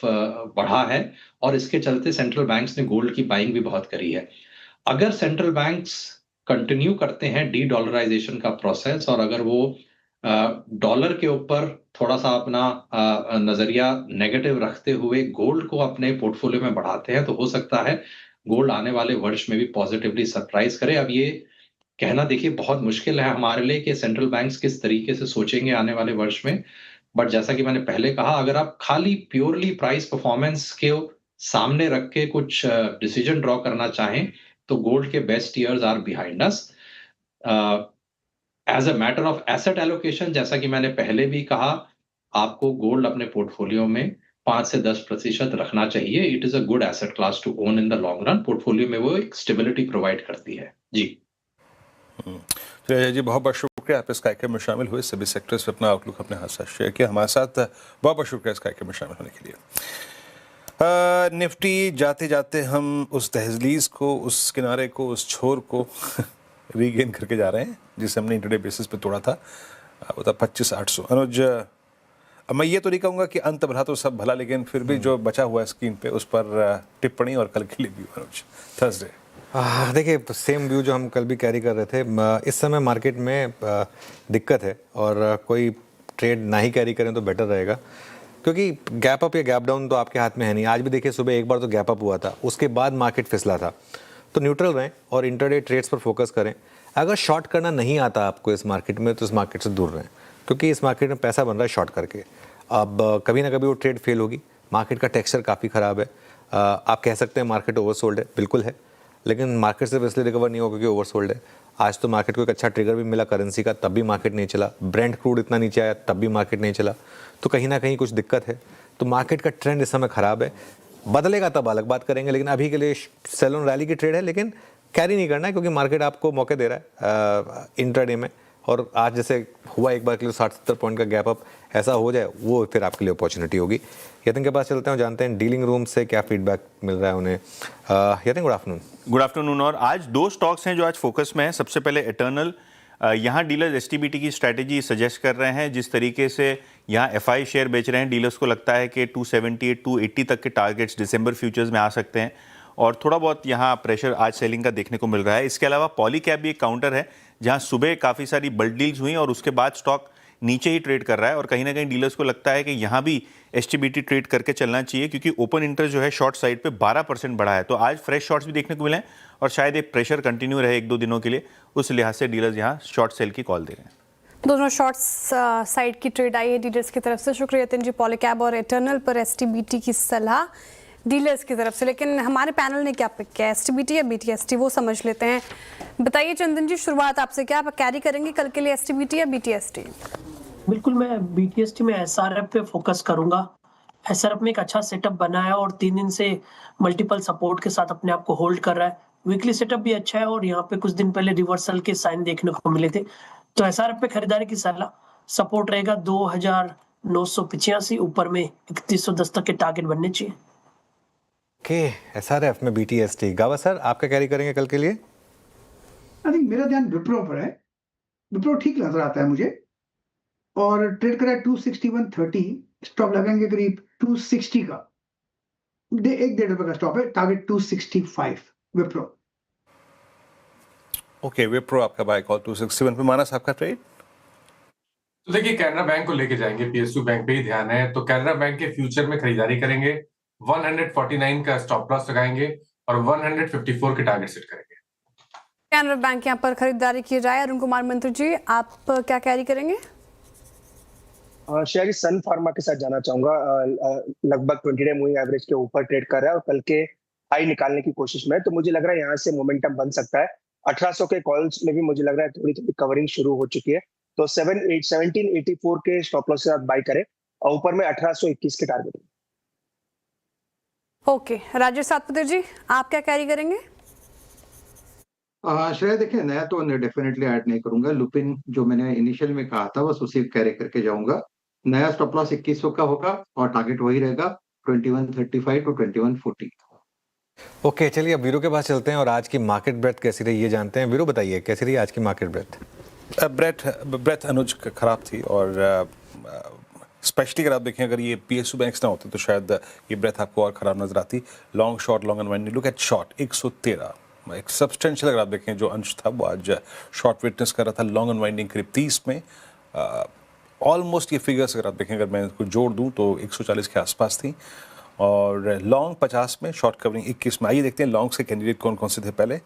बढ़ा है और इसके चलते सेंट्रल बैंक्स ने गोल्ड की बाइंग भी बहुत करी है। अगर सेंट्रल बैंक्स कंटिन्यू करते हैं डी डॉलराइजेशन का प्रोसेस और अगर वो डॉलर के ऊपर थोड़ा सा अपना नजरिया नेगेटिव रखते हुए गोल्ड को अपने पोर्टफोलियो में बढ़ाते हैं तो हो सकता है गोल्ड आने वाले वर्ष में भी पॉजिटिवली सरप्राइज करे। अब ये कहना देखिए बहुत मुश्किल है हमारे लिए कि सेंट्रल बैंक्स किस तरीके से सोचेंगे आने वाले वर्ष में, बट जैसा कि मैंने पहले कहा, अगर आप खाली प्योरली प्राइस परफॉर्मेंस के सामने रख के कुछ डिसीजन ड्रॉ करना चाहें तो गोल्ड के best years are behind us. As a matter of asset allocation, जैसा कि मैंने पहले भी कहा, आपको गोल्ड अपने पोर्टफोलियो में 5 से 10% रखना चाहिए। It is a good asset class to own in the long run. Portfolio में वो एक स्टेबिलिटी प्रोवाइड करती है। जी जी, बहुत बहुत शुक्रिया आप इस कार्यक्रम में शामिल हुए, सभी सेक्टर्स पे अपना आउटलुक अपने हाथ साथ शेयर किया हमारे साथ। बहुत बहुत शुक्रिया इस कार्यक्रम में शामिल होने के लिए। निफ्टी जाते जाते हम उस दहलीज को, उस किनारे को, उस छोर को रीगेन करके जा रहे हैं जिसे हमने इंटरडे बेसिस पे तोड़ा था, वो था 25,800। अनुज, अब मैं ये तो नहीं कहूँगा कि अंत भला तो सब भला, लेकिन फिर भी जो बचा हुआ है स्क्रीन पे उस पर टिप्पणी और कल के लिए भी अनुज थर्सडे। देखिए, सेम व्यू जो हम कल भी कैरी कर रहे थे। इस समय मार्केट में दिक्कत है और कोई ट्रेड ना ही कैरी करें तो बेटर रहेगा, क्योंकि गैप अप या गैप डाउन तो आपके हाथ में है नहीं। आज भी देखिए, सुबह एक बार तो गैप अप हुआ था, उसके बाद मार्केट फिसला था। तो न्यूट्रल रहें और इंटरडे ट्रेड्स पर फोकस करें। अगर शॉर्ट करना नहीं आता आपको इस मार्केट में तो इस मार्केट से दूर रहें, क्योंकि इस मार्केट में पैसा बन रहा है शॉर्ट करके। अब कभी ना कभी वो ट्रेड फेल होगी। मार्केट का टेक्सचर काफ़ी ख़राब है। आप कह सकते हैं मार्केट ओवरसोल्ड है, बिल्कुल है, लेकिन मार्केट सिर्फ इसलिए रिकवर नहीं होगा क्योंकि ओवरसोल्ड है। आज तो मार्केट को एक अच्छा ट्रिगर भी मिला करेंसी का, तब भी मार्केट नहीं चला। ब्रेंट क्रूड इतना नीचे आया, तब भी मार्केट नहीं चला। तो कहीं ना कहीं कुछ दिक्कत है। तो मार्केट का ट्रेंड इस समय ख़राब है। बदलेगा तब अलग बात करेंगे, लेकिन अभी के लिए सेल ऑन रैली की ट्रेड है, लेकिन कैरी नहीं करना है, क्योंकि मार्केट आपको मौके दे रहा है इंट्राडे में, और आज जैसे हुआ एक बार के लिए 60-70 पॉइंट का गैप अप ऐसा हो जाए, वो फिर आपके लिए अपॉर्चुनिटी होगी। यतिन के पास चलते हैं, जानते हैं डीलिंग रूम से क्या फीडबैक मिल रहा है उन्हें। Yatin, good afternoon. Good afternoon. और आज 2 स्टॉक्स हैं जो आज फोकस में है। सबसे पहले इटर्नल, यहाँ डीलर्स एसटीबीटी की स्ट्रैटेजी सजेस्ट कर रहे हैं। जिस तरीके से यहाँ एफआई शेयर बेच रहे हैं, डीलर्स को लगता है कि 278, 280 तक के टारगेट्स दिसंबर फ्यूचर्स में आ सकते हैं, और थोड़ा बहुत यहाँ प्रेशर आज सेलिंग का देखने को मिल रहा है। इसके अलावा पॉलीकैब भी एक काउंटर है जहाँ सुबह काफ़ी सारी बल्क डील्स हुई और उसके बाद स्टॉक नीचे ही ट्रेड कर रहा है, और कहीं ना कहीं डीलर्स को लगता है कि यहाँ भी एसटीबीटी ट्रेड करके चलना चाहिए, क्योंकि ओपन इंटरेस्ट जो है शॉर्ट साइड पे 12% बढ़ा है। तो आज फ्रेश शॉर्ट्स भी देखने को मिले हैं, और शायद एक प्रेशर कंटिन्यू रहे 1-2 दिनों के लिए, उस लिहाज से डीलर्स यहाँ शॉर्ट सेल की कॉल दे रहे हैं। दोनों शॉर्ट्स साइड की ट्रेड आई है डीलर्स की तरफ से। शुक्रिया यतिन जी। पॉलीकैब और इटर्नल पर एसटीबीटी की सलाह डीलर्स की तरफ से, लेकिन हमारे पैनल ने क्या पिक किया, एसटीबीटी या बीटीएसटी, वो समझ लेते हैं। बताइए चंदन जी, शुरुआत आपसे, क्या आप कैरी करेंगे कल के लिए एसटीबीटी या बीटीएसटी? बिल्कुल, मैं बीटीएसटी में एसआरएफ पे फोकस करूंगा। एसआरएफ में एक अच्छा सेटअप बना है और 3 दिन से मल्टीपल सपोर्ट के साथ अपने आप को होल्ड कर रहा है। वीकली सेटअप भी अच्छा है और यहाँ पे कुछ दिन पहले रिवर्सल के साइन देखने को मिले थे। तो एसआरएफ पे खरीदारी की सलाह। सपोर्ट रहेगा 2985, ऊपर में 3110 तक के टारगेट बनने चाहिए। ओके, एसआरएफ में बीटीएसटी। गावा सर, आप क्या कैरी करेंगे कल के लिए? आई थिंक मेरा ध्यान विप्रो पर है। विप्रो ठीक नजर आता है मुझे, और ट्रेड करा 261.30, स्टॉप लगाएंगे करीब 260 का, 1-1.5 रुपए का स्टॉप है, टारगेट 265 विप्रो। ओके, विप्रो आपका बाय कॉल 261 पे। मानस, आपका ट्रेड? तो देखिए, कैनरा बैंक को लेके जाएंगे, पीएसयू बैंक पे ही ध्यान है। तो कैनरा बैंक के फ्यूचर में खरीदारी करेंगे, 149 का स्टॉप लॉस लगाएंगे और 154 के टारगेट सेट करेंगे। कैनरा बैंक यहाँ पर खरीदारी की जाए। अरुण कुमार मंत्री जी, आप क्या कैरी करेंगे? शेयर सन फार्मा के साथ जाना चाहूंगा। लगभग 20 डे मूविंग एवरेज के ऊपर ट्रेड कर रहा है और कल के हाई निकालने की कोशिश में, तो मुझे लग रहा है यहाँ से मोमेंटम बन सकता है। 1800 के कॉल्स में भी मुझे लग रहा है थोड़ी थोड़ी कवरिंग शुरू हो चुकी है, तो 1784 के स्टॉप लॉस के साथ बाय करें और ऊपर में 1821 के टारगेट। ओके, राजेश सातपुते जी, आप क्या कैरी करेंगे? श्रेया, देखिए, नया तो डेफिनेटली ऐड नहीं करूंगा। लुपिन जो मैंने इनिशियल में कहा था बस उसी कैरी करके जाऊंगा। नया स्टॉप लॉस 2100 का होगा और टारगेट वही रहेगा 2135 टू 2140। ओके, चलिए अब वीरू के पास चलते हैं और आज की मार्केट ब्रेथ कैसी रही ये जानते हैं। वीरू, बताइए कैसी रही आज की मार्केट ब्रेथ? ब्रेथ अनुज खराब थी, और स्पेशली अगर आप देखें, अगर ये पीएसयू बैंक्स ना होते तो शायद ये ब्रेथ आपको और खराब नजर आती। Long short, long unwinding, look at short 113, एक सब्सटेंशियल अगर आप देखें जो अंश था वो आज शॉर्ट विटनेस कर रहा था। लॉन्ग अनवाइंडिंग करीब 30 में, ऑलमोस्ट ये फिगर्स अगर आप देखें, अगर मैं इसको जोड़ दूं तो 140 के आसपास थी, और लॉन्ग 50 में, शॉर्ट कवरिंग 21 में। आइए देखते हैं लॉन्ग्स के कैंडिडेट कौन कौन से थे। पहले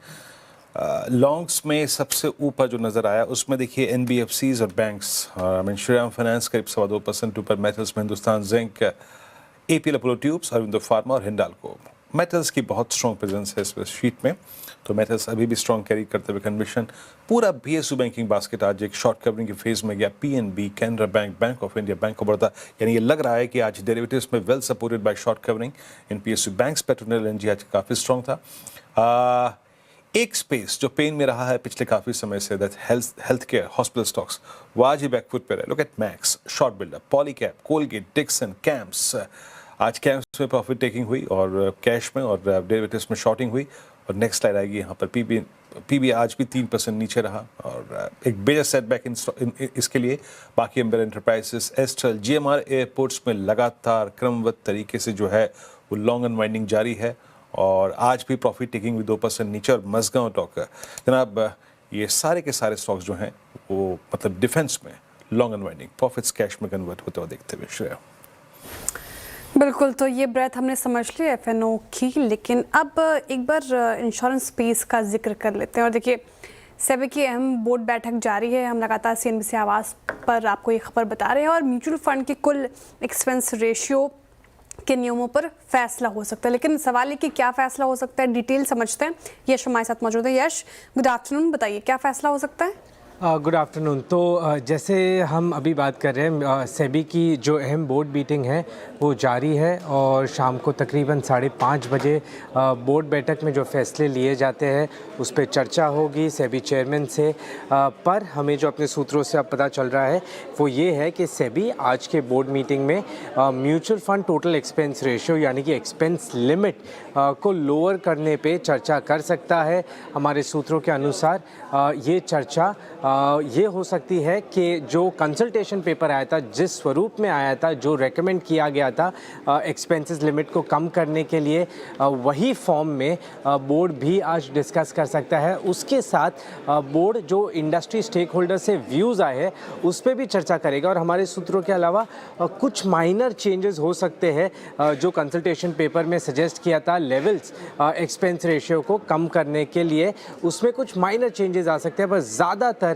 लॉन्ग्स में सबसे ऊपर जो नज़र आया उसमें देखिए एनबीएफसीज और बैंक्स, श्रीराम फाइनेंस करीब 2.25% ऊपर, मेटल्स में Hindustan zinc, APL Apollo tubes, Aurobindo pharma और हिंडाल्को। मेटल्स की बहुत स्ट्रॉन्ग प्रेजेंस है इस शीट में, तो मेटल्स अभी भी स्ट्रॉन्ग कैरी करते हुए कन्विक्शन। पूरा पीएसयू बैंकिंग बास्केट आज एक शॉर्ट कवरिंग के फेज में गया। PNB, Canara bank, bank of India, bank of Baroda, यानी ये लग रहा है कि आज डेरिवेटिव्स में well supported by short covering in PSU banks. पेट्रोनेल एनर्जी आज काफ़ी स्ट्रॉन्ग था। एक स्पेस जो पेन में रहा है पिछले काफ़ी समय से, that health care, hospital stocks, वो आज ही बैकफुट पे रहे। Look at Max, short builder, Polycab, Colgate, Dixon, CAMS. आज कैम्प्स में प्रॉफिट टेकिंग हुई और कैश में और डेरिवेटिव्स में शॉर्टिंग हुई। और नेक्स्ट स्लाइड आएगी यहाँ पर पीबी आज भी 3% नीचे रहा, और एक मेजर सेटबैक इसके लिए बाकी amber enterprises, astral, GMR airports में लगातार क्रमबद्ध तरीके से जो है वो लॉन्ग अनवाइंडिंग जारी है, और आज भी प्रॉफिट टेकिंग भी 2% नीचे। और मजगांव टॉक जनाब, ये सारे के सारे स्टॉक्स जो हैं वो मतलब डिफेंस में लॉन्ग अनवाइंडिंग, प्रॉफिट्स कैश में कन्वर्ट होते हुए देखते हुए। श्रेया, बिल्कुल, तो ये ब्रेथ हमने समझ ली एफएनओ की, लेकिन अब एक बार इंश्योरेंस स्पेस का जिक्र कर लेते हैं। और देखिए, सेबी की अहम बोर्ड बैठक जारी है। हम लगातार सीएनबीसी आवाज़ पर आपको ये खबर बता रहे हैं, और म्यूचुअल फंड के कुल एक्सपेंस रेशियो के नियमों पर फैसला हो सकता है। लेकिन सवाल है कि क्या फैसला हो सकता है, डिटेल समझते हैं। यश हमारे साथ मौजूद है। यश, गुड आफ्टरनून, बताइए क्या फैसला हो सकता है? Good afternoon. तो जैसे हम अभी बात कर रहे हैं, सेबी की जो अहम बोर्ड मीटिंग है वो जारी है और शाम को तकरीबन 5:30 बजे बोर्ड बैठक में जो फैसले लिए जाते हैं उस पर चर्चा होगी सेबी चेयरमैन से। पर हमें जो अपने सूत्रों से अब पता चल रहा है वो ये है कि सेबी आज के बोर्ड मीटिंग में mutual fund total expense ratio यानी कि एक्सपेंस लिमिट को लोअर करने पे चर्चा कर सकता है। हमारे सूत्रों के अनुसार ये चर्चा ये हो सकती है कि जो कंसल्टेशन पेपर आया था, जिस स्वरूप में आया था, जो रेकमेंड किया गया था एक्सपेंसेस लिमिट को कम करने के लिए, वही फॉर्म में बोर्ड भी आज डिस्कस कर सकता है। उसके साथ बोर्ड जो इंडस्ट्री स्टेक होल्डर से व्यूज़ आए हैं उस पर भी चर्चा करेगा। और हमारे सूत्रों के अलावा कुछ माइनर चेंजेस हो सकते हैं जो कंसल्टेशन पेपर में सजेस्ट किया था लेवल्स एक्सपेंस रेशियो को कम करने के लिए, उसमें कुछ माइनर चेंजेस आ सकते हैं। पर ज़्यादातर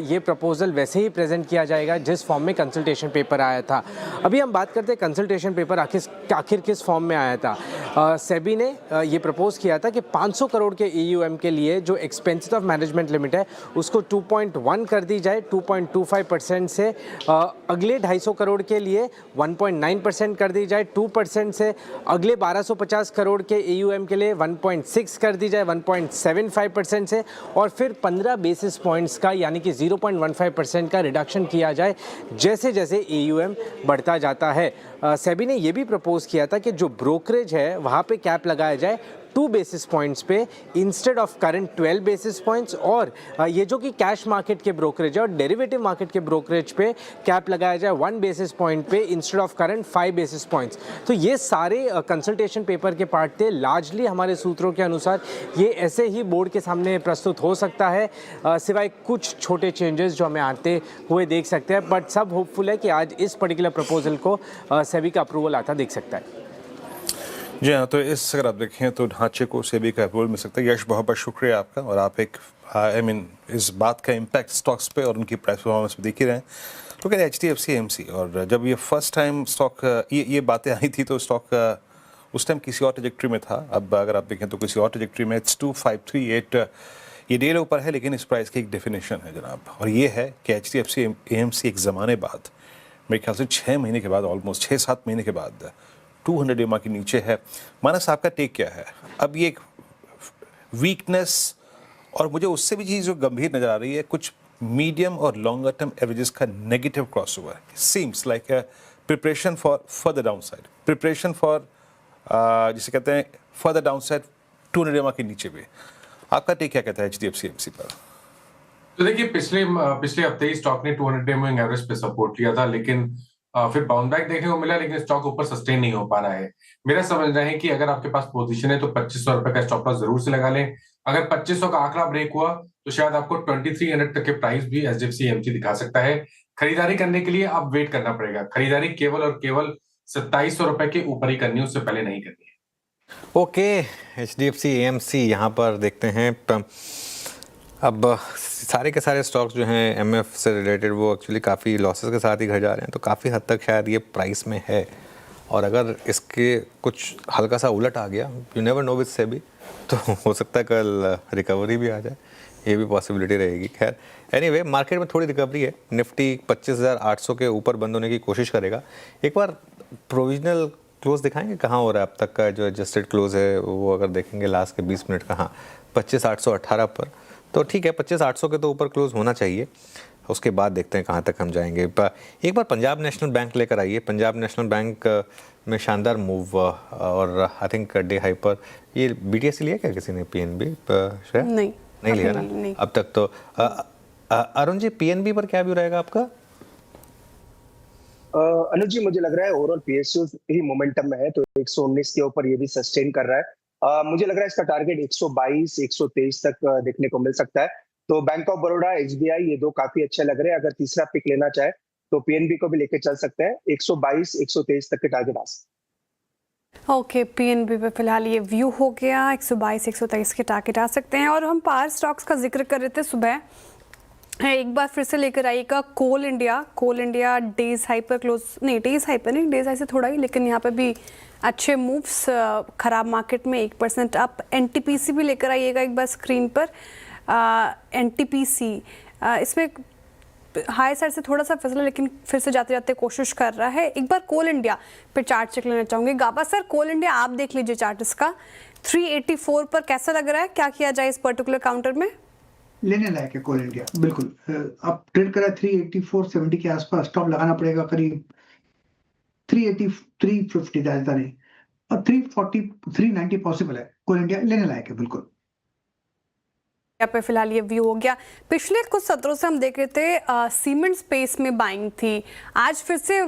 ये प्रपोजल वैसे ही प्रेजेंट किया जाएगा जिस फॉर्म में कंसल्टेशन पेपर आया था। अभी हम बात करते हैं कंसल्टेशन पेपर आखिर किस फॉर्म में आया था। सेबी ने ये प्रपोज किया था कि 500 करोड़ के AUM के लिए जो एक्सपेंसेस ऑफ मैनेजमेंट लिमिट है उसको 2.1 कर दी जाए 2.25% से, अगले 250 करोड़ के लिए 1.9% कर दी जाए 2% से, अगले 1250 करोड़ के AUM के लिए 1.6 कर दी जाए 1.75% से, और फिर 15 बेसिस पॉइंट्स का यानी कि 0.15% का रिडक्शन किया जाए जैसे जैसे AUM बढ़ता जाता है। सेबी ने ये भी प्रपोज किया था कि जो ब्रोकरेज है वहाँ पे कैप लगाया जाए 2 बेसिस पॉइंट्स पे instead of current 12 basis points, और ये जो कि कैश मार्केट के ब्रोकरेज है और डेरिवेटिव मार्केट के ब्रोकरेज पे कैप लगाया जाए 1 बेसिस पॉइंट पे instead of current 5 basis points. तो ये सारे कंसल्टेशन पेपर के पार्ट थे। लार्जली हमारे सूत्रों के अनुसार ये ऐसे ही बोर्ड के सामने प्रस्तुत हो सकता है, सिवाय कुछ छोटे चेंजेस जो हमें आते हुए देख सकते हैं। बट सब होपफुल है कि आज इस पर्टिकुलर प्रपोजल को सेबी का अप्रूवल आता देख सकता है। जी हाँ, तो इस अगर आप देखें तो ढांचे को सेबी का अप्रूवल मिल सकता है। यश, बहुत बहुत शुक्रिया आपका। और आप एक इस बात का इम्पैक्ट स्टॉक्स पे और उनकी प्राइस परफॉर्मेंस पे देख ही रहे हैं। तो क्या HDFC AMC, और जब ये फर्स्ट टाइम स्टॉक ये बातें आई थी तो स्टॉक उस टाइम किसी और ट्रजेक्टरी में था। अब अगर आप देखें तो किसी और ट्रजेक्टरी में 2538 ये डेढ़ ऊपर है, लेकिन इस प्राइस की एक डेफिनेशन है जनाब, और ये है कि HDFC AMC एक ज़माने बाद, मेरे ख्याल से 6 महीने के बाद, ऑलमोस्ट 6-7 महीने के बाद 200 EMA के नीचे है। मानस, आपका टेक क्या है? अब ये एक वीकनेस, और मुझे उससे भी चीज़ जो गंभीर नज़र आ रही है, कुछ मीडियम और लॉन्गर टर्म एवरेजेस का negative cross over seems like preparation for further downside, preparation for जिसे कहते हैं फर्दर डाउनसाइड 200 EMA के नीचे भी। आपका टेक क्या कहता है HDFC AMC पर? तो देखिए, पिछले हफ्ते ही स्टॉक ने 200 डे मूविंग एवरेज पे सपोर्ट लिया था, लेकिन फिर बाउंस बैक देखने को मिला, लेकिन स्टॉक ऊपर सस्टेन नहीं हो पा रहा है। मेरा समझना है कि अगर आपके पास पोजीशन है तो 2500 रुपए का स्टॉप लॉस जरूर से लगा लें। अगर 2500 का आंकड़ा ब्रेक हुआ तो शायद आपको 2300 तक के प्राइस भी HDFC AMC दिखा सकता है। खरीदारी करने के लिए आप वेट करना पड़ेगा। खरीदारी केवल और केवल 2700 रुपए के ऊपर ही करनी है, उससे पहले नहीं करनी है। ओके, HDFC AMC यहाँ पर देखते हैं। अब सारे के सारे स्टॉक्स जो हैं MF से रिलेटेड वो एक्चुअली काफ़ी लॉसेस के साथ ही घर जा रहे हैं, तो काफ़ी हद तक शायद ये प्राइस में है। और अगर इसके कुछ हल्का सा उलट आ गया, you never know with SEBI, तो हो सकता है कल रिकवरी भी आ जाए, ये भी पॉसिबिलिटी रहेगी। खैर एनीवे, मार्केट में थोड़ी रिकवरी है। निफ्टी 25,800 के ऊपर बंद होने की कोशिश करेगा। एक बार प्रोविजनल क्लोज दिखाएंगे कहाँ हो रहा है अब तक का जो एडजस्टेड क्लोज है, वो अगर देखेंगे लास्ट के 20 मिनट कहाँ 25,818 पर, तो ठीक है 25,800 के तो ऊपर क्लोज होना चाहिए। उसके बाद देखते हैं कहाँ तक हम जाएंगे। एक बार पंजाब नेशनल बैंक लेकर आइए। पंजाब नेशनल बैंक में शानदार मूव, और आई थिंक डे हाई पर ये BTS लिया क्या किसी ने? PNB नहीं लिया ना अब तक तो। अरुण जी, PNB पर क्या व्यू रहेगा आपका? अनुज जी, मुझे लग रहा है ओवरऑल PSU ही मोमेंटम में है, तो 119 के ऊपर ये भी सस्टेन कर रहा है। मुझे लग रहा है इसका टारगेट 122, 123 तक देखने को मिल सकता है। तो बैंक ऑफ बड़ौदा, SBI ये दो काफी अच्छे लग रहे हैं। अगर तीसरा पिक लेना चाहे तो PNB को भी लेके चल सकते हैं। 122, 123 तक के टारगेट आ सकते हैं। ओके, PNB पे फिलहाल ये व्यू हो गया। 122, 123 के टारगेट आ सकते हैं। और हम पावर स्टॉक्स का जिक्र कर रहे थे सुबह, एक बार फिर से लेकर आइएगा कोल इंडिया डेज हाई पर क्लोज, नहीं डेज हाई पर नहीं, डेज हाई से थोड़ा ही, लेकिन यहाँ पे भी अच्छे मूव्स, खराब मार्केट में 1% अप। NTPC भी लेकर आइएगा एक बार स्क्रीन पर। NTPC इसमें हाई साइड से थोड़ा सा फिसला, लेकिन फिर से जाते जाते कोशिश कर रहा है। एक बार कोल इंडिया पे चार्ट चेक लेना चाहूँगी। गाबा सर, कोल इंडिया आप देख लीजिए चार्ट इसका, 384 पर कैसा लग रहा है, क्या किया जाए इस पर्टिकुलर काउंटर में? लेने लायक है कोल इंडिया, बिल्कुल। आप ट्रेड करा 384.70 के आसपास, स्टॉप लगाना पड़ेगा करीब 380 350 ज्यादा नहीं, और 340 390 पॉसिबल है। कोल इंडिया लेने लायक है बिल्कुल। यहाँ पे फिलहाल ये व्यू हो गया। पिछले कुछ सत्रों से हम देख रहे थे सीमेंट स्पेस में बाइंग थी। आज फिर से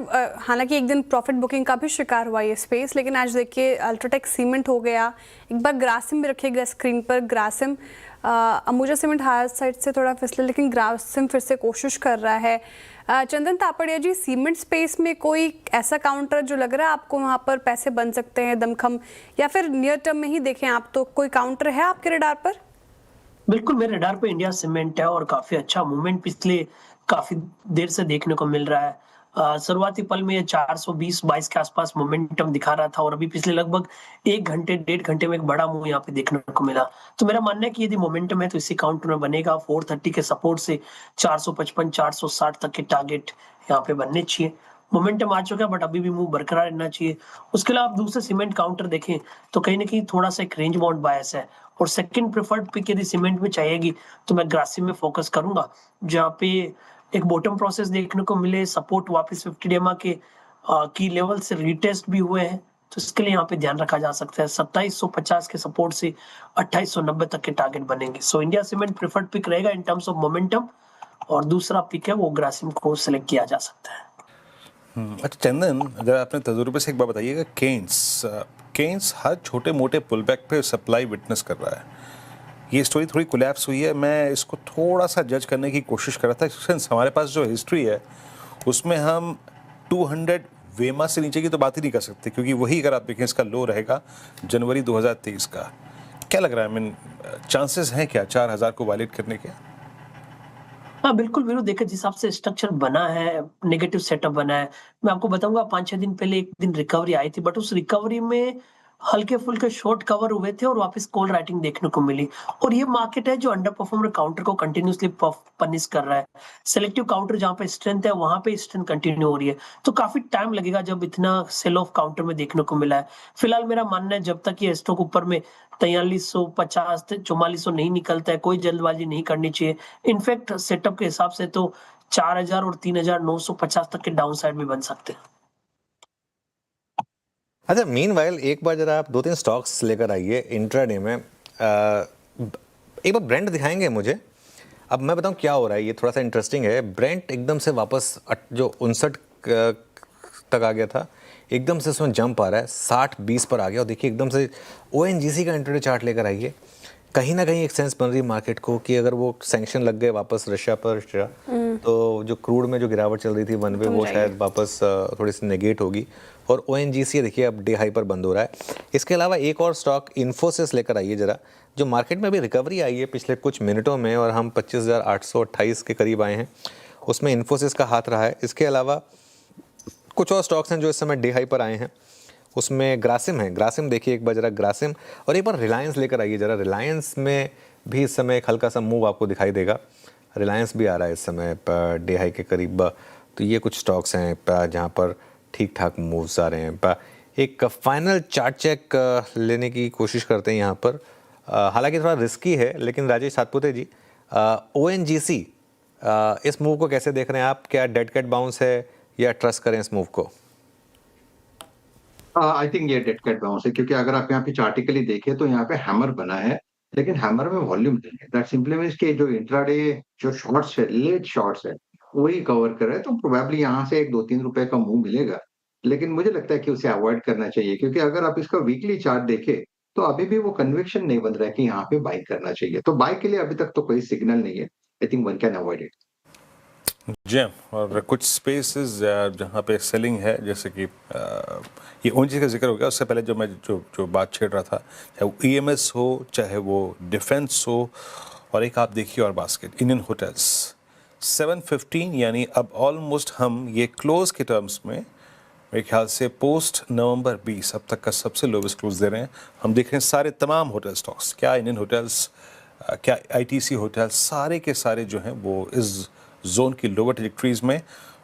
हालांकि एक दिन प्रॉफिट बुकिंग का भी शिकार हुआ ये स्पेस, लेकिन आज देखिए अल्ट्राटेक सीमेंट हो गया। एक बार ग्रासिम भी रखिएगा स्क्रीन पर। Grasim, Ambuja cement higher side से थोड़ा फिसले, लेकिन ग्रासिम फिर से कोशिश कर रहा है। चंदन तापड़िया जी, सीमेंट स्पेस में कोई ऐसा काउंटर जो लग रहा है आपको वहाँ पर पैसे बन सकते हैं दमखम, या फिर नियर टर्म में ही देखें आप, तो कोई काउंटर है आपके रडार पर? बिल्कुल, मेरे रडार पे इंडिया सीमेंट है और काफी अच्छा मूवमेंट पिछले काफी देर से देखने को मिल रहा है। शुरुआती पल में ये 420-22 के आसपास मोमेंटम दिखा रहा था और अभी पिछले लगभग 1 घंटे 1.5 घंटे में एक बड़ा मूव यहाँ पे देखने को मिला। तो मेरा मानना है कि यदि मोमेंटम है तो इसी काउंटर में बनेगा। 430 के सपोर्ट से 455-460 तक के टारगेट यहाँ पे बनने चाहिए। मोमेंटम आ चुका है बट अभी भी मूव बरकरार रहना चाहिए। उसके अलावा आप दूसरे सीमेंट काउंटर देखें तो कहीं ना कहीं थोड़ा सा एक रेंज बाउंड बायस है, और सेकंड प्रेफर्ड पिक यदि सीमेंट में चाहिएगी तो मैं ग्रासिम में फोकस करूंगा, जहाँ पे एक बॉटम प्रोसेस देखने को मिले, सपोर्ट वापस 50 डेमा के की लेवल से रीटेस्ट भी हुए हैं, तो इसके लिए यहाँ पे ध्यान रखा जा सकता है। 2750 के सपोर्ट से 2890 तक के टारगेट बनेंगे। So India cement preferred pick रहेगा इन टर्म्स ऑफ मोमेंटम, और दूसरा पिक है वो ग्रासिम को सिलेक्ट किया जा सकता है। अच्छा चंदन, अगर आपने तजुर्बे से एक बार बताइएगा, केन्स हर छोटे मोटे पुलबैक पे सप्लाई विटनेस कर रहा है। ये स्टोरी थोड़ी कोलैप्स हुई है, मैं इसको थोड़ा सा जज करने की कोशिश कर रहा था, सिंस हमारे पास जो हिस्ट्री है उसमें हम 200 वेमा से नीचे की तो बात ही नहीं कर सकते, क्योंकि वही अगर आप देखें इसका लो रहेगा जनवरी 2023 का। क्या लग रहा है, मीन चांसेस हैं क्या 4000 को वायलेट करने के? हाँ बिल्कुल वीरू, देखिए जिस हिसाब से स्ट्रक्चर बना है, नेगेटिव सेटअप बना है, मैं आपको बताऊंगा 5-6 दिन पहले एक दिन रिकवरी आई थी, बट उस रिकवरी में हल्के फुल्के शॉर्ट कवर हुए थे और वापस कॉल राइटिंग देखने को मिली। और ये मार्केट है जो अंडर परफॉर्मर काउंटर को कंटिन्यूसली पनिश कर रहा है। सिलेक्टिव काउंटर जहाँ पे स्ट्रेंथ है वहां पे स्ट्रेंथ कंटिन्यू हो रही है, तो काफी टाइम लगेगा जब इतना सेल ऑफ काउंटर में देखने को मिला है। फिलहाल मेरा मानना है जब तक ये स्टॉक ऊपर में 4350 से 4400 नहीं निकलता है, कोई जल्दबाजी नहीं करनी चाहिए। इनफैक्ट सेटअप के हिसाब से तो 4000 और 3950 तक के डाउन साइड भी बन सकते हैं। अच्छा, मीनवाइल एक बार जरा आप 2-3 स्टॉक्स लेकर आइए इंट्राडे में। एक बार ब्रेंट दिखाएंगे मुझे। अब मैं बताऊं क्या हो रहा है, ये थोड़ा सा इंटरेस्टिंग है। ब्रेंट एकदम से वापस जो 59 तक आ गया था, एकदम से उसमें जंप आ रहा है, 60-20 पर आ गया। और देखिए एकदम से ONGC का इंट्राडे चार्ट लेकर आइए। कहीं ना कहीं एक सेंस बन रही है मार्केट को कि अगर वो सैंक्शन लग गए वापस रशिया पर, तो जो क्रूड में जो गिरावट चल रही थी वन वे, वो शायद वापस थोड़ी सी नेगेट होगी। और ONGC देखिए अब डे हाई पर बंद हो रहा है। इसके अलावा एक और स्टॉक इन्फोसिस लेकर आइए जरा, जो मार्केट में भी रिकवरी आई है पिछले कुछ मिनटों में, और हम 25,828 के करीब आए हैं, उसमें इन्फोसिस का हाथ रहा है। इसके अलावा कुछ और स्टॉक्स हैं जो इस समय डे हाई पर आए हैं, उसमें ग्रासिम है। ग्रासिम देखिए एक बार जरा ग्रासिम, और एक बार रिलायंस लेकर आइए जरा। रिलायंस में भी इस समय एक हल्का सा मूव आपको दिखाई देगा। रिलायंस भी आ रहा है इस समय डे हाई के करीब। तो ये कुछ स्टॉक्स हैं जहाँ पर ठीक ठाक मूव्स आ रहे हैं। एक फाइनल चार्ट चेक लेने की कोशिश करते हैं यहाँ पर, हालांकि थोड़ा रिस्की है, लेकिन राजेश सातपुते जी, ONGC इस मूव को कैसे देख रहे हैं आप? क्या डेड कैट बाउंस है या ट्रस्ट करें इस मूव को? आई थिंक ये डेड कैट बाउंस है, क्योंकि अगर आप यहाँ पे चार्टिकली देखें तो यहाँ पे हैमर बना है, लेकिन हैमर में वॉल्यूम नहीं है। दैट सिंपली मींस कि जो इंट्राडे जो शॉर्ट्स है, लेट शॉर्ट्स है, वही कवर कर रहा है। तो प्रोबेबली यहाँ से 1-2-3 रुपए का मूव मिलेगा, लेकिन मुझे लगता है कि उसे अवॉइड करना चाहिए, क्योंकि अगर आप इसका वीकली चार्ट देखें तो अभी भी वो कन्विक्शन नहीं बन रहा है कि यहाँ पे बाई करना चाहिए। तो बाई के लिए अभी तक तो कोई सिग्नल नहीं है। I think one can avoid it. जी, और कुछ स्पेसेस जहाँ पे सेलिंग है, जैसे कि ये ONGC का जिक्र हो गया। उससे पहले जो मैं जो बात छेड़ रहा था, चाहे वो EMS हो, चाहे वो डिफेंस हो, और एक आप देखिए और बास्केट इंडियन होटल्स 715, यानी अब ऑलमोस्ट हम ये क्लोज के टर्म्स में मेरे ख्याल से पोस्ट नवंबर 20 अब तक का सबसे लोवेस्ट क्लोज दे रहे हैं। हम देख रहे हैं सारे तमाम होटल स्टॉक्स। क्या इंडियन होटल्स क्या आईटीसी होटल सारे के सारे जो हैं वो इस जोन की लोअर ट्रैजेक्टरीज में,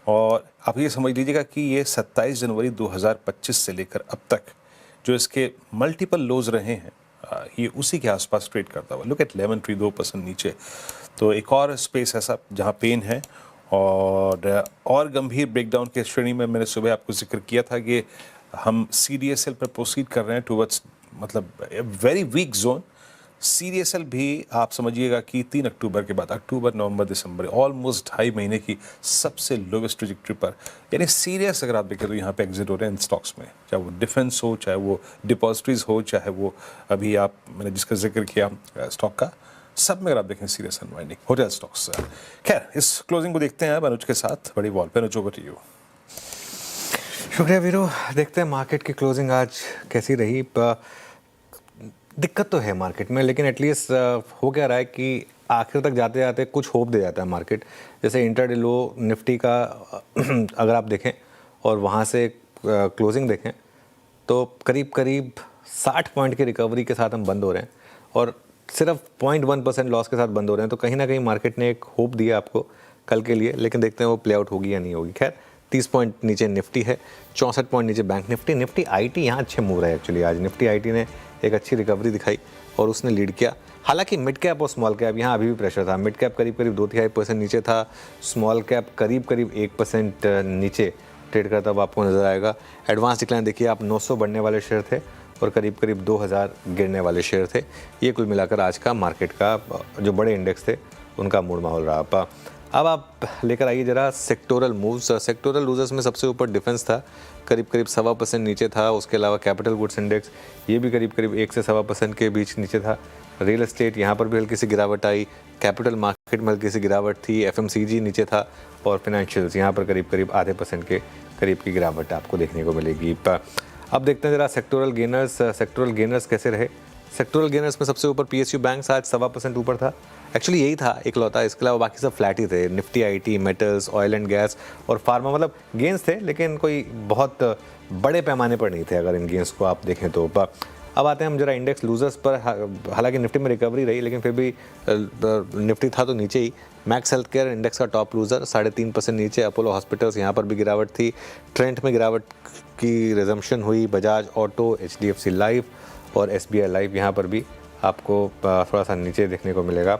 और आप ये समझ लीजिएगा कि ये 27 जनवरी 2025 से लेकर अब तक जो इसके मल्टीपल लोज रहे हैं ये उसी के आसपास ट्रेड करता हुआ। लुक एट 11.2% नीचे। तो एक और स्पेस ऐसा जहां पेन है, और गंभीर ब्रेकडाउन के श्रेणी में मैंने सुबह आपको जिक्र किया था कि हम CDSL पर प्रोसीड कर रहे हैं टुवर्ड्स मतलब वेरी वीक जोन। CDSL भी आप समझिएगा कि 3 अक्टूबर के बाद अक्टूबर, नवंबर, दिसंबर ऑलमोस्ट 2.5 महीने की सबसे लोवेस्ट ट्रैजेक्टरी पर, यानी सीरियस अगर आप देखें तो यहाँ पे एग्जिट हो रहे हैं इन स्टॉक्स में, चाहे वो डिफेंस हो, चाहे वो डिपॉजिटरीज हो, चाहे वो अभी आप मैंने जिसका जिक्र किया स्टॉक का, सब में अगर आप देखें सीरियस अनवाइंडिंग होटल स्टॉक्स। खैर इस क्लोजिंग को देखते हैं अब अनुज के साथ बड़ी वॉल पे। अनुज, ओवर टू यू। शुक्रिया वीरू। देखते हैं मार्केट की क्लोजिंग आज कैसी रही। दिक्कत तो है मार्केट में, लेकिन एटलीस्ट हो क्या रहा है कि आखिर तक जाते जाते कुछ होप दे जाता है मार्केट। जैसे इंटरडे लो निफ्टी का अगर आप देखें और वहाँ से क्लोजिंग देखें तो करीब करीब 60 पॉइंट की रिकवरी के साथ हम बंद हो रहे हैं और सिर्फ 0.1% लॉस के साथ बंद हो रहे हैं। तो कहीं ना कहीं मार्केट ने एक होप दिया आपको कल के लिए, लेकिन देखते हैं वो प्ले आउट होगी या नहीं होगी। खैर 30 पॉइंट नीचे निफ्टी है, 64 पॉइंट नीचे बैंक निफ्टी। निफ्टी आईटी यहाँ अच्छे मूव रहे हैं एक्चुअली। आज निफ्टी आईटी ने एक अच्छी रिकवरी दिखाई और उसने लीड किया। हालांकि मिड कैप और स्मॉल कैप यहाँ अभी भी प्रेशर था। मिड कैप करीब करीब 2-3% नीचे था, स्मॉल कैप करीब करीब 1% नीचे ट्रेड करता हुआ आपको नजर आएगा। एडवांस डिक्लाइन देखिए आप, 900 बढ़ने वाले शेयर थे और करीब करीब 2000 गिरने वाले शेयर थे। ये कुल मिलाकर आज का मार्केट का जो बड़े इंडेक्स थे उनका मूड माहौल रहा। अब आप लेकर आइए जरा सेक्टोरल मूव्स। सेक्टोरल लूजर्स में सबसे ऊपर डिफेंस था, करीब करीब 1.25% नीचे था। उसके अलावा कैपिटल गुड्स इंडेक्स ये भी करीब करीब 1 से 1.25% के बीच नीचे था। रियल एस्टेट यहाँ पर भी हल्की सी गिरावट आई, कैपिटल मार्केट में हल्की सी गिरावट थी, FMCG नीचे था और फाइनेंशियल्स यहाँ पर करीब करीब 0.5% के करीब की गिरावट आपको देखने को मिलेगी। अब देखते हैं जरा सेक्टोरल गेनर्स कैसे रहे। सेक्टोरल गेनर्स में सबसे ऊपर PSU बैंक आज 1.25% ऊपर था। एक्चुअली यही था इकलौता, इसके अलावा बाकी सब फ्लैट ही थे। Nifty IT, metals, oil and gas और फार्मा मतलब गेंस थे, लेकिन कोई बहुत बड़े पैमाने पर नहीं थे अगर इन गेंस को आप देखें तो। अब आते हैं हम जरा इंडेक्स लूजर्स पर। हालांकि निफ्टी में रिकवरी रही लेकिन फिर भी निफ्टी था तो नीचे ही। मैक्स हेल्थ केयर इंडेक्स का टॉप लूजर 3.5% नीचे। अपोलो हॉस्पिटल्स यहाँ पर भी गिरावट थी। ट्रेंट में गिरावट की रिजम्पशन हुई। बजाज ऑटो, HDFC लाइफ और SBI लाइफ यहाँ पर भी आपको थोड़ा सा नीचे देखने को मिलेगा।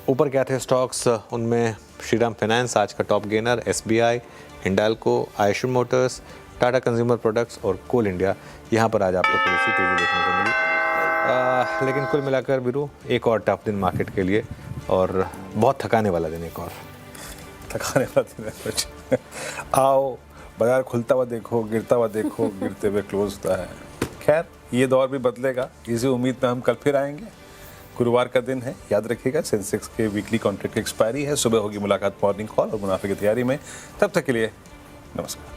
ऊपर क्या थे स्टॉक्स, उनमें श्रीराम फाइनेंस आज का top gainer, SBI, Hindalco, Ayushman Motors, Tata consumer products और कोल इंडिया यहाँ पर आज आपको थोड़ी सी तेज़ी देखने को मिली। लेकिन कुल मिलाकर बिरू एक और टफ दिन मार्केट के लिए और बहुत थकाने वाला दिन। एक और थकाने वाला दिन है कुछ। आओ बाजार खुलता हुआ देखो, गिरता हुआ देखो, गिरते हुए क्लोज होता है। खैर ये दौर भी बदलेगा, इसी उम्मीद में हम कल फिर आएंगे। गुरुवार का दिन है, याद रखिएगा सेंसेक्स के वीकली कॉन्ट्रैक्ट की एक्सपायरी है। सुबह होगी मुलाकात मॉर्निंग कॉल और मुनाफे की तैयारी में। तब तक के लिए नमस्कार।